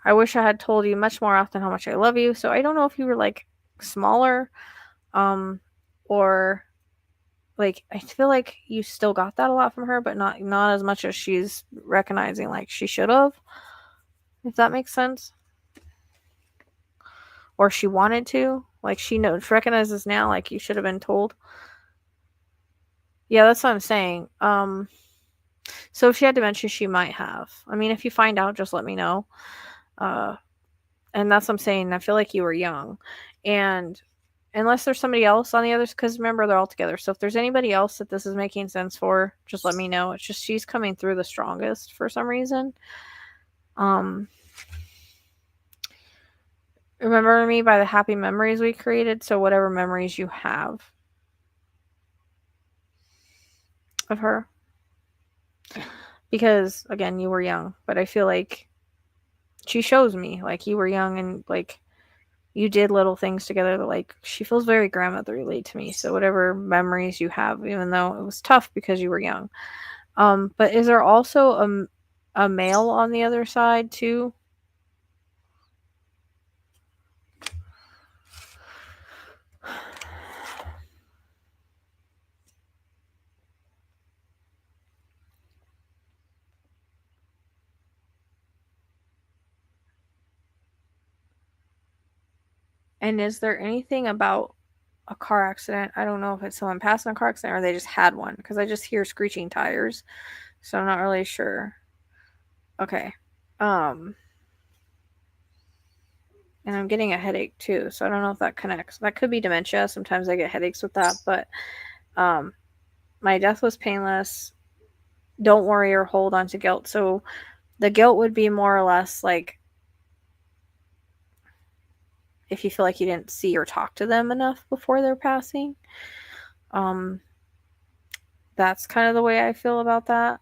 I wish I had told you much more often how much I love you. So I don't know if you were like smaller, or like I feel like you still got that a lot from her, but not as much as she's recognizing like she should have. If that makes sense. Or she wanted to. Like she recognizes now like you should have been told. Yeah, that's what I'm saying. So if she had dementia, she might have. I mean, if you find out, just let me know. And that's what I'm saying. I feel like you were young. And unless there's somebody else on the others, because remember, they're all together. So if there's anybody else that this is making sense for, just let me know. It's just she's coming through the strongest for some reason. Remember me by the happy memories we created. So whatever memories you have of her. Because again, you were young, but I feel like she shows me like you were young and like you did little things together that like she feels very grandmotherly to me. So whatever memories you have, even though it was tough because you were young. But is there also a male on the other side too? And is there anything about a car accident? I don't know if it's someone passing a car accident or they just had one because I just hear screeching tires. So I'm not really sure. Okay. And I'm getting a headache too, so I don't know if that connects. That could be dementia. Sometimes I get headaches with that, but my death was painless. Don't worry or hold on to guilt. So the guilt would be more or less like if you feel like you didn't see or talk to them enough before their passing. That's kind of the way I feel about that,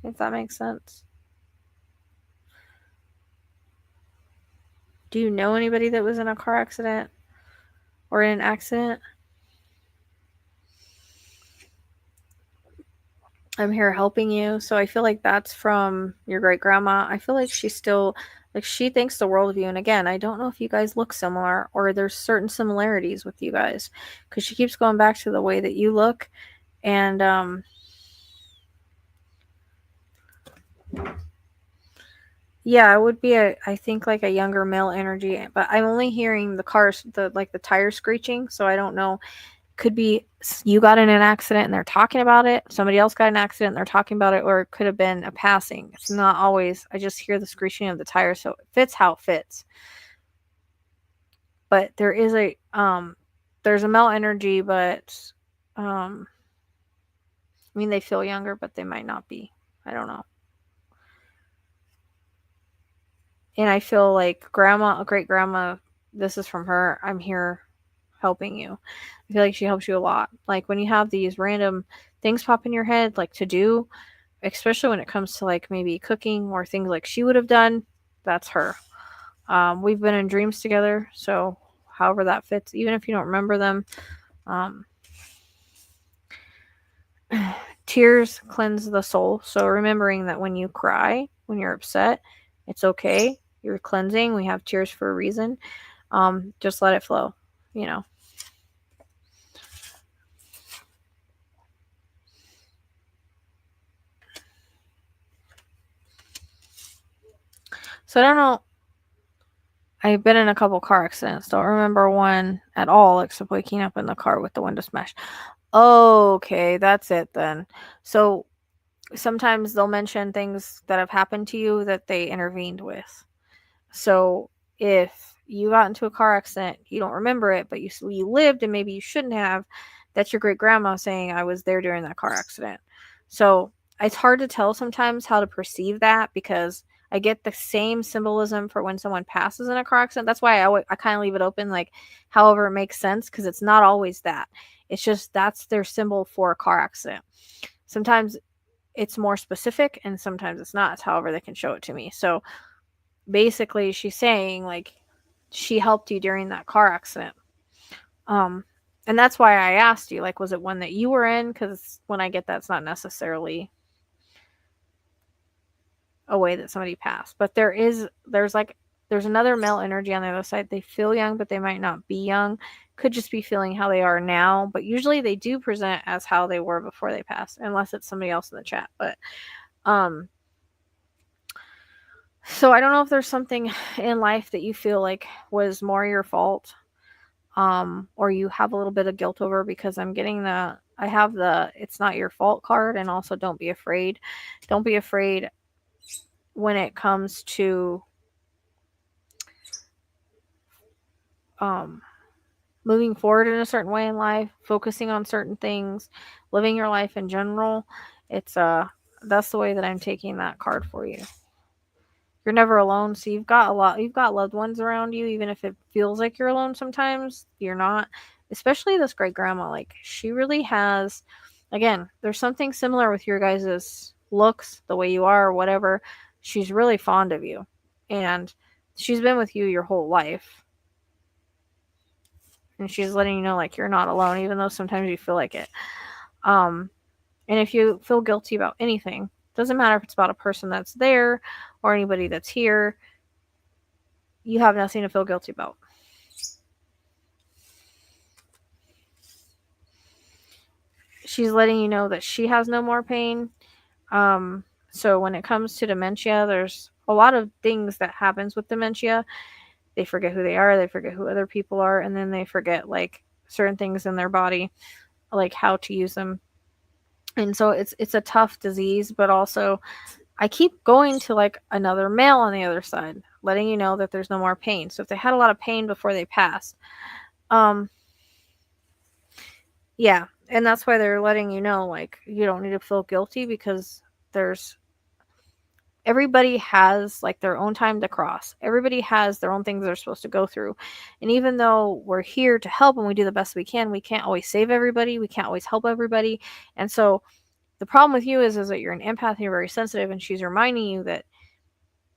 if that makes sense. Do you know anybody that was in a car accident or in an accident? I'm here helping you. So I feel like that's from your great grandma. I feel like she's still, like, she thinks the world of you. And again, I don't know if you guys look similar or there's certain similarities with you guys, because she keeps going back to the way that you look. And yeah, it would be I think like a younger male energy, but I'm only hearing the cars, the tires screeching. So I don't know. Could be you got in an accident and they're talking about it. Somebody else got in an accident and they're talking about it, or it could have been a passing. It's not always. I just hear the screeching of the tires, so it fits how it fits. But there is there's a male energy, but I mean, they feel younger, but they might not be. I don't know. And I feel like grandma, a great grandma, this is from her. I'm here helping you. I feel like she helps you a lot. Like when you have these random things pop in your head, like to do, especially when it comes to like maybe cooking or things like she would have done, that's her. We've been in dreams together, so however that fits, even if you don't remember them. Tears cleanse the soul. So remembering that when you cry, when you're upset, it's okay. You're cleansing. We have tears for a reason. Just let it flow, you know. So I don't know. I've been in a couple car accidents. Don't remember one at all, except waking up in the car with the window smashed. Okay, that's it then. So sometimes they'll mention things that have happened to you that they intervened with. So if you got into a car accident, you don't remember it, but you lived and maybe you shouldn't have, that's your great grandma saying, I was there during that car accident. So it's hard to tell sometimes how to perceive that, because I get the same symbolism for when someone passes in a car accident. That's why I kind of leave it open, like however it makes sense, because it's not always that. It's just that's their symbol for a car accident. Sometimes it's more specific and sometimes it's not. It's however they can show it to me. So basically she's saying like she helped you during that car accident. And that's why I asked you, like, was it one that you were in? Because when I get that, it's not necessarily a way that somebody passed. But there's another male energy on the other side. They feel young, but they might not be young. Could just be feeling how they are now. But usually they do present as how they were before they passed, unless it's somebody else in the chat. But so I don't know if there's something in life that you feel like was more your fault, or you have a little bit of guilt over, because I have the it's not your fault card, and also don't be afraid. Don't be afraid when it comes to moving forward in a certain way in life, focusing on certain things, living your life in general. It's that's the way that I'm taking that card for you. You're never alone. So you've got loved ones around you, even if it feels like you're alone sometimes, you're not. Especially this great grandma, like she really has, again, there's something similar with your guys' looks, the way you are, or whatever. She's really fond of you. And she's been with you your whole life. And she's letting you know like you're not alone, even though sometimes you feel like it. And if you feel guilty about anything, doesn't matter if it's about a person that's there or anybody that's here, you have nothing to feel guilty about. She's letting you know that she has no more pain. So when it comes to dementia, there's a lot of things that happens with dementia. They forget who they are, they forget who other people are, and then they forget like certain things in their body, like how to use them. And so it's a tough disease, but also I keep going to like another male on the other side, letting you know that there's no more pain. So if they had a lot of pain before they passed, yeah, and that's why they're letting you know like you don't need to feel guilty, because everybody has like their own time to cross. Everybody has their own things they're supposed to go through. And even though we're here to help and we do the best we can't always save everybody. We can't always help everybody. And so the problem with you is that you're an empath and you're very sensitive, and she's reminding you that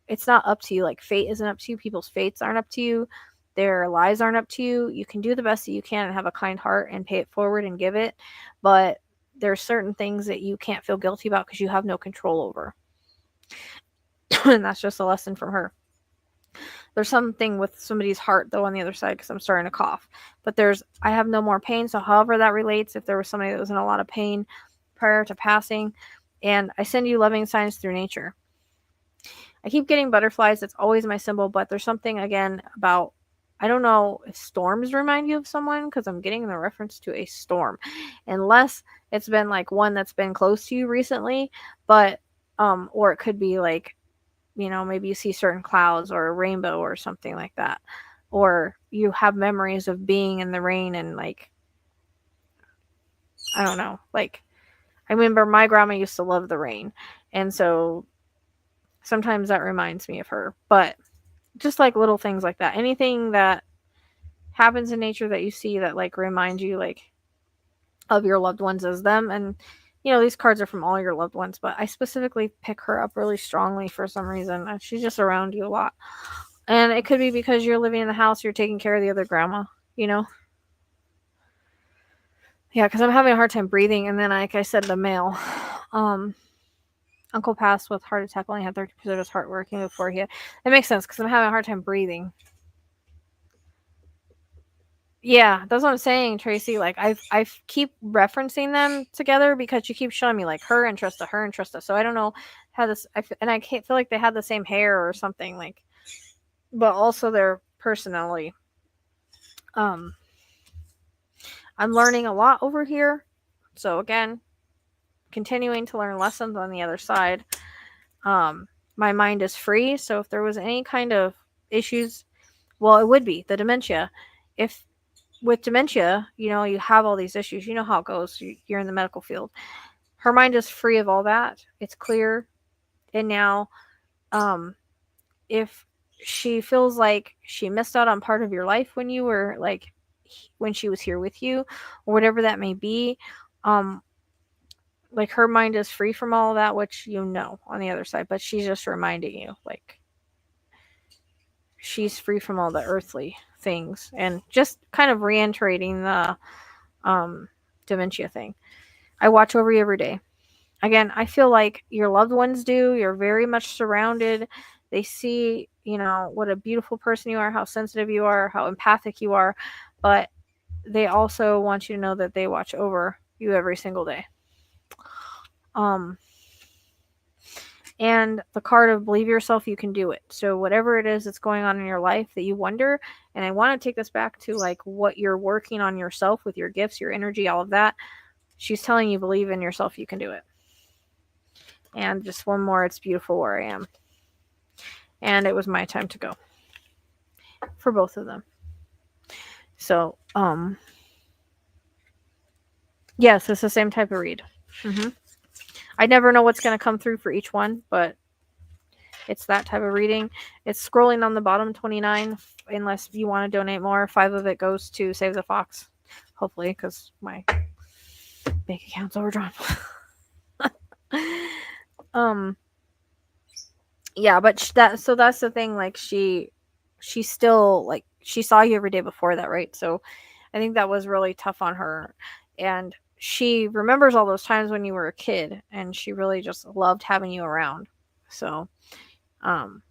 it's not up to you. Like, fate isn't up to you. People's fates aren't up to you. Their lives aren't up to you. You can do the best that you can and have a kind heart and pay it forward and give it. But there's certain things that you can't feel guilty about because you have no control over. And that's just a lesson from her. There's something with somebody's heart, though, on the other side, because I'm starting to cough. But I have no more pain. So however that relates, if there was somebody that was in a lot of pain prior to passing, and I send you loving signs through nature. I keep getting butterflies. It's always my symbol, but there's something, again, about, I don't know if storms remind you of someone, because I'm getting the reference to a storm. Unless it's been like one that's been close to you recently, but, or it could be like, maybe you see certain clouds or a rainbow or something like that. Or you have memories of being in the rain and like, I don't know, like, I remember my grandma used to love the rain. And so sometimes that reminds me of her. But just like little things like that. Anything that happens in nature that you see that like reminds you like of your loved ones as them. And these cards are from all your loved ones, but I specifically pick her up really strongly for some reason. She's just around you a lot. And it could be because you're living in the house, you're taking care of the other grandma, Yeah, because I'm having a hard time breathing. And then, like I said, the mail. Uncle passed with heart attack, only had 30% of his heart working before he had. It makes sense because I'm having a hard time breathing. Yeah, that's what I'm saying, Tracy. Like, I keep referencing them together because you keep showing me like her and Trista, her and Trista. So I don't know how this. And I can't feel like they had the same hair or something, like, but also their personality. I'm learning a lot over here. So again, continuing to learn lessons on the other side. My mind is free. So if there was any kind of issues, well, it would be the dementia. If with dementia, you have all these issues. You know how it goes. You're in the medical field. Her mind is free of all that. It's clear. And now, if she feels like she missed out on part of your life when you were like, when she was here with you, or whatever that may be, like her mind is free from all of that, which on the other side, but she's just reminding you, like, she's free from all the earthly things and just kind of reiterating the dementia thing. I watch over you every day. Again, I feel like your loved ones do. You're very much surrounded. They see, what a beautiful person you are, how sensitive you are, how empathic you are, but they also want you to know that they watch over you every single day. And the card of believe yourself, you can do it. So whatever it is that's going on in your life that you wonder, and I want to take this back to like what you're working on yourself with your gifts, your energy, all of that. She's telling you, believe in yourself, you can do it. And just one more, it's beautiful where I am. And it was my time to go for both of them. So, yes, it's the same type of read. I never know what's going to come through for each one, but it's that type of reading. It's scrolling on the bottom, 29, unless you want to donate more. 5 of it goes to Save the Fox, hopefully, because my bank account's overdrawn. Yeah, but that's the thing, like, she still, like, she saw you every day before that, right? So I think that was really tough on her, and she remembers all those times when you were a kid, and she really just loved having you around. So and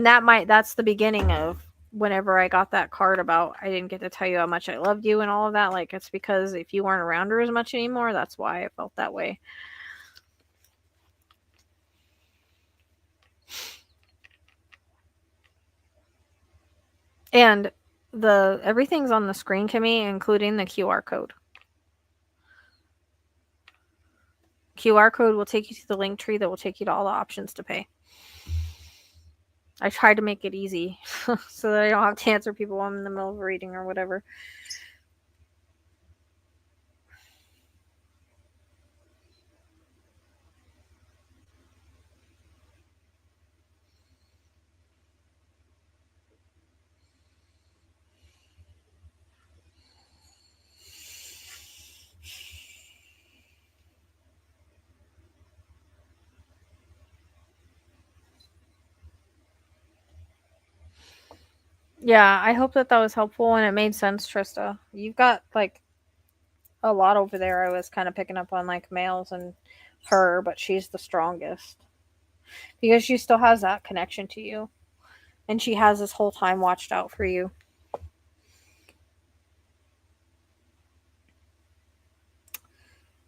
that's the beginning of whenever I got that card about I didn't get to tell you how much I loved you and all of that. Like, it's because if you weren't around her as much anymore, that's why I felt that way. And everything's on the screen to me, including the QR code. QR code will take you to the link tree that will take you to all the options to pay. I tried to make it easy so that I don't have to answer people while I'm in the middle of a reading or whatever. Yeah, I hope that was helpful and it made sense, Trista. You've got like a lot over there. I was kind of picking up on like males and her, but she's the strongest because she still has that connection to you, and she has this whole time watched out for you.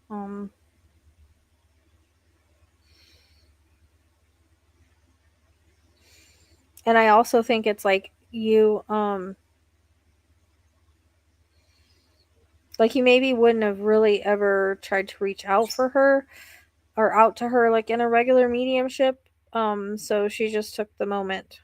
Um, and I also think it's like you, like you maybe wouldn't have really ever tried to reach out for her or out to her like in a regular mediumship. So she just took the moment.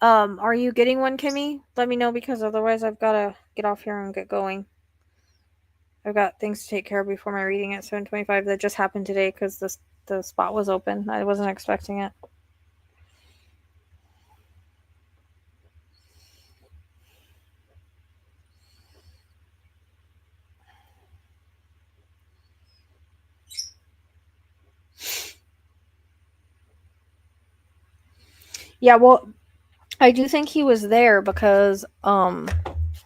Are you getting one, Kimmy? Let me know because otherwise I've got to get off here and get going. I've got things to take care of before my reading at 7:25 that just happened today because the spot was open. I wasn't expecting it. Yeah, well, I do think he was there because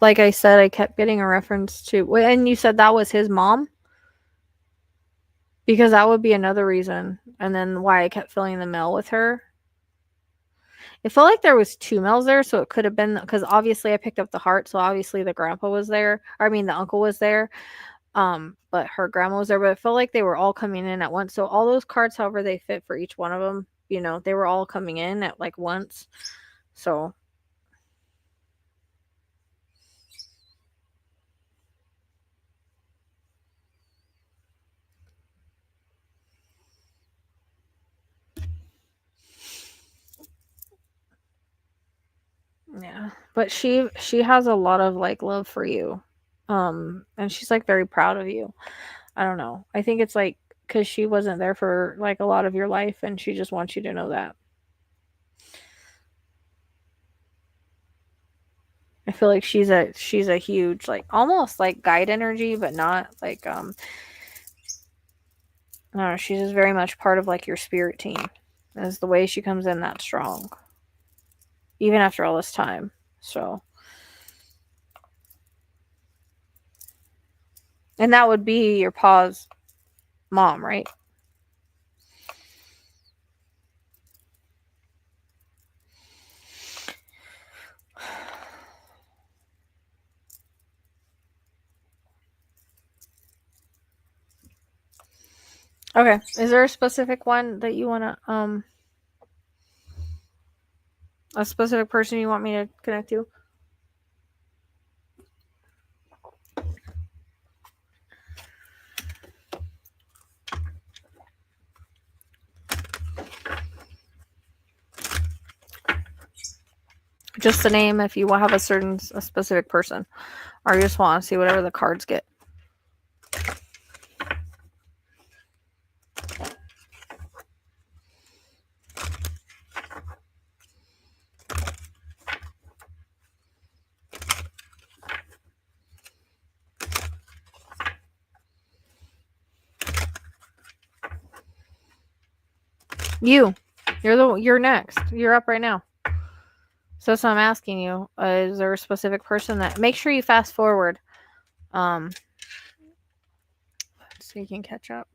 like I said, I kept getting a reference to, and you said that was his mom? Because that would be another reason. And then why I kept filling the mail with her. It felt like there was two males there, so it could have been because obviously I picked up the heart, so obviously the grandpa was there. Or, I mean, the uncle was there. But her grandma was there. But it felt like they were all coming in at once. So all those cards, however they fit for each one of them, you know, they were all coming in at like once. So yeah, but she has a lot of like love for you, and she's like very proud of you. I don't know. I think it's like because she wasn't there for like a lot of your life, and she just wants you to know that. I feel like she's a huge like almost like guide energy, but not like I don't know. She's just very much part of like your spirit team. Is the way she comes in that strong, even after all this time. So, and that would be your pa's mom, right? Okay. Is there a specific one that you want to a specific person you want me to connect to? Just the name if you have a specific person, or you just want to see whatever the cards get. You're next. You're up right now. So that's what I'm asking you. Is there a specific person that make sure you fast forward, so you can catch up.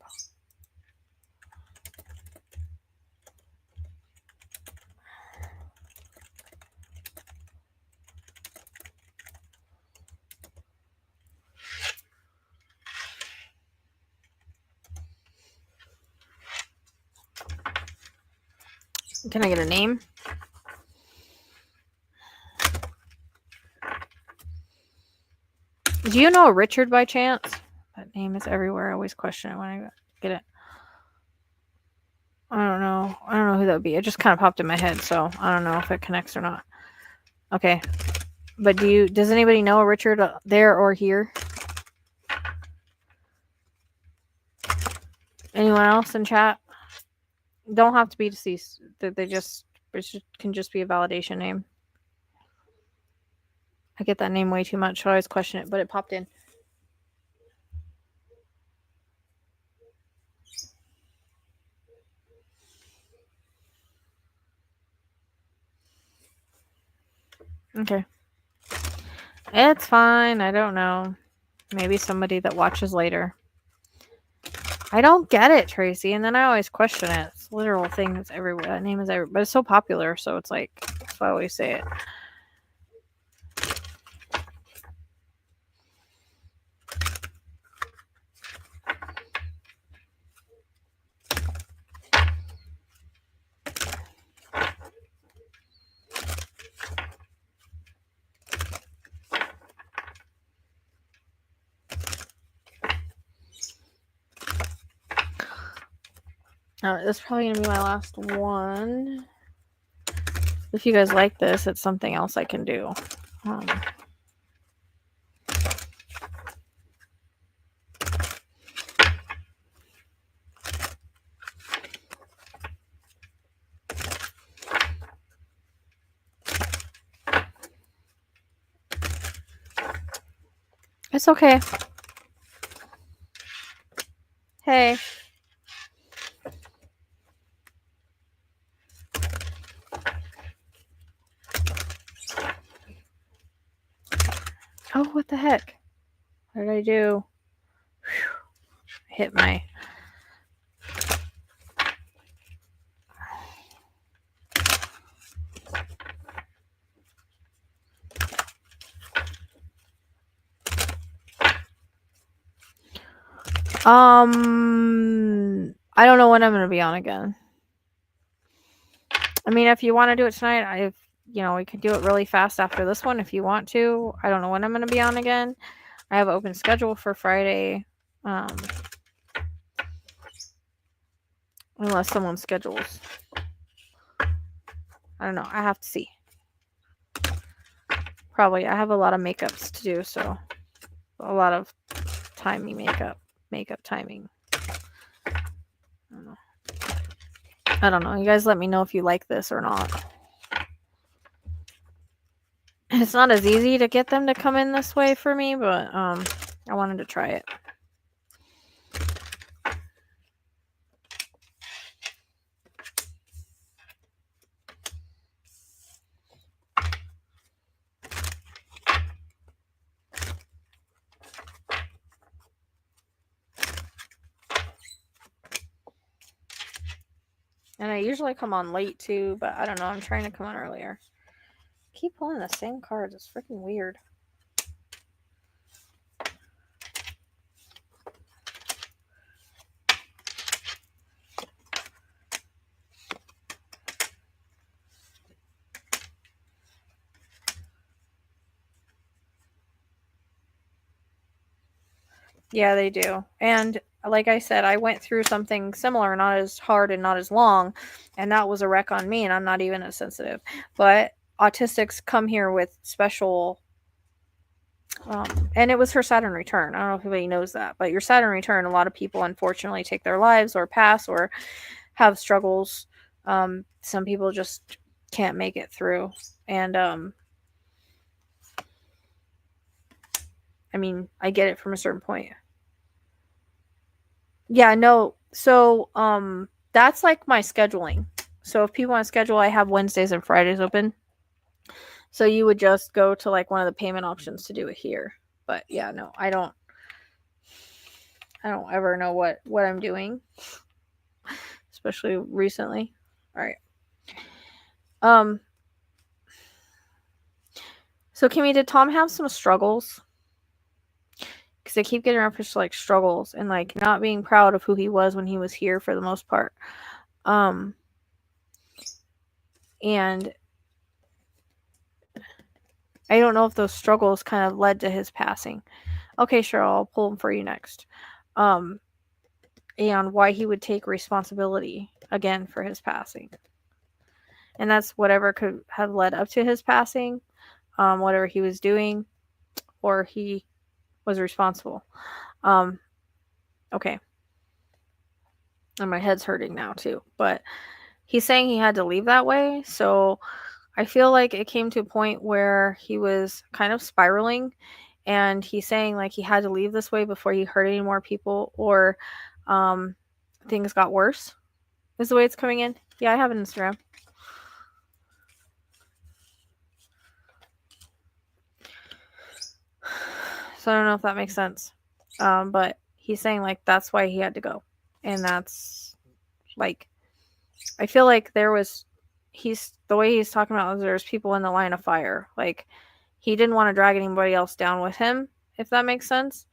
Can I get a name? Do you know a Richard by chance? That name is everywhere. I always question it when I get it. I don't know. I don't know who that would be. It just kind of popped in my head, so I don't know if it connects or not. Okay. But does anybody know a Richard there or here? Anyone else in chat? Don't have to be deceased. Can just be a validation name. I get that name way too much. I always question it, but it popped in. Okay. It's fine. I don't know. Maybe somebody that watches later. I don't get it, Tracy. And then I always question it. It's a literal thing that's everywhere. That name is everywhere. But it's so popular, so it's like, that's why I always say it. This is probably going to be my last one. If you guys like this, it's something else I can do. It's okay. Hey. Oh, what the heck? What did I do? Whew. Hit my... I don't know when I'm going to be on again. I mean, if you want to do it tonight, we could do it really fast after this one if you want to. I don't know when I'm going to be on again. I have an open schedule for Friday. Unless someone schedules. I don't know. I have to see. Probably. I have a lot of makeups to do, so a lot of timing makeup timing. I don't know. You guys let me know if you like this or not. It's not as easy to get them to come in this way for me, but I wanted to try it. And I usually come on late too, but I don't know. I'm trying to come on earlier. I keep pulling the same cards. It's freaking weird. Yeah, they do. And like I said, I went through something similar, not as hard and not as long, and that was a wreck on me, and I'm not even as sensitive. But autistics come here with special and it was her Saturn return. I don't know if anybody knows that, but your Saturn return, a lot of people unfortunately take their lives or pass or have struggles. Some people just can't make it through. And I mean, I get it from a certain point. Yeah, no. So that's like my scheduling. So if people want to schedule, I have Wednesdays and Fridays open. So you would just go to like one of the payment options to do it here. But yeah, no, I don't ever know what I'm doing, especially recently. All right. So Kimmy, did Tom have some struggles? Because I keep getting reference to like struggles and like not being proud of who he was when he was here for the most part. And I don't know if those struggles kind of led to his passing. Okay, sure, I'll pull them for you next. And why he would take responsibility again for his passing. And that's whatever could have led up to his passing, whatever he was doing, or he was responsible. Okay. And my head's hurting now too. But he's saying he had to leave that way. So I feel like it came to a point where he was kind of spiraling, and he's saying like he had to leave this way before he hurt any more people, or things got worse, is the way it's coming in. Yeah, I have an Instagram. So I don't know if that makes sense. But he's saying like that's why he had to go. And that's like, I feel like the way he's talking about is there's people in the line of fire. Like he didn't want to drag anybody else down with him, if that makes sense.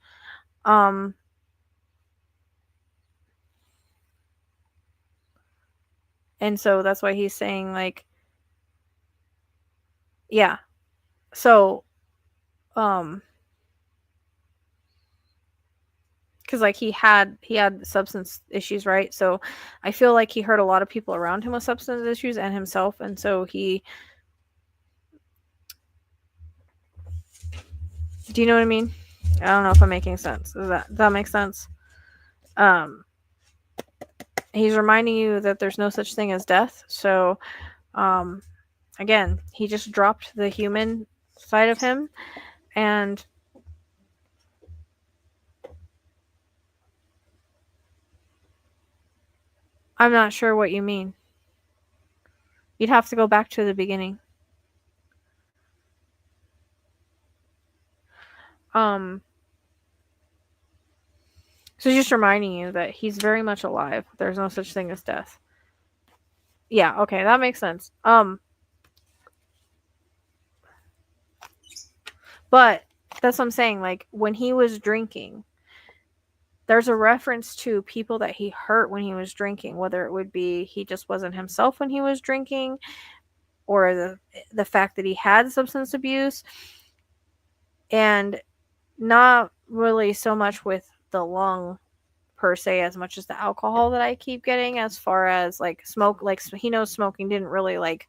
And so that's why he's saying like, yeah. So because like he had substance issues, right? So I feel like he hurt a lot of people around him with substance issues and himself, and so he, do you know what I mean? I don't know if I'm making sense. Does that make sense? He's reminding you that there's no such thing as death. So again, he just dropped the human side of him, and I'm not sure what you mean. You'd have to go back to the beginning. So just reminding you that he's very much alive. There's no such thing as death. Yeah, okay, that makes sense. But that's what I'm saying. Like when he was drinking, there's a reference to people that he hurt when he was drinking, whether it would be he just wasn't himself when he was drinking, or the fact that he had substance abuse, and not really so much with the lung per se as much as the alcohol that I keep getting, as far as like smoke. Like he knows smoking didn't really like,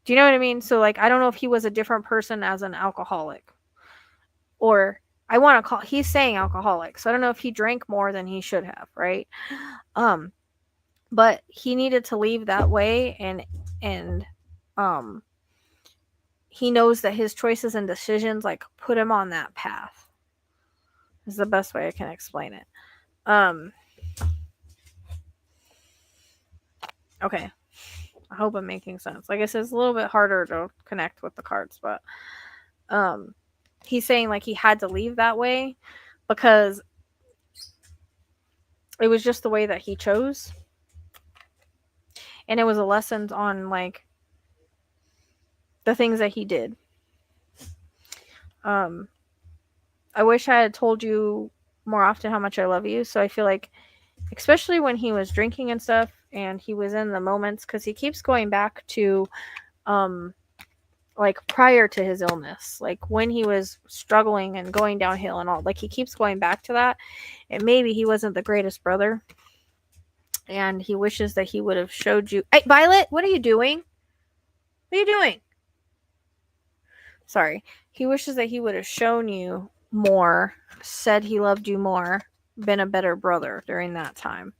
do you know what I mean? So like I don't know if he was a different person as an alcoholic, or I want to call, he's saying alcoholic, so I don't know if he drank more than he should have, right? But he needed to leave that way, and he knows that his choices and decisions like put him on that path, is the best way I can explain it. Okay, I hope I'm making sense. Like I said, it's a little bit harder to connect with the cards, but he's saying like he had to leave that way because it was just the way that he chose, and it was a lesson on like the things that he did. I wish I had told you more often how much I love you. So I feel like, especially when he was drinking and stuff, and he was in the moments, because he keeps going back to like prior to his illness, like when he was struggling and going downhill and all, like he keeps going back to that. And maybe he wasn't the greatest brother, and he wishes that he would have showed you. Hey, Violet, what are you doing? What are you doing? Sorry. He wishes that he would have shown you more, said he loved you more, been a better brother during that time.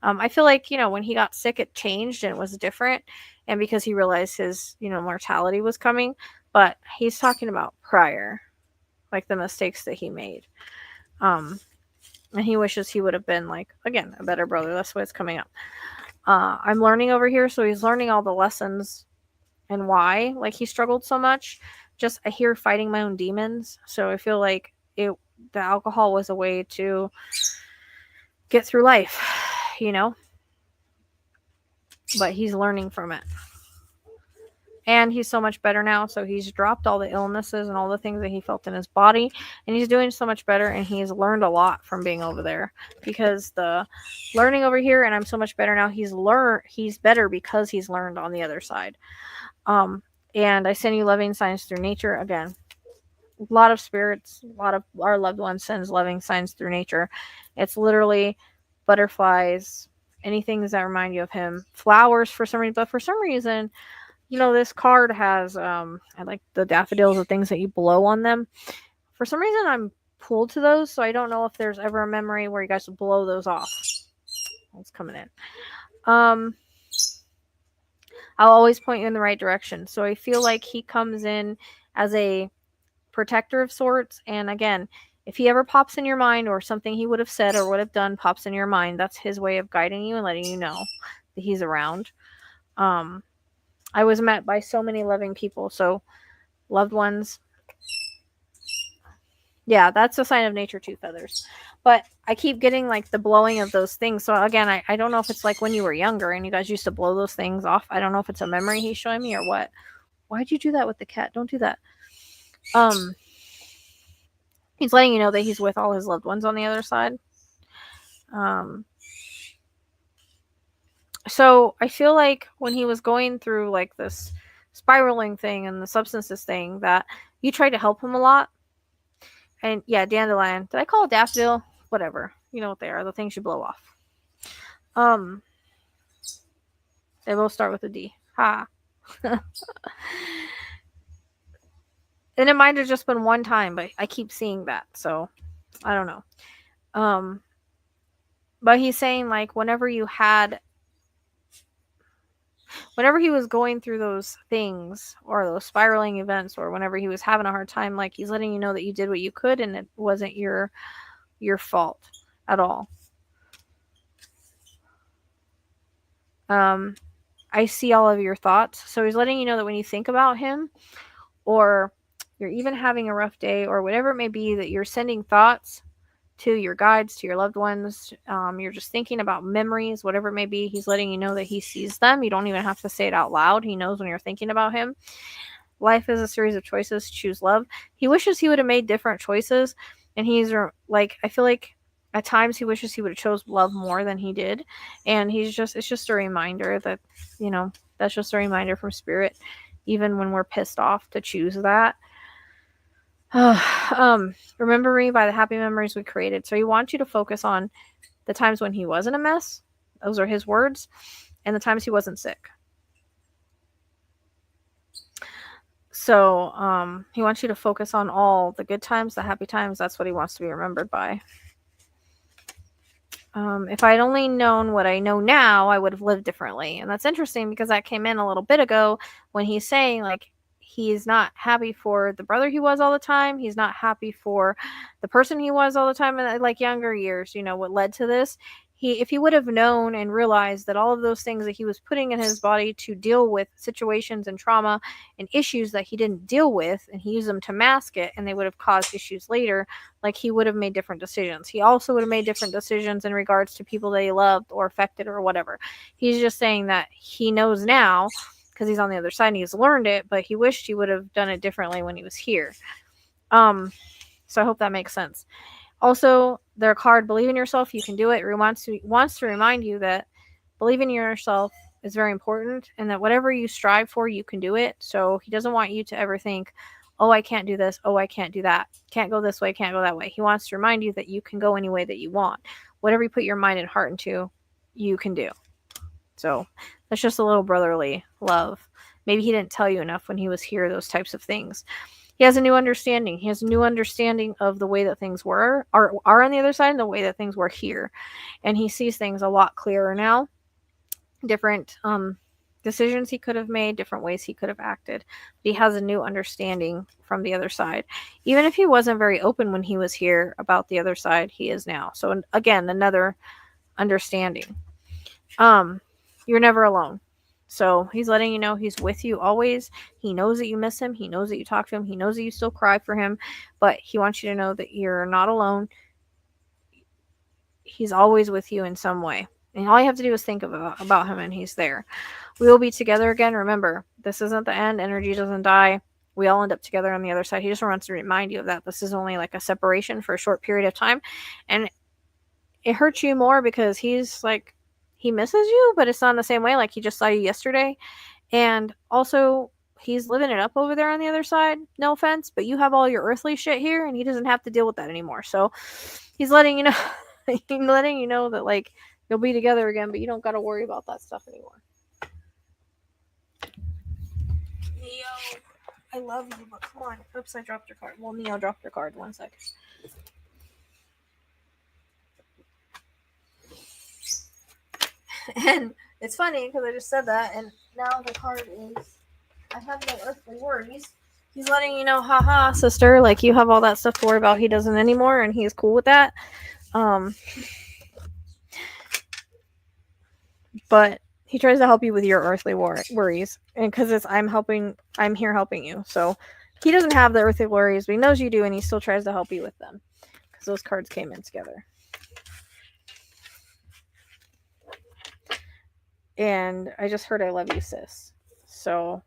I feel like, when he got sick, it changed and it was different. And because he realized his, mortality was coming. But he's talking about prior, like the mistakes that he made. And he wishes he would have been, like, again, a better brother. That's why it's coming up. I'm learning over here. So he's learning all the lessons and why, like, he struggled so much. Just, I hear fighting my own demons. So I feel like the alcohol was a way to get through life, but he's learning from it. And he's so much better now. So he's dropped all the illnesses and all the things that he felt in his body, and he's doing so much better. And he's learned a lot from being over there, because the learning over here, and I'm so much better now. He's better because he's learned on the other side. And I send you loving signs through nature. Again, a lot of spirits, a lot of our loved ones sends loving signs through nature. It's literally butterflies, anything that remind you of him, flowers for some reason. But for some reason, this card has I like the daffodils, the things that you blow on them. For some reason, I'm pulled to those, so I don't know if there's ever a memory where you guys will blow those off. It's coming in. I'll always point you in the right direction. So I feel like he comes in as a protector of sorts. And again, if he ever pops in your mind, or something he would have said or would have done pops in your mind, that's his way of guiding you and letting you know that he's around. I was met by so many loving people. So loved ones. Yeah, that's a sign of nature too, feathers. But I keep getting like the blowing of those things. So again, I don't know if it's like when you were younger and you guys used to blow those things off. I don't know if it's a memory he's showing me or what. Why'd you do that with the cat? Don't do that. He's letting you know that he's with all his loved ones on the other side. So I feel like when he was going through like this spiraling thing and the substances thing, that you tried to help him a lot. And yeah, dandelion. Did I call it daffodil? Whatever. You know what they are. The things you blow off. They both start with a D. Ha. And it might have just been one time, but I keep seeing that. So I don't know. But he's saying like whenever he was going through those things or those spiraling events, or whenever he was having a hard time, like he's letting you know that you did what you could and it wasn't your fault at all. I see all of your thoughts. So he's letting you know that when you think about him, or you're even having a rough day, or whatever it may be, that you're sending thoughts to your guides, to your loved ones. You're just thinking about memories, whatever it may be. He's letting you know that he sees them. You don't even have to say it out loud. He knows when you're thinking about him. Life is a series of choices. Choose love. He wishes he would have made different choices. And he's like, I feel like at times he wishes he would have chose love more than he did. And it's just a reminder that, that's just a reminder from spirit, even when we're pissed off, to choose that. Remember me by the happy memories we created. So he wants you to focus on the times when he wasn't a mess. Those are his words. And the times he wasn't sick. So he wants you to focus on all the good times, the happy times. That's what he wants to be remembered by. If I had only known what I know now, I would have lived differently. And that's interesting because that came in a little bit ago when he's saying, like, he's not happy for the brother he was all the time. He's not happy for the person he was all the time in like younger years, what led to this. If he would have known and realized that all of those things that he was putting in his body to deal with situations and trauma and issues that he didn't deal with, and he used them to mask it, and they would have caused issues later, like he would have made different decisions. He also would have made different decisions in regards to people that he loved or affected or whatever. He's just saying that he knows now because he's on the other side and he's learned it, but he wished he would have done it differently when he was here. So I hope that makes sense. Also, their card, believe in yourself, you can do it. It wants to remind you that believing in yourself is very important, and that whatever you strive for, you can do it. So he doesn't want you to ever think, oh, I can't do this. Oh, I can't do that. Can't go this way. Can't go that way. He wants to remind you that you can go any way that you want. Whatever you put your mind and heart into, you can do. So that's just a little brotherly love. Maybe he didn't tell you enough when he was here, those types of things. He has a new understanding. He has a new understanding of the way that things are on the other side and the way that things were here. And he sees things a lot clearer now. Different decisions he could have made, different ways he could have acted. But he has a new understanding from the other side. Even if he wasn't very open when he was here about the other side, he is now. So again, another understanding. You're never alone. So he's letting you know he's with you always. He knows that you miss him. He knows that you talk to him. He knows that you still cry for him. But he wants you to know that you're not alone. He's always with you in some way. And all you have to do is think about him, and he's there. We will be together again. Remember, this isn't the end. Energy doesn't die. We all end up together on the other side. He just wants to remind you of that. This is only like a separation for a short period of time. And it hurts you more because he's like, he misses you, but it's not in the same way. Like, he just saw you yesterday. And also, he's living it up over there on the other side. No offense, but you have all your earthly shit here, and he doesn't have to deal with that anymore. So he's letting you know, that, like, you'll be together again, but you don't got to worry about that stuff anymore. Neo, I love you, but come on. Oops, I dropped your card. Well, Neo dropped your card. 1 second. And it's funny because I just said that, and now the card is, I have no earthly worries. He's letting you know, haha, sister, like you have all that stuff to worry about. He doesn't anymore, and he's cool with that. But he tries to help you with your earthly worries, and because I'm here helping you. So he doesn't have the earthly worries, but he knows you do, and he still tries to help you with them because those cards came in together. And I just heard I love you, sis. So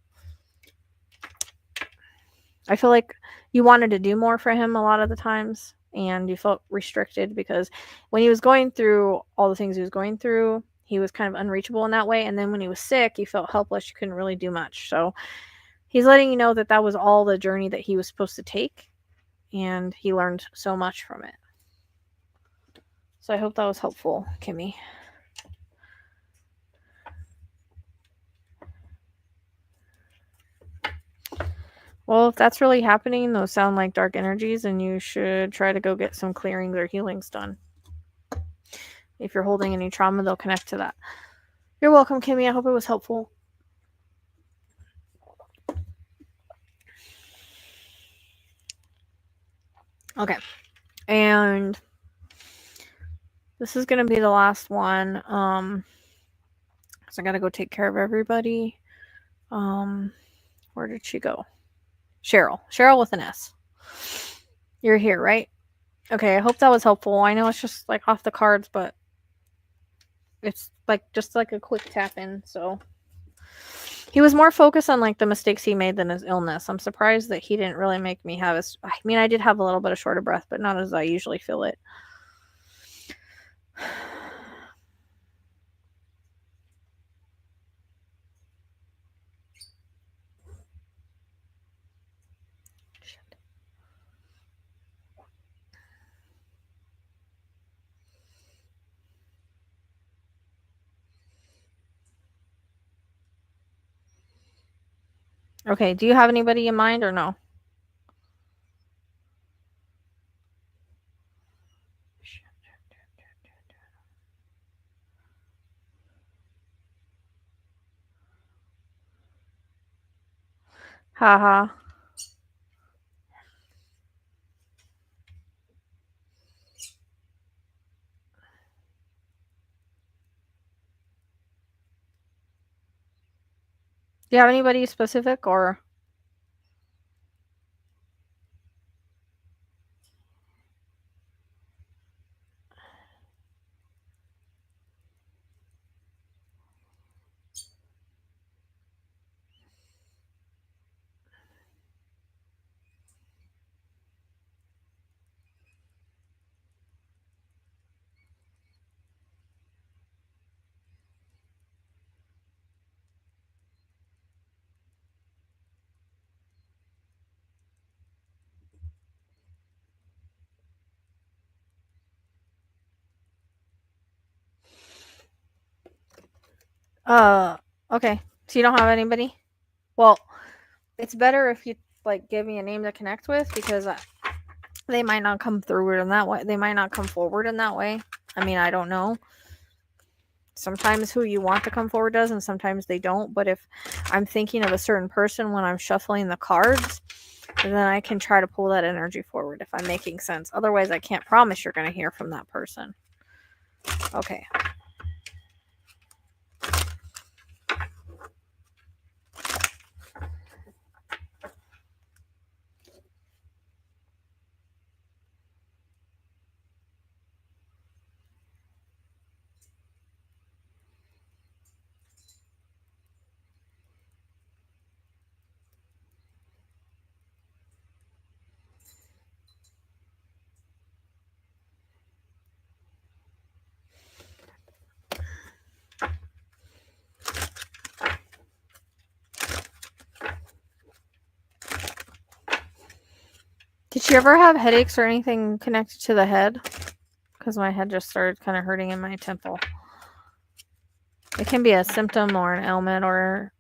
I feel like you wanted to do more for him a lot of the times, and you felt restricted because when he was going through all the things he was going through, he was kind of unreachable in that way. And then when he was sick, you felt helpless. You couldn't really do much. So he's letting you know that that was all the journey that he was supposed to take, and he learned so much from it. So I hope that was helpful, Kimmy. Well, if that's really happening, those sound like dark energies, and you should try to go get some clearings or healings done. If you're holding any trauma, they'll connect to that. You're welcome, Kimmy. I hope it was helpful. Okay. And this is going to be the last one. So I got to go take care of everybody. Where did she go? Cheryl. Cheryl with an S. You're here, right? Okay, I hope that was helpful. I know it's just like off the cards, but it's like just like a quick tap in. So he was more focused on like the mistakes he made than his illness. I'm surprised that he didn't really make me have I mean, I did have a little bit of short of breath, but not as I usually feel it. Okay, do you have anybody in mind or no? Haha. Do you have anybody specific or? Okay. So you don't have anybody? Well, it's better if you like give me a name to connect with because they might not come through in that way. They might not come forward in that way. I mean, I don't know. Sometimes who you want to come forward does, and sometimes they don't. But if I'm thinking of a certain person when I'm shuffling the cards, then I can try to pull that energy forward if I'm making sense. Otherwise, I can't promise you're going to hear from that person. Okay. Did you ever have headaches or anything connected to the head? Because my head just started kind of hurting in my temple. It can be a symptom or an ailment or...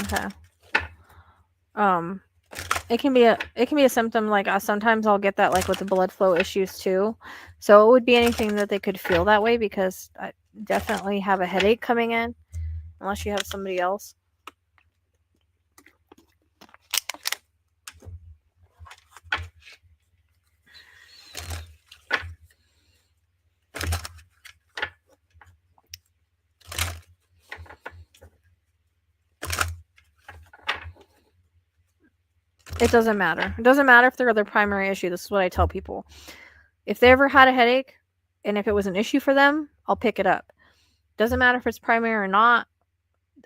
Okay. It can be a symptom, like sometimes I'll get that like with the blood flow issues too. So it would be anything that they could feel that way, because I definitely have a headache coming in, unless you have somebody else. It doesn't matter. It doesn't matter if they're their primary issue. This is what I tell people. If they ever had a headache, and if it was an issue for them, I'll pick it up. Doesn't matter if it's primary or not.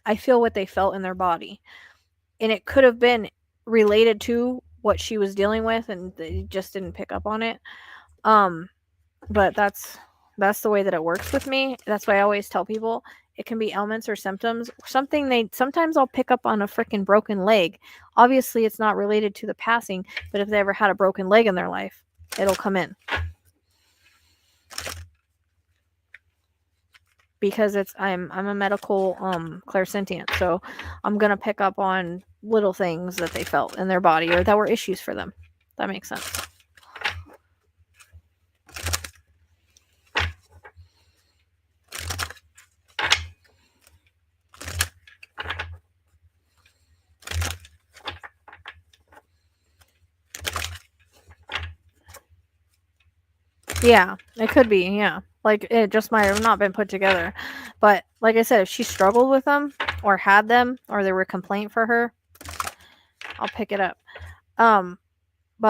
I feel what they felt in their body. And it could have been related to what she was dealing with, and they just didn't pick up on it. But that's the way that it works with me. That's why I always tell people it can be ailments or symptoms. Sometimes I'll pick up on a freaking broken leg. Obviously, it's not related to the passing, but if they ever had a broken leg in their life, it'll come in. Because I'm a medical clairsentient, so I'm gonna pick up on little things that they felt in their body or that were issues for them. That makes sense. Yeah, it could be. Yeah, like it just might have not been put together. But like I said, if she struggled with them or had them or they were a complaint for her, I'll pick it up. But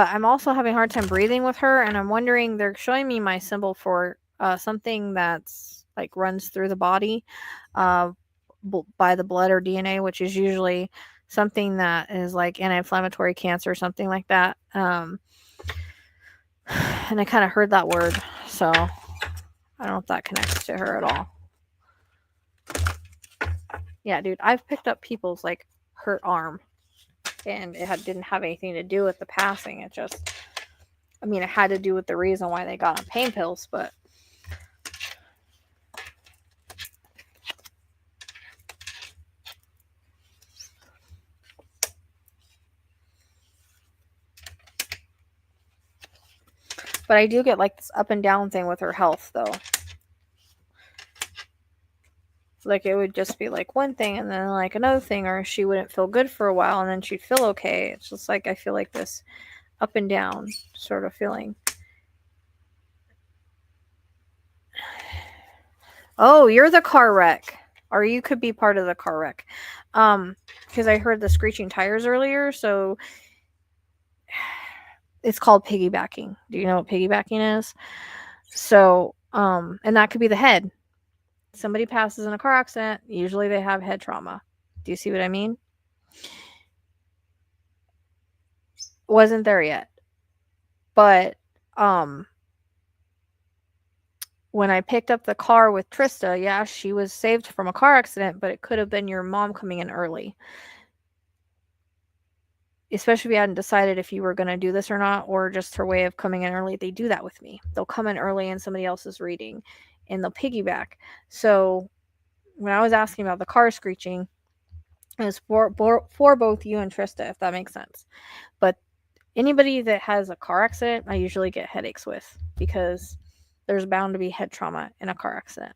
I'm also having a hard time breathing with her, and I'm wondering, they're showing me my symbol for something that's like runs through the body by the blood or DNA, which is usually something that is like anti-inflammatory cancer or something like that. And I kind of heard that word, so I don't know if that connects to her at all. Yeah, dude, I've picked up people's like hurt arm, and it didn't have anything to do with the passing. It just, I mean, it had to do with the reason why they got on pain pills, but I do get like this up and down thing with her health, though. Like it would just be like one thing and then like another thing, or she wouldn't feel good for a while and then she'd feel okay. It's just like I feel like this up and down sort of feeling. Oh, you're the car wreck. Or you could be part of the car wreck. Because I heard the screeching tires earlier, so it's called piggybacking. Do you know what piggybacking is? So, and that could be the head. Somebody passes in a car accident, usually they have head trauma. Do you see what I mean? Wasn't there yet. But when I picked up the car with Trista, yeah, she was saved from a car accident, but it could have been your mom coming in early. Especially if you hadn't decided if you were going to do this or not, or just her way of coming in early. They do that with me. They'll come in early and somebody else is reading, and they'll piggyback. So when I was asking about the car screeching, it was for both you and Trista, if that makes sense. But anybody that has a car accident, I usually get headaches with, because there's bound to be head trauma in a car accident.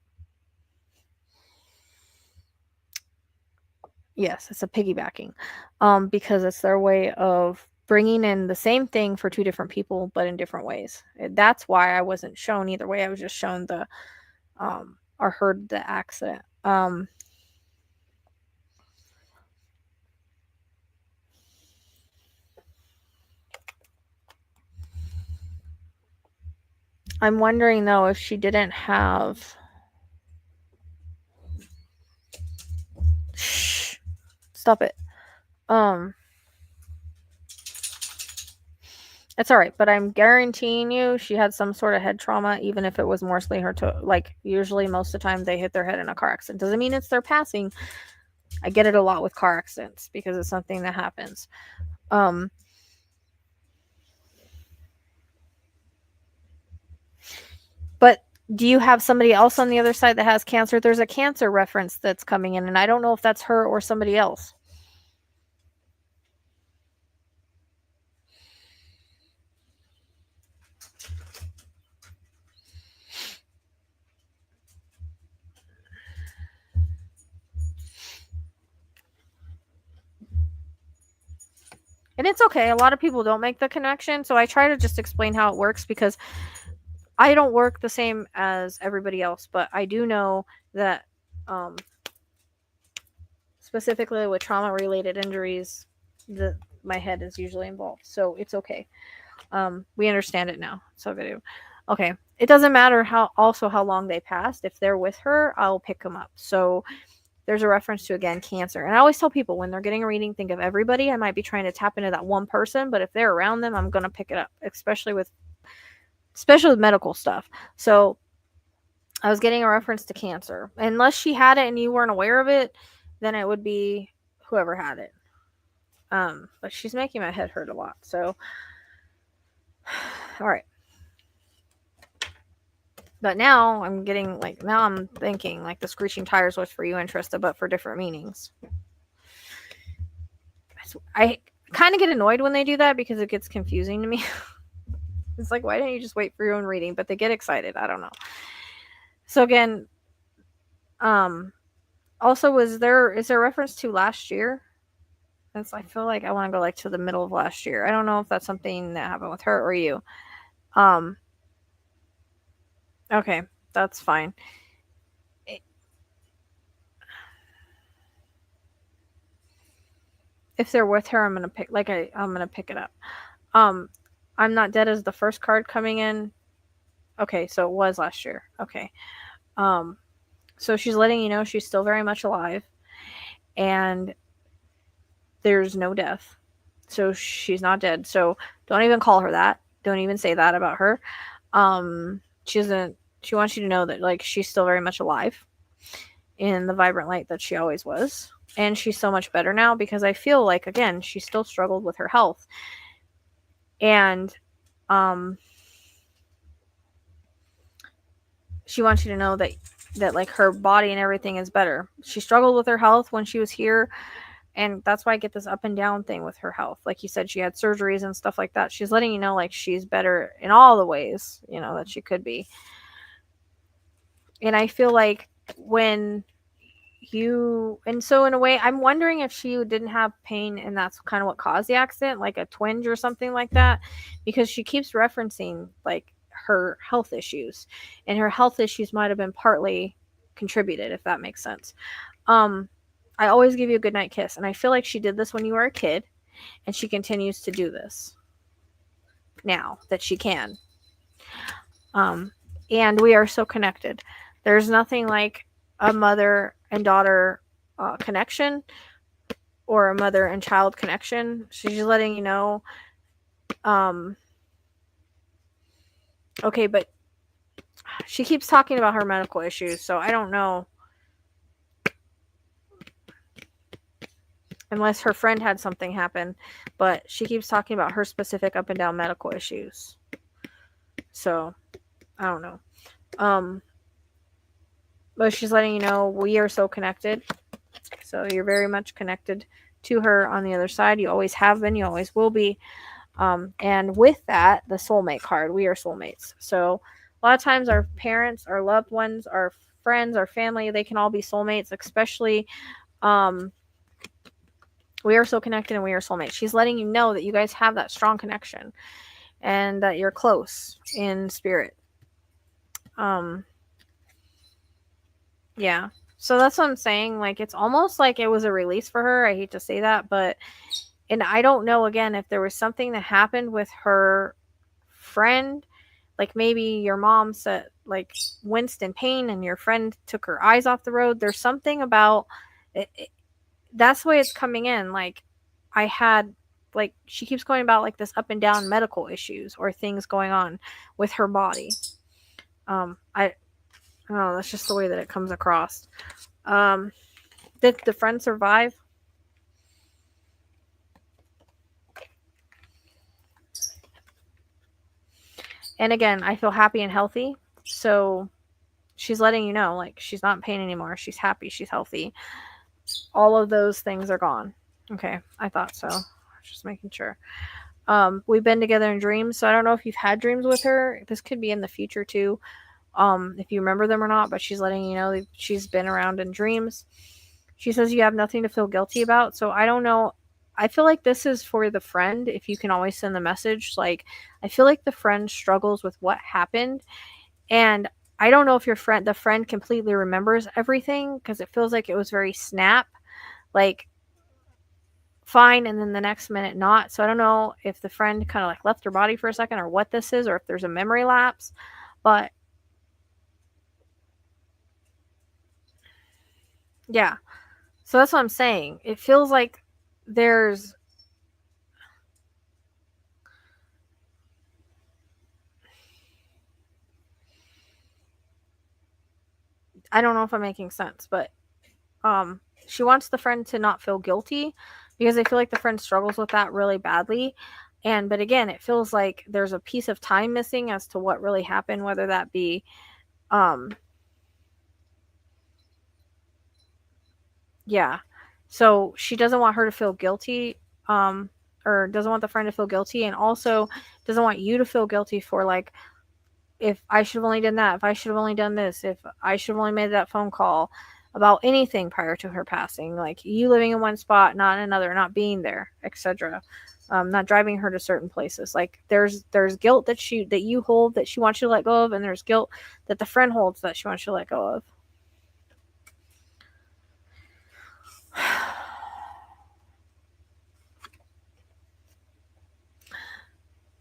Yes, it's a piggybacking, because it's their way of bringing in the same thing for two different people, but in different ways. That's why I wasn't shown either way. I was just shown the, or heard the accident. I'm wondering though if she didn't have. Shh, stop it. It's all right, but I'm guaranteeing you she had some sort of head trauma, even if it was mostly her like usually most of the time they hit their head in a car accident. Doesn't mean it's their passing. I get it a lot with car accidents because it's something that happens. But do you have somebody else on the other side that has cancer? There's a cancer reference that's coming in, and I don't know if that's her or somebody else. And it's okay. A lot of people don't make the connection. So I try to just explain how it works because I don't work the same as everybody else. But I do know that specifically with trauma related injuries, my head is usually involved. So it's okay. We understand it now. So good. Okay. It doesn't matter how long they passed. If they're with her, I'll pick them up. So there's a reference to, again, cancer. And I always tell people when they're getting a reading, think of everybody. I might be trying to tap into that one person, but if they're around them, I'm going to pick it up, especially with medical stuff. So I was getting a reference to cancer. Unless she had it and you weren't aware of it, then it would be whoever had it. But she's making my head hurt a lot. So, all right. But now I'm thinking like the screeching tires was for you interested, but for different meanings. I kind of get annoyed when they do that because it gets confusing to me. It's like, why didn't you just wait for your own reading? But they get excited. I don't know. So again, also is there reference to last year? I feel like I want to go like to the middle of last year. I don't know if that's something that happened with her or you. Okay, that's fine. If they're with her, I'm gonna pick it up. I'm not dead as the first card coming in. Okay, so it was last year. Okay. So she's letting you know she's still very much alive, and there's no death. So she's not dead. So don't even call her that. Don't even say that about her. She wants you to know that like she's still very much alive in the vibrant light that she always was. And she's so much better now because I feel like, again, she still struggled with her health. And she wants you to know that like her body and everything is better. She struggled with her health when she was here, and that's why I get this up and down thing with her health. Like you said, she had surgeries and stuff like that. She's letting you know like she's better in all the ways, that she could be. And I feel like so in a way, I'm wondering if she didn't have pain and that's kind of what caused the accident, like a twinge or something like that, because she keeps referencing like her health issues, and her health issues might have been partly contributed, if that makes sense. I always give you a goodnight kiss, and I feel like she did this when you were a kid, and she continues to do this now that she can. And we are so connected. There's nothing like a mother and daughter connection or a mother and child connection. She's letting you know. Okay, but she keeps talking about her medical issues, so I don't know. Unless her friend had something happen, but she keeps talking about her specific up and down medical issues. So, I don't know. But she's letting you know we are so connected. So you're very much connected to her on the other side. You always have been. You always will be. And with that, the soulmate card. We are soulmates. So a lot of times our parents, our loved ones, our friends, our family, they can all be soulmates, especially we are so connected and we are soulmates. She's letting you know that you guys have that strong connection and that you're close in spirit. Yeah. So that's what I'm saying. Like, it's almost like it was a release for her. I hate to say that, and I don't know, again, if there was something that happened with her friend, like maybe your mom said, like, winced in pain and your friend took her eyes off the road. There's something about it. That's the way it's coming in. Like, she keeps going about like this up and down medical issues or things going on with her body. I don't know, that's just the way that it comes across. Did the friend survive? And again, I feel happy and healthy. So she's letting you know, like, she's not in pain anymore. She's happy. She's healthy. All of those things are gone. Okay, I thought so. Just making sure. We've been together in dreams, so I don't know if you've had dreams with her. This could be in the future too. If you remember them or not, but she's letting you know that she's been around in dreams. She says you have nothing to feel guilty about. So I don't know I feel like this is for the friend. If you can always send the message, like, I feel like the friend struggles with what happened, and I don't know if the friend completely remembers everything, because it feels like it was very snap, like fine, and then the next minute not. So I don't know if the friend kind of like left her body for a second, or what this is, or if there's a memory lapse. But yeah, so that's what I'm saying. It feels like there's, I don't know if I'm making sense, but she wants the friend to not feel guilty, because I feel like the friend struggles with that really badly. And but again, it feels like there's a piece of time missing as to what really happened, whether that be um yeah. So she doesn't want her to feel guilty, um or doesn't want the friend to feel guilty, and also doesn't want you to feel guilty for, like, if I should have only done that, if I should have only done this, if I should have only made that phone call about anything prior to her passing, like you living in one spot, not in another, not being there, etc. Not driving her to certain places. Like there's guilt that you hold that she wants you to let go of, and there's guilt that the friend holds that she wants you to let go of.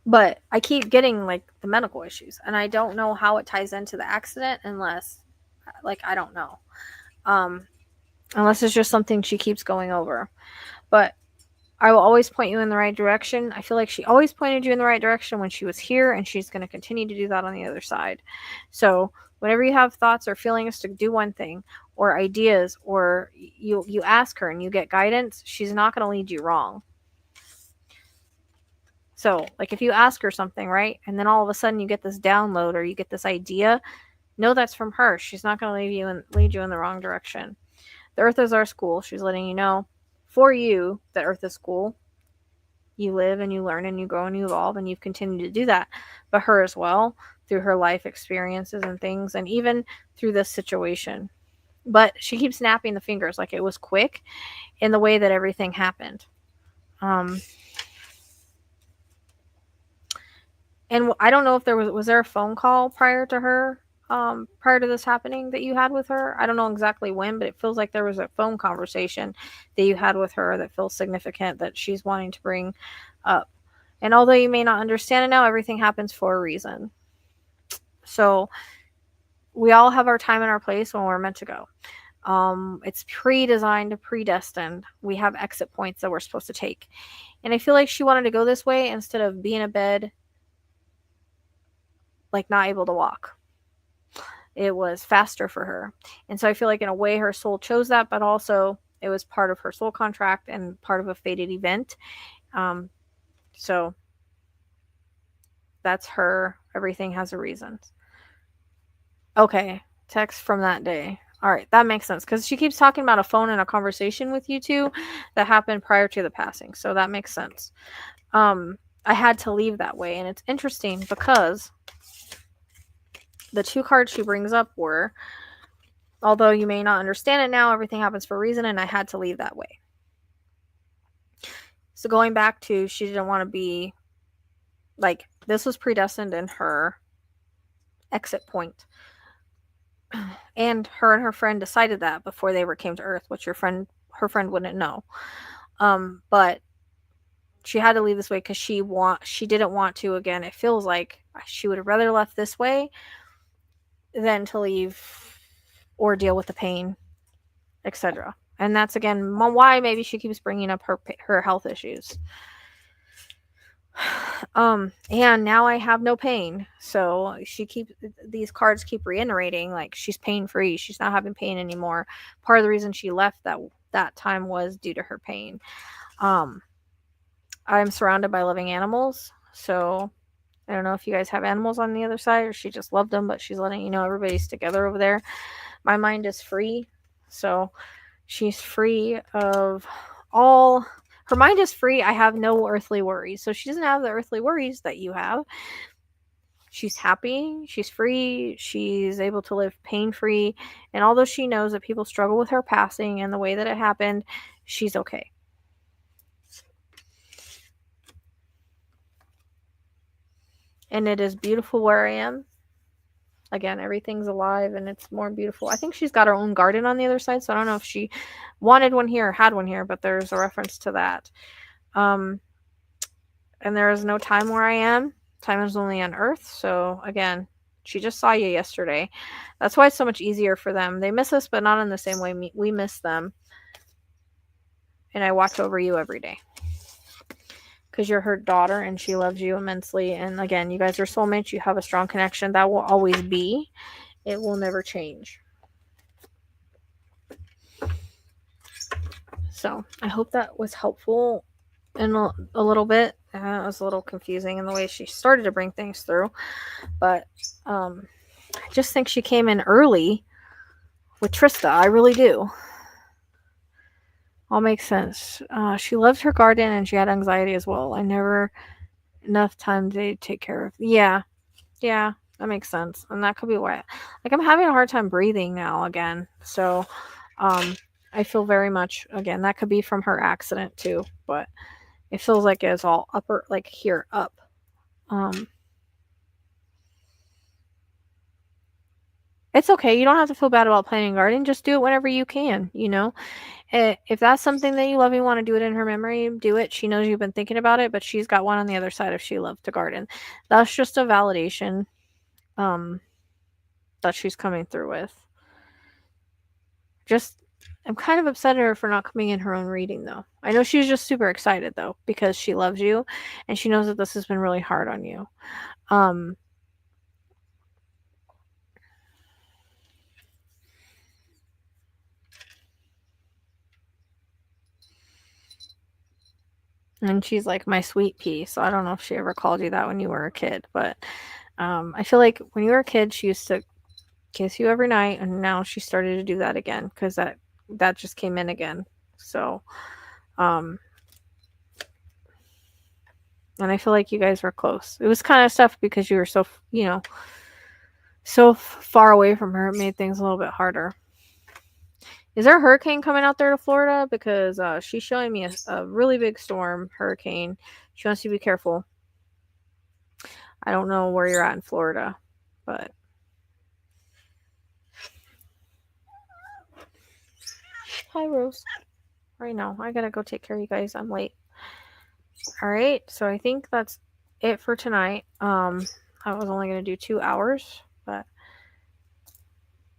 But I keep getting like the medical issues, and I don't know how it ties into the accident, unless, like, I don't know. Um, unless it's just something she keeps going over. But I will always point you in the right direction. I feel like she always pointed you in the right direction when she was here, and she's going to continue to do that on the other side. So whenever you have thoughts or feelings to do one thing, or ideas, or you ask her and you get guidance, she's not going to lead you wrong. So, like, if you ask her something, right, and then all of a sudden you get this download or you get this idea, know that's from her. She's not going to lead you in the wrong direction. The earth is our school. She's letting you know, for you, the earth is school. You live and you learn and you grow and you evolve, and you've continued to do that. But her as well, through her life experiences and things, and even through this situation. But she keeps snapping the fingers like it was quick in the way that everything happened. And I don't know if was there a phone call prior to her, prior to this happening, that you had with her. I don't know exactly when, but it feels like there was a phone conversation that you had with her that feels significant, that she's wanting to bring up. And although you may not understand it now, everything happens for a reason. So we all have our time and our place when we're meant to go. It's pre-designed, predestined. We have exit points that we're supposed to take. And I feel like she wanted to go this way instead of being in bed, like not able to walk. It was faster for her. And so I feel like in a way her soul chose that, but also it was part of her soul contract and part of a fated event. So that's her. Everything has a reason. Okay. Text from that day. All right, that makes sense, because she keeps talking about a phone and a conversation with you two that happened prior to the passing. So that makes sense. I had to leave that way. And it's interesting because the two cards she brings up were, although you may not understand it now, everything happens for a reason, and I had to leave that way. So going back to, she didn't want to be, like, this was predestined in her exit point. And her friend decided that before they ever came to Earth, which her friend wouldn't know. But she had to leave this way because she didn't want to. Again, it feels like she would have rather left this way than to leave or deal with the pain, etc. And that's again why maybe she keeps bringing up her health issues. And now I have no pain, so these cards keep reiterating, like, she's pain free, she's not having pain anymore. Part of the reason she left that time was due to her pain. I'm surrounded by living animals, so I don't know if you guys have animals on the other side, or she just loved them, but she's letting you know everybody's together over there. My mind is free, so she's free of all. Her mind is free. I have no earthly worries. So she doesn't have the earthly worries that you have. She's happy. She's free. She's able to live pain-free. And although she knows that people struggle with her passing and the way that it happened, she's okay. And it is beautiful where I am. Again, everything's alive and it's more beautiful. I think she's got her own garden on the other side, so I don't know if she wanted one here or had one here, but there's a reference to that. And there is no time where I am. Time is only on Earth. So again, she just saw you yesterday. That's why it's so much easier for them. They miss us, but not in the same way we miss them. And I watch over you every day. Because you're her daughter and she loves you immensely. And again, you guys are soulmates. You have a strong connection. That will always be. It will never change. So I hope that was helpful in a little bit. It was a little confusing in the way she started to bring things through. But I just think she came in early with Trista. I really do. All makes sense. She loved her garden and she had anxiety as well. I never enough time to take care of. Yeah, that makes sense. And that could be why. Like, I'm having a hard time breathing now again. So, I feel very much, again, that could be from her accident too. But it feels like it's all upper, like here, up. It's okay. You don't have to feel bad about planting a garden. Just do it whenever you can, you know? If that's something that you love, you want to do it in her memory, do it. She knows you've been thinking about it, but she's got one on the other side if she loved to garden. That's just a validation that she's coming through with. I'm kind of upset at her for not coming in her own reading, though. I know she's just super excited, though, because she loves you and she knows that this has been really hard on you. And she's like my sweet pea. So I don't know if she ever called you that when you were a kid, but I feel like when you were a kid, she used to kiss you every night, and now she started to do that again because that just came in again. So, and I feel like you guys were close. It was kind of tough because you were so, so far away from her. It made things a little bit harder. Is there a hurricane coming out there to Florida? Because she's showing me a really big storm, hurricane. She wants you to be careful. I don't know where you're at in Florida, but hi, Rose. Right now, I gotta go take care of you guys. I'm late. All right, so I think that's it for tonight. I was only gonna do 2 hours, but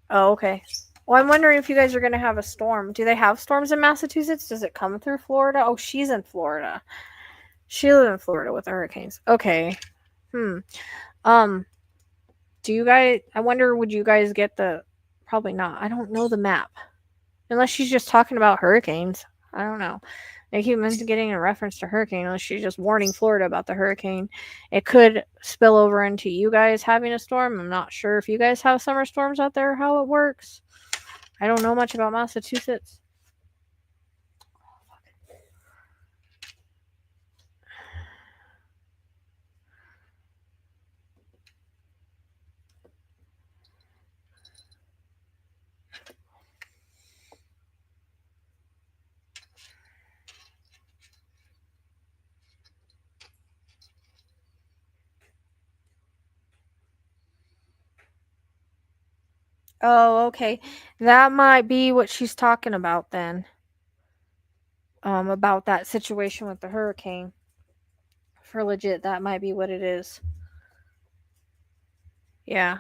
oh, okay. Well, I'm wondering if you guys are gonna have a storm. Do they have storms in Massachusetts? Does it come through Florida? Oh, she's in Florida. She lives in Florida with the hurricanes. Okay. Do you guys? I wonder. Would you guys get the? Probably not. I don't know the map. Unless she's just talking about hurricanes. I don't know. They keep getting a reference to hurricane, unless she's just warning Florida about the hurricane. It could spill over into you guys having a storm. I'm not sure if you guys have summer storms out there, how it works. I don't know much about Massachusetts. Oh, okay. That might be what she's talking about then. About that situation with the hurricane. For legit, that might be what it is. Yeah.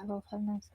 I both have noses.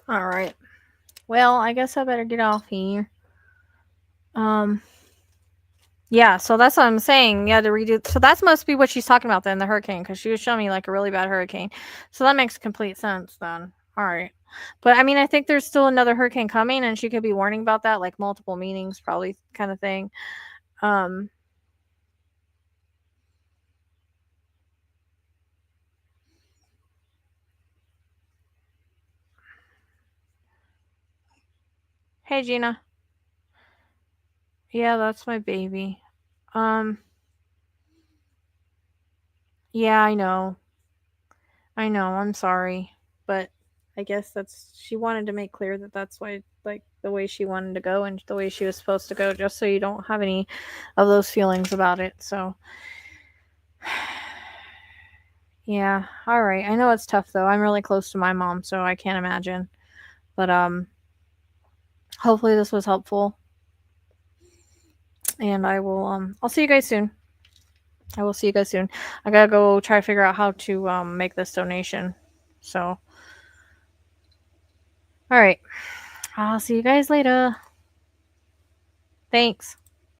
All right. Well, I guess I better get off here. Yeah, so that's what I'm saying. You had to redo. So that's must be what she's talking about then, the hurricane, because she was showing me like a really bad hurricane. So that makes complete sense then. All right. But I mean, I think there's still another hurricane coming, and she could be warning about that, like multiple meetings, probably kind of thing. Hey, Gina. Yeah, that's my baby. Yeah, I know. I know. I'm sorry. But I guess that's she wanted to make clear that that's why like the way she wanted to go and the way she was supposed to go, just so you don't have any of those feelings about it. So yeah, all right. I know it's tough though. I'm really close to my mom, so I can't imagine. But hopefully this was helpful. And I'll see you guys soon. I will see you guys soon. I gotta go try to figure out how to make this donation. So all right. I'll see you guys later. Thanks.